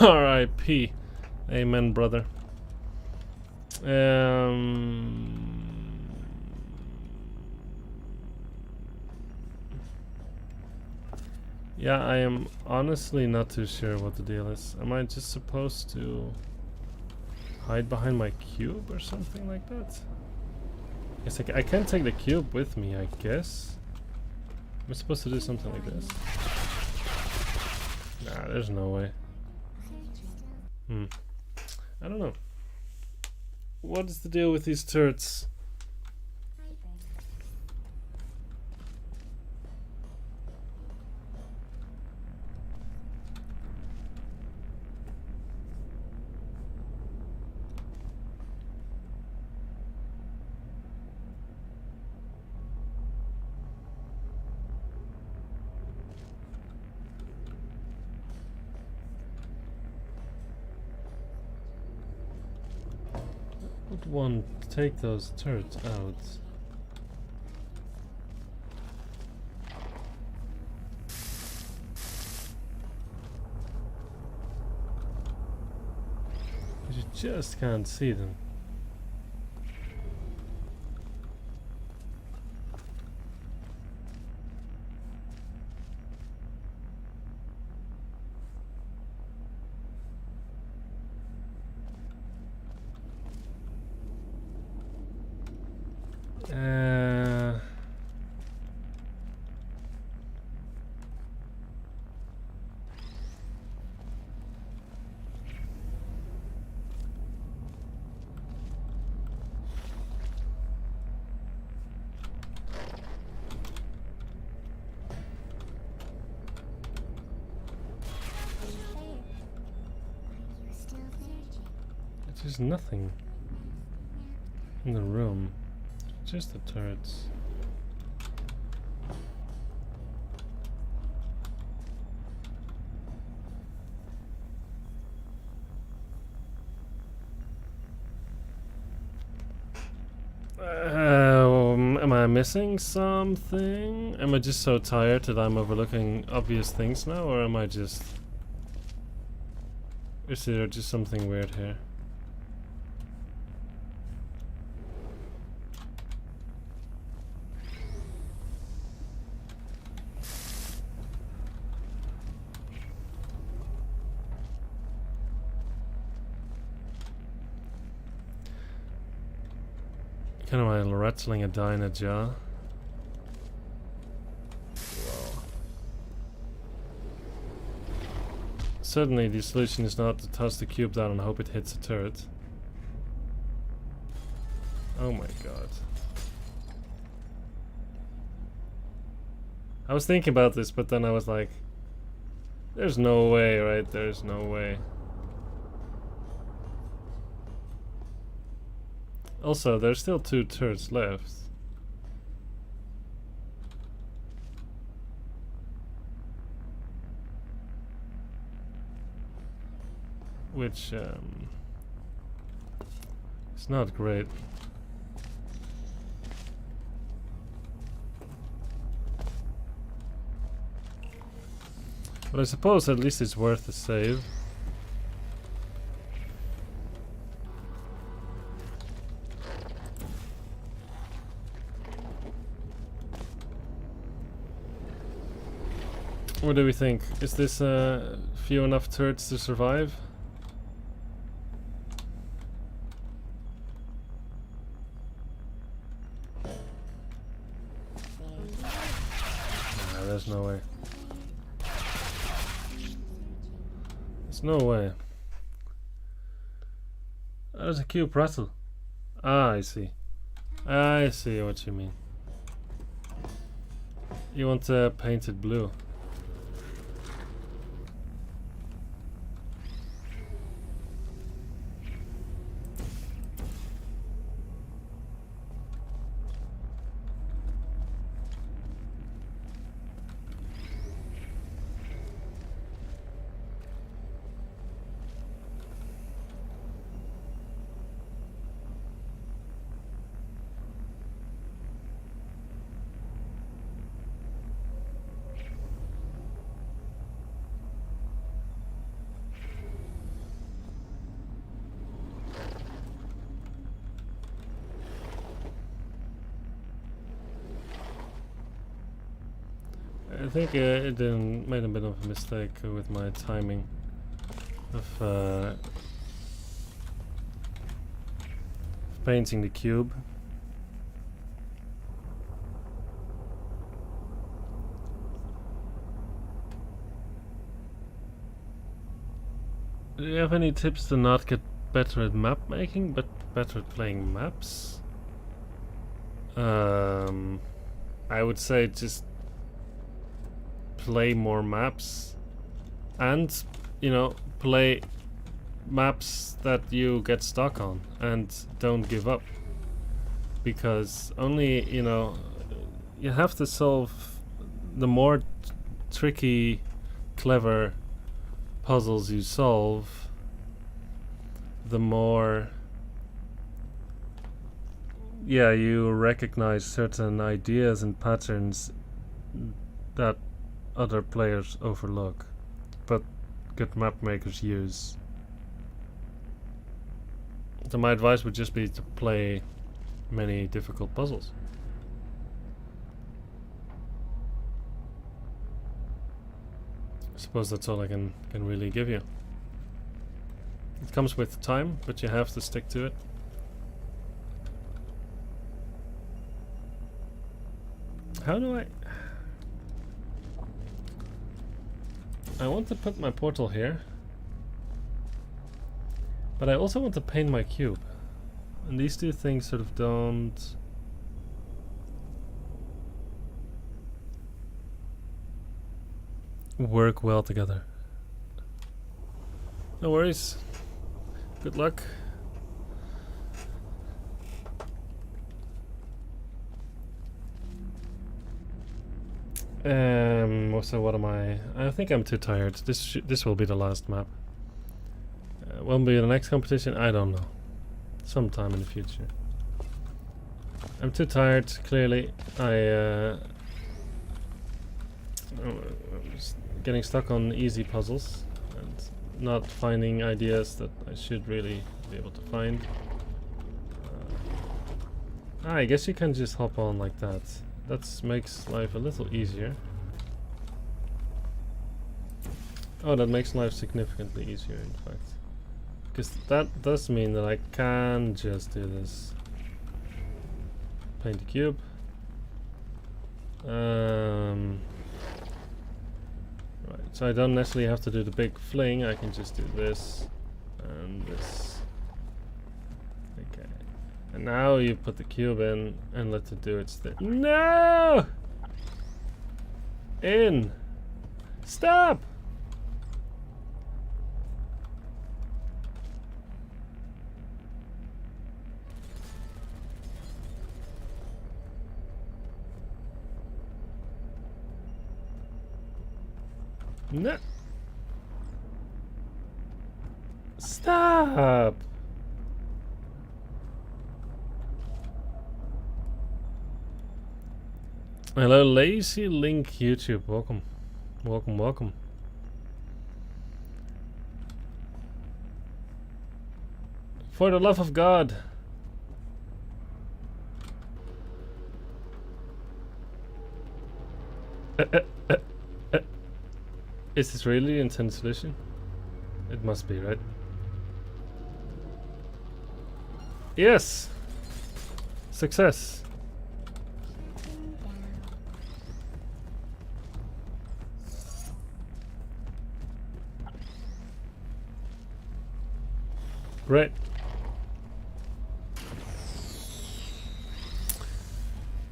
R.I.P. Amen, brother. Yeah, I am honestly not too sure what the deal is. Am I just supposed to hide behind my cube or something like that? Yes, I can't take the cube with me, I guess. Am I supposed to do something like this? Nah, there's no way. I don't know. What is the deal with these turrets? Would one take those turrets out? You just can't see them. There's nothing in the room. Just the turrets. Am I missing something? Am I just so tired that I'm overlooking obvious things now, or am I just... Is there just something weird here? Kind of like rattling a die in a jar. Wow. Certainly the solution is not to toss the cube down and hope it hits a turret. Oh my god. I was thinking about this, but then I was like, there's no way, right? There's no way. Also, there's still 2 turrets left. Which, is not great. But I suppose at least it's worth a save. What do we think? Is this few enough turrets to survive? Nah, there's no way. There's no way. There's a cube rattle. Ah, I see. I see what you mean. You want painted blue. I think it made a bit of a mistake with my timing of painting the cube. Do you have any tips to not get better at map making, but better at playing maps? I would say just play more maps and, you know, play maps that you get stuck on and don't give up, because only, you know, you have to solve the more tricky, clever puzzles you solve, the more, yeah, you recognize certain ideas and patterns that other players overlook, but good map makers use. So my advice would just be to play many difficult puzzles. I suppose that's all I can really give you. It comes with time, but you have to stick to it. How do I want to put my portal here, but I also want to paint my cube, and these two things sort of don't work well together. No worries. Good luck. So what am I? I think I'm too tired. This will be the last map. When will be the next competition? I don't know. Sometime in the future. I'm too tired. Clearly, I'm just getting stuck on easy puzzles and not finding ideas that I should really be able to find. I guess you can just hop on like that. That makes life a little easier. Oh, that makes life significantly easier, in fact. Because that does mean that I can just do this. Paint the cube. Right, so I don't necessarily have to do the big fling, I can just do this and this. Okay. And now you put the cube in and let it do its thing. No! In! Stop! No! Stop! Hello, Lazy Link YouTube. Welcome. Welcome, welcome. For the love of God. Is this really the intended solution? It must be, right? Yes! Success! Great.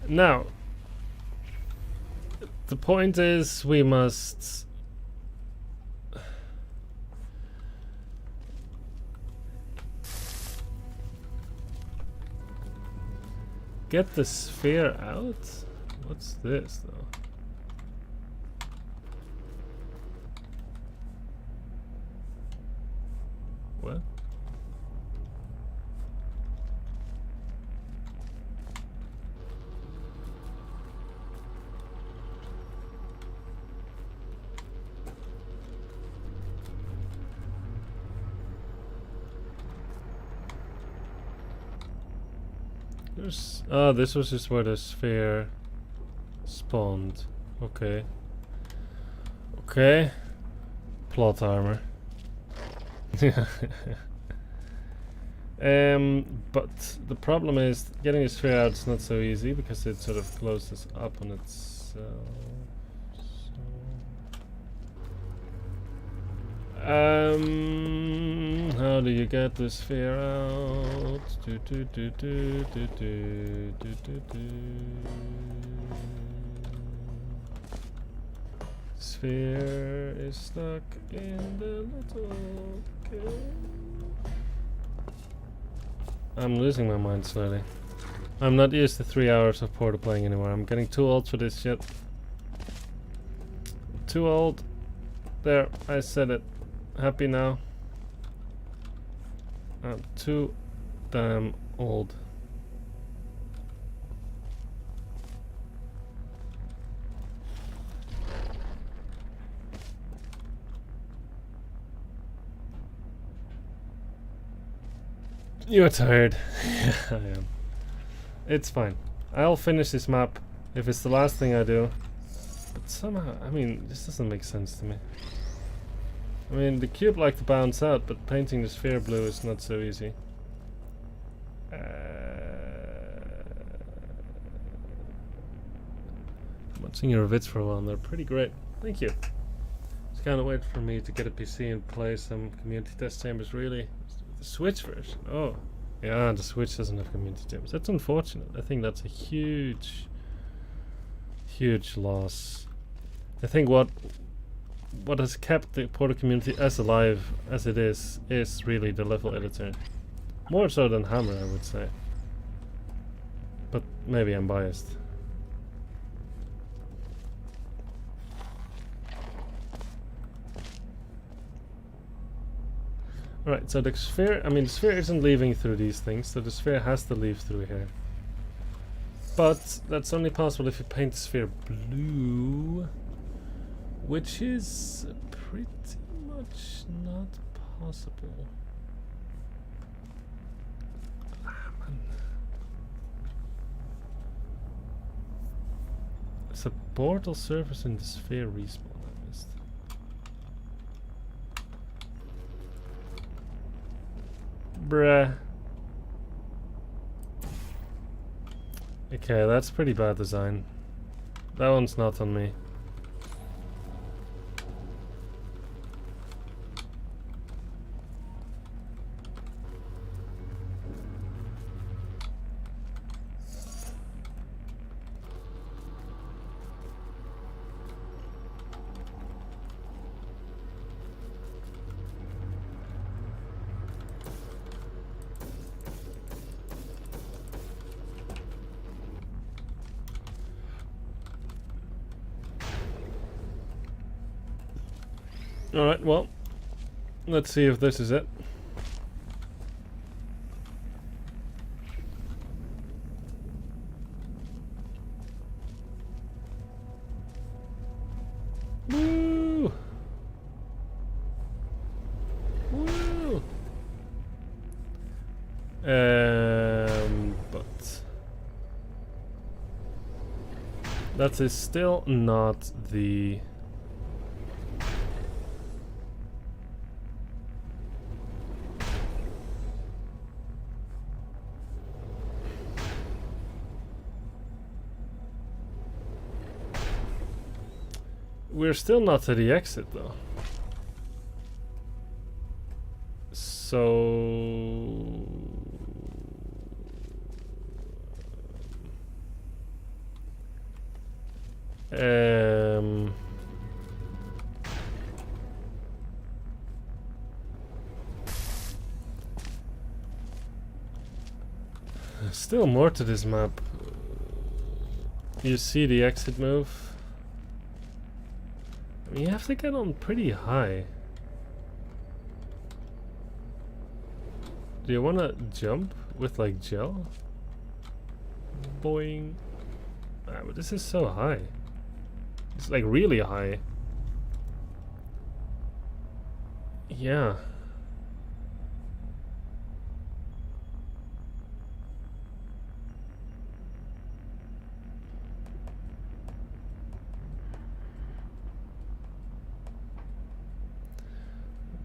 Now, the point is we must get the sphere out? What's this though? What? Oh, this was just where the sphere spawned. Okay. Okay. Plot armor. But the problem is getting the sphere out is not so easy because it sort of closes up on itself. How do you get the sphere out? Sphere is stuck in the little cave. I'm losing my mind slowly. I'm not used to 3 hours of Portal playing anymore. I'm getting too old for this shit. Too old. There, I said it. Happy now? I'm too damn old. You're tired. Yeah, I am. It's fine. I'll finish this map if it's the last thing I do. But somehow, I mean, this doesn't make sense to me. I mean, the cube likes to bounce out, but painting the sphere blue is not so easy. Watching your vids for a while, and they're pretty great. Thank you. Just can't wait for me to get a PC and play some community test chambers, really. The Switch version. Oh. Yeah, the Switch doesn't have community chambers. That's unfortunate. I think that's a huge, huge loss. I think what has kept the Portal community as alive as it is really the level editor. More so than Hammer, I would say. But maybe I'm biased. Alright, so the sphere, I mean the sphere isn't leaving through these things, so the sphere has to leave through here. But that's only possible if you paint the sphere blue, which is pretty much not possible. Ah, man. It's a portal surface in the sphere respawn. I missed. Bruh. Okay, that's pretty bad design. That one's not on me. Alright, well, let's see if this is it. Woo! Woo! But that is still not the we're still not to the exit though. So still more to this map. You see the exit move. I mean, you have to get on pretty high. Do you want to jump with like gel? Boing. Ah, but this is so high. It's like really high. Yeah.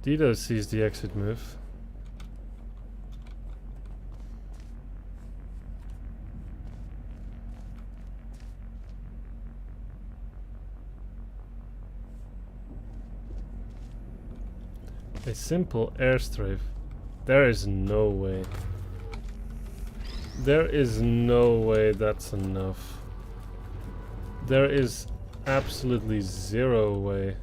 Dido sees the exit move. A simple airstrike. There is no way. There is no way that's enough. There is absolutely zero way.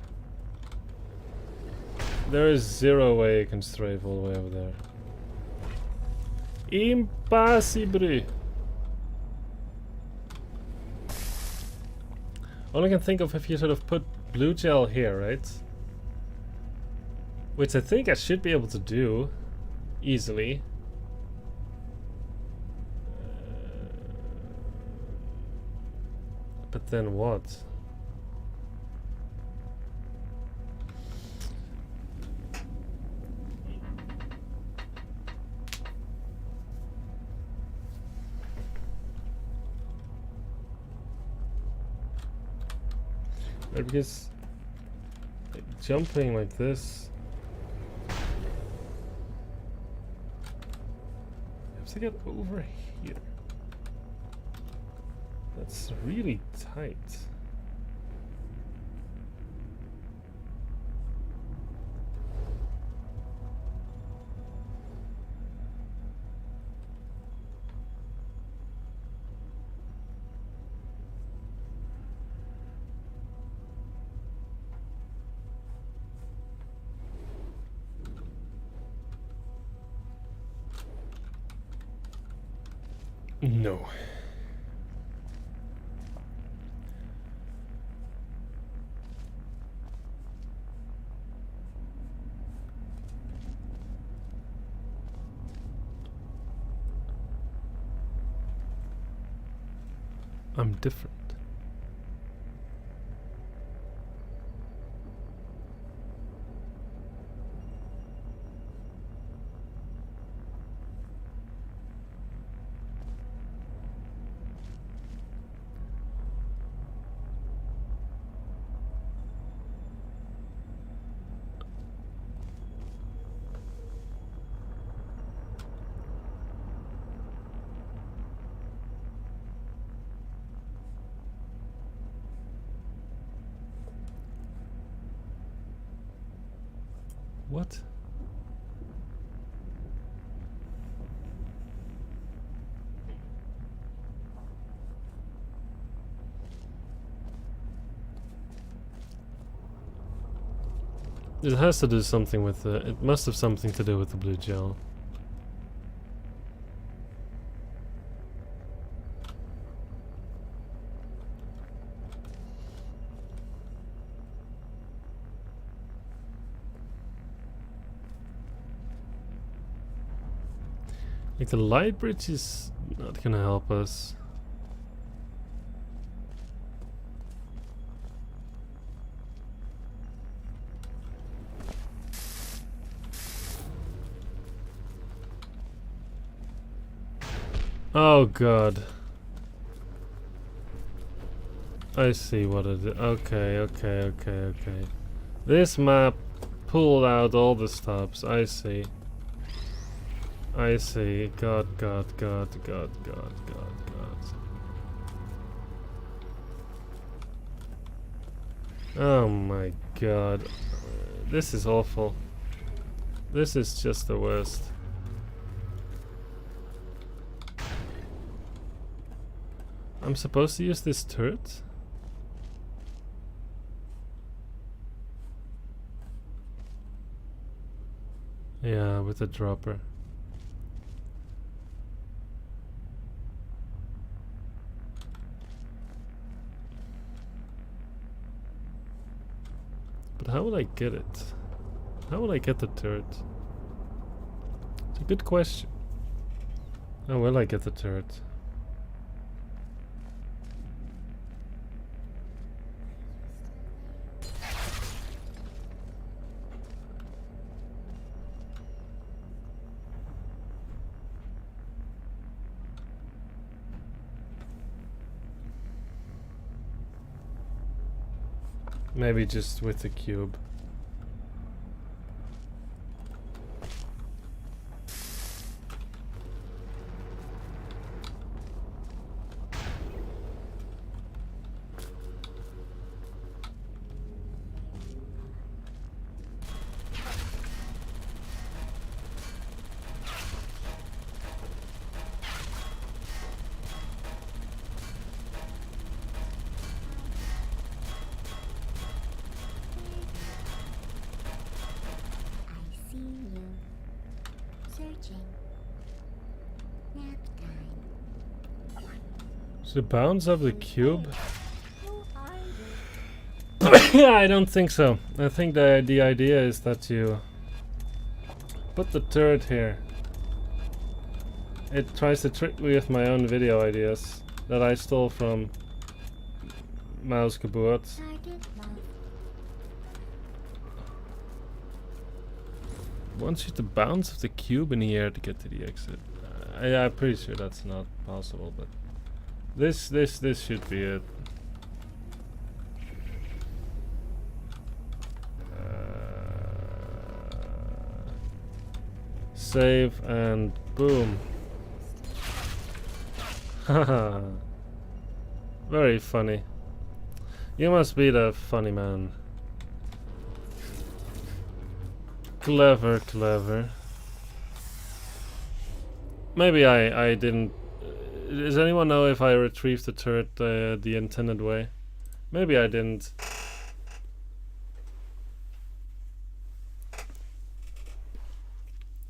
There is zero way you can strafe all the way over there. Impossible! All I can think of if you sort of put blue gel here, right? Which I think I should be able to do easily. But then what? Because like, jumping like this, I have to get over here. That's really tight. No. I'm different. What? It has to do something with the... It must have something to do with the blue gel. Like the light bridge is not gonna help us. Oh god. I see what it is. Okay. This map pulled out all the stops. I see. God. Oh my god. This is awful. This is just the worst. I'm supposed to use this turret? Yeah, with the dropper. But how will I get it? How will I get the turret? It's a good question. How will I get the turret? Maybe just with the cube. The bounds of the cube? Yeah, I don't think so. I think the idea is that you put the turret here. It tries to trick me with my own video ideas that I stole from Mouse Kaboot. Wants you to bounce with the cube in the air to get to the exit. I'm pretty sure that's not possible, but this should be it. Save and boom. Haha. Very funny. You must be the funny man. Clever, clever. Maybe I didn't. Does anyone know if I retrieved the turret the intended way? Maybe I didn't.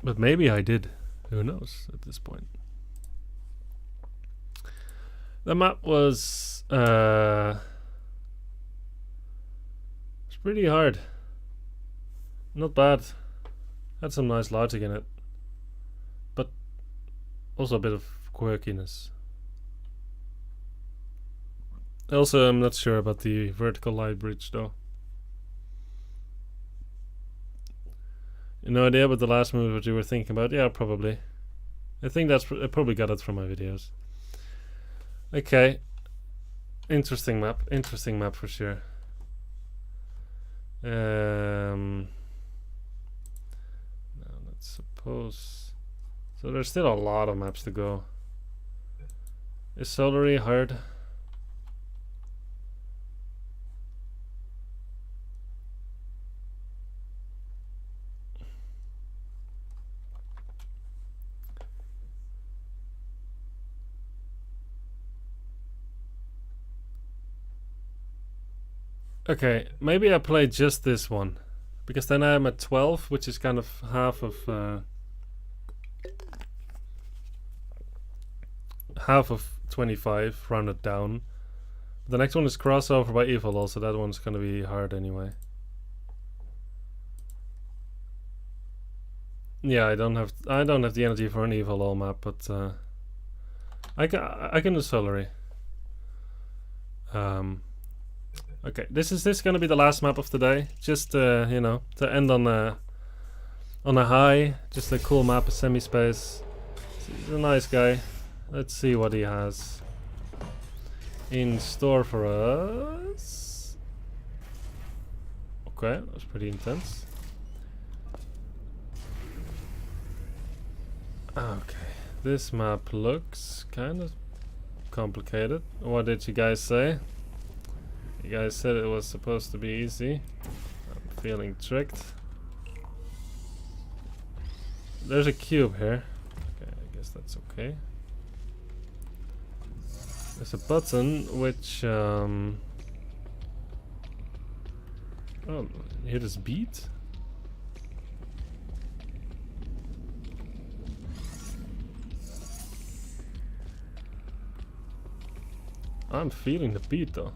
But maybe I did. Who knows at this point? The map was it's pretty hard. Not bad. Had some nice logic in it. But also a bit of quirkiness. Also, I'm not sure about the vertical light bridge though. No idea about the last move what you were thinking about? Yeah, probably. I think I probably got it from my videos. Okay. Interesting map for sure. Now let's suppose. So there's still a lot of maps to go. Is Solary hard? Okay, maybe I play just this one, because then I'm at 12, which is kind of half of 25 rounded down. The next one is crossover by evil, also that one's gonna be hard anyway. Yeah, I don't have the energy for an evil all map, but I can do Solary. Okay, this is gonna be the last map of the day. Just you know, to end on a high. Just a cool map, a Semispace. He's a nice guy. Let's see what he has in store for us. Okay, that was pretty intense. Okay, this map looks kind of complicated. What did you guys say? You guys said it was supposed to be easy. I'm feeling tricked. There's a cube here. Okay, I guess that's okay. There's a button which oh, you hear this beat? I'm feeling the beat though.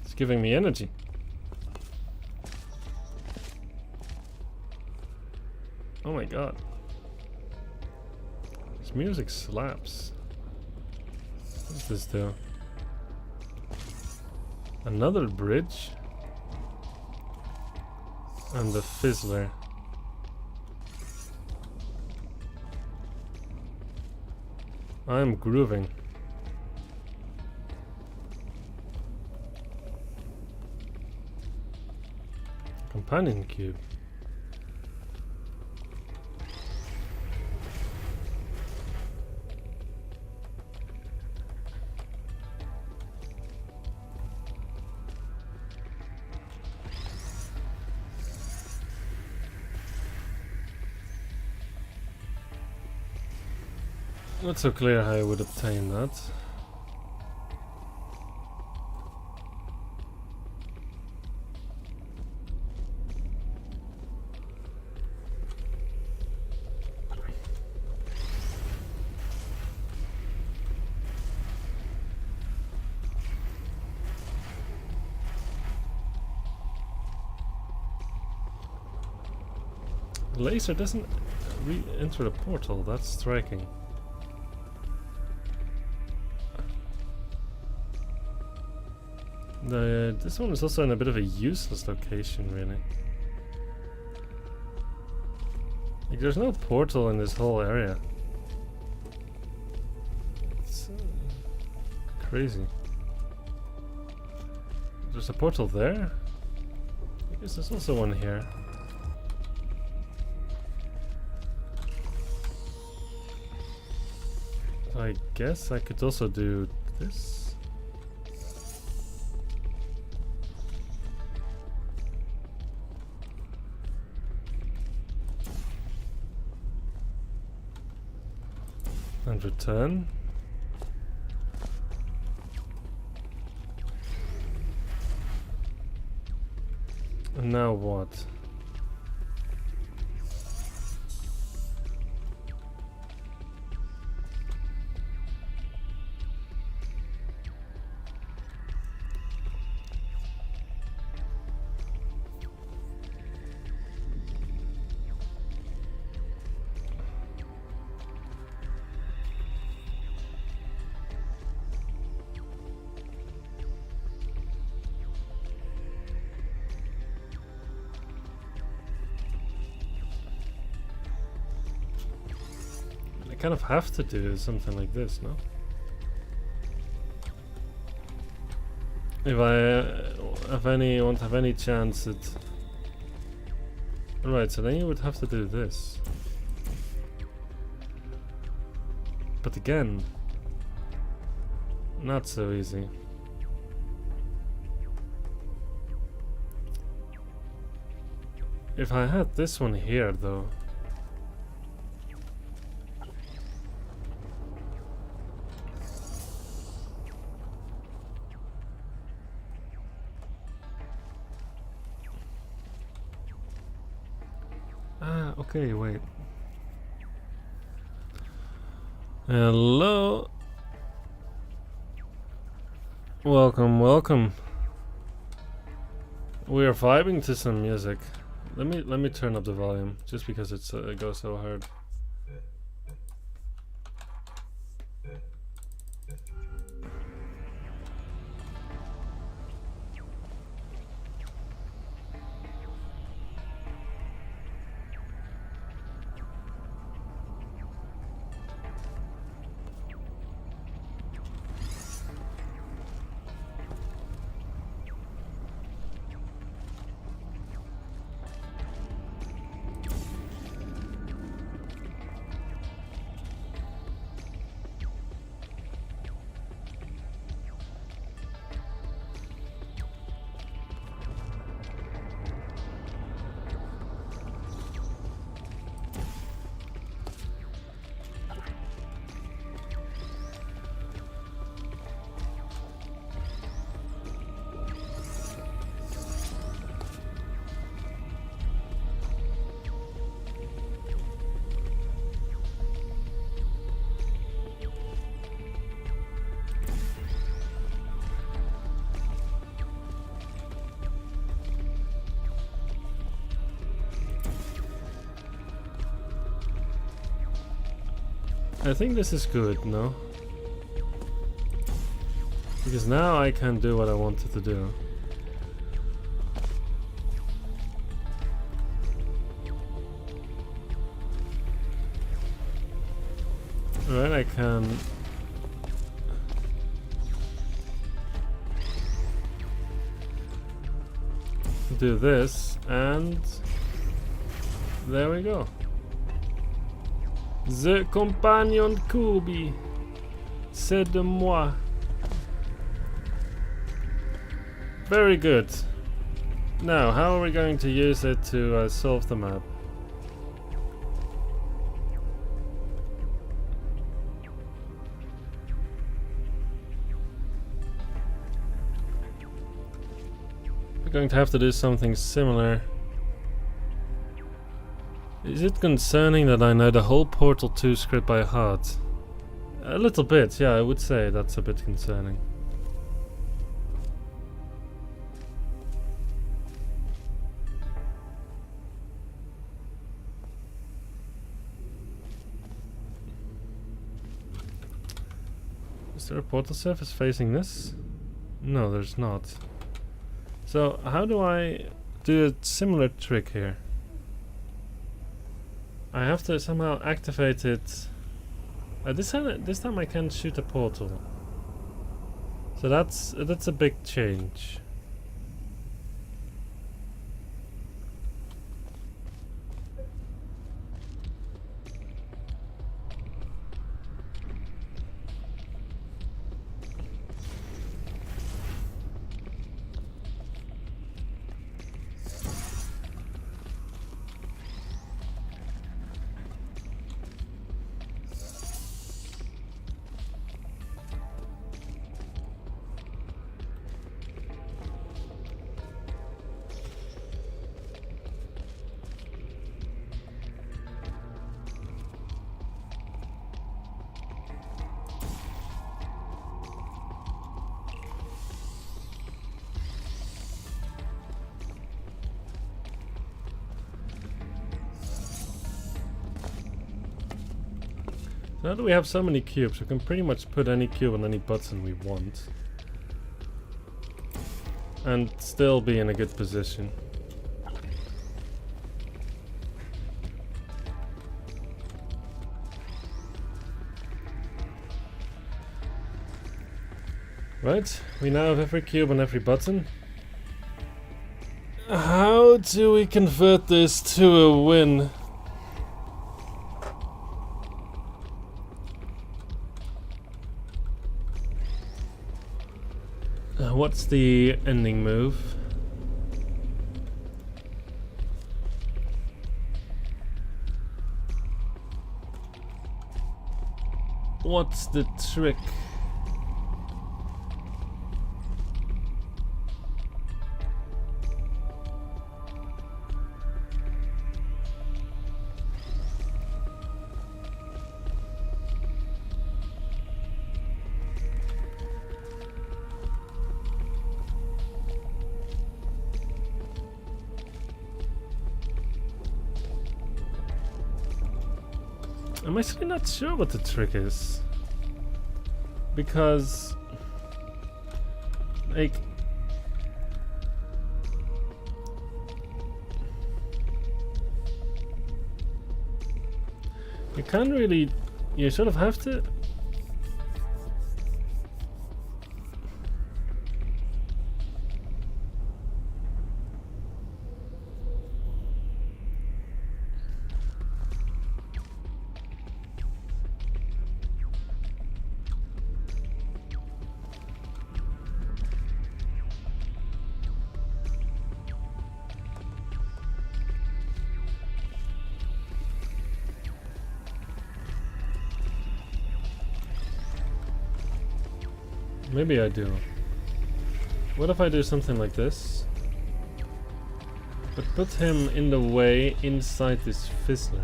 It's giving me energy. Oh my god. This music slaps. What does this do? Another bridge. And the fizzler. I'm grooving. Companion cube. Not so clear how I would obtain that. The laser doesn't re-enter the portal, that's striking. This one is also in a bit of a useless location, really. Like, there's no portal in this whole area. It's crazy. There's a portal there? I guess there's also one here. I guess I could also do this. And return. And now what? kind of have to do something like this, no? If I won't have any chance at... Right, so then you would have to do this. But again, not so easy. If I had this one here though... Ah, okay, wait. Hello. Welcome, welcome. We are vibing to some music. Let me turn up the volume just because it goes so hard. I think this is good, no? Because now I can do what I wanted to do. Right, I can... do this, and... there we go. The compagnon Kubi, c'est de moi. Very good. Now, how are we going to use it to solve the map? We're going to have to do something similar. Is it concerning that I know the whole Portal 2 script by heart? A little bit, yeah, I would say that's a bit concerning. Is there a portal surface facing this? No, there's not. So, how do I do a similar trick here? I have to somehow activate it. This time I can shoot a portal. So that's a big change. Now that we have so many cubes, we can pretty much put any cube on any button we want. And still be in a good position. Right, we now have every cube on every button. How do we convert this to a win? What's the ending move? What's the trick? I'm actually not sure what the trick is. Because, like, you can't really, you sort of have to. Maybe I do. What if I do something like this? But put him in the way inside this fizzler.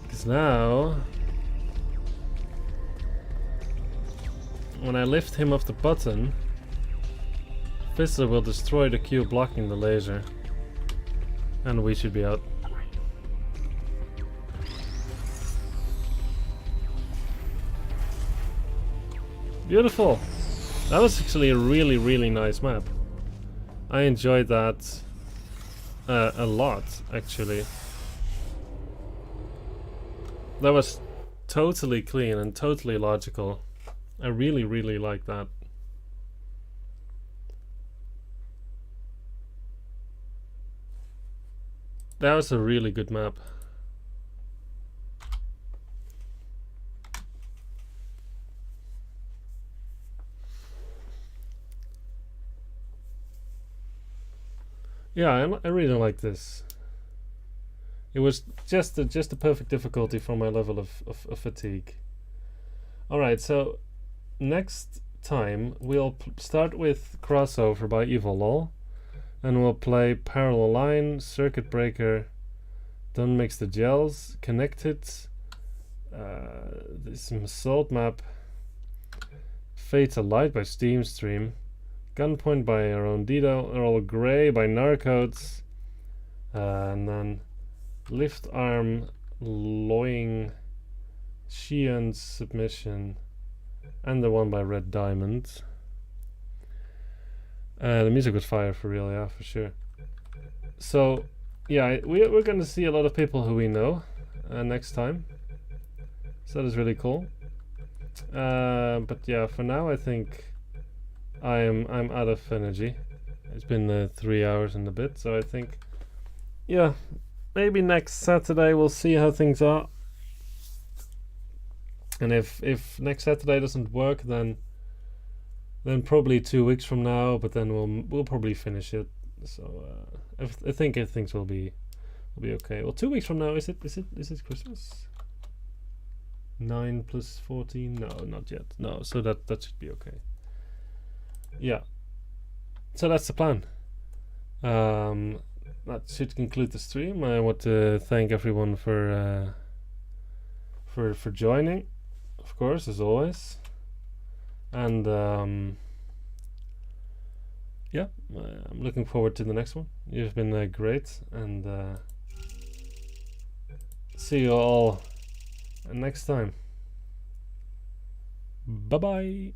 Because now, when I lift him off the button, Fizzler will destroy the cube blocking the laser, and we should be out. Beautiful! That was actually a really nice map. I enjoyed that a lot, actually. That was totally clean and totally logical. I really like that. That was a really good map. Yeah, I really like this. It was just the perfect difficulty for my level of fatigue. Alright, so next time we'll start with Crossover by Evil, and we'll play Parallel Line, Circuit Breaker, Don't Mix the Gels, Connected, this Assault Map, Fatal Light by Steam Stream, Gunpoint by Arondito, Earl Grey by Narcodes, and then Lift Arm, Loying, Xian's Submission, and the one by Red Diamond. The music was fire for real, yeah, for sure. So, yeah, we're going to see a lot of people who we know next time. So that is really cool. But yeah, for now I think I'm out of energy. It's been 3 hours and a bit, so I think, yeah, maybe next Saturday we'll see how things are. And if next Saturday doesn't work, then probably 2 weeks from now, but then we'll probably finish it. So I think things will be okay. Well, 2 weeks from now, is it Christmas? 9 plus 14? No, not yet. No, so that should be okay. Yeah. So that's the plan. That should conclude the stream. I want to thank everyone for joining, of course, as always. And yeah, I'm looking forward to the next one. You've been great, and see you all next time. Bye bye.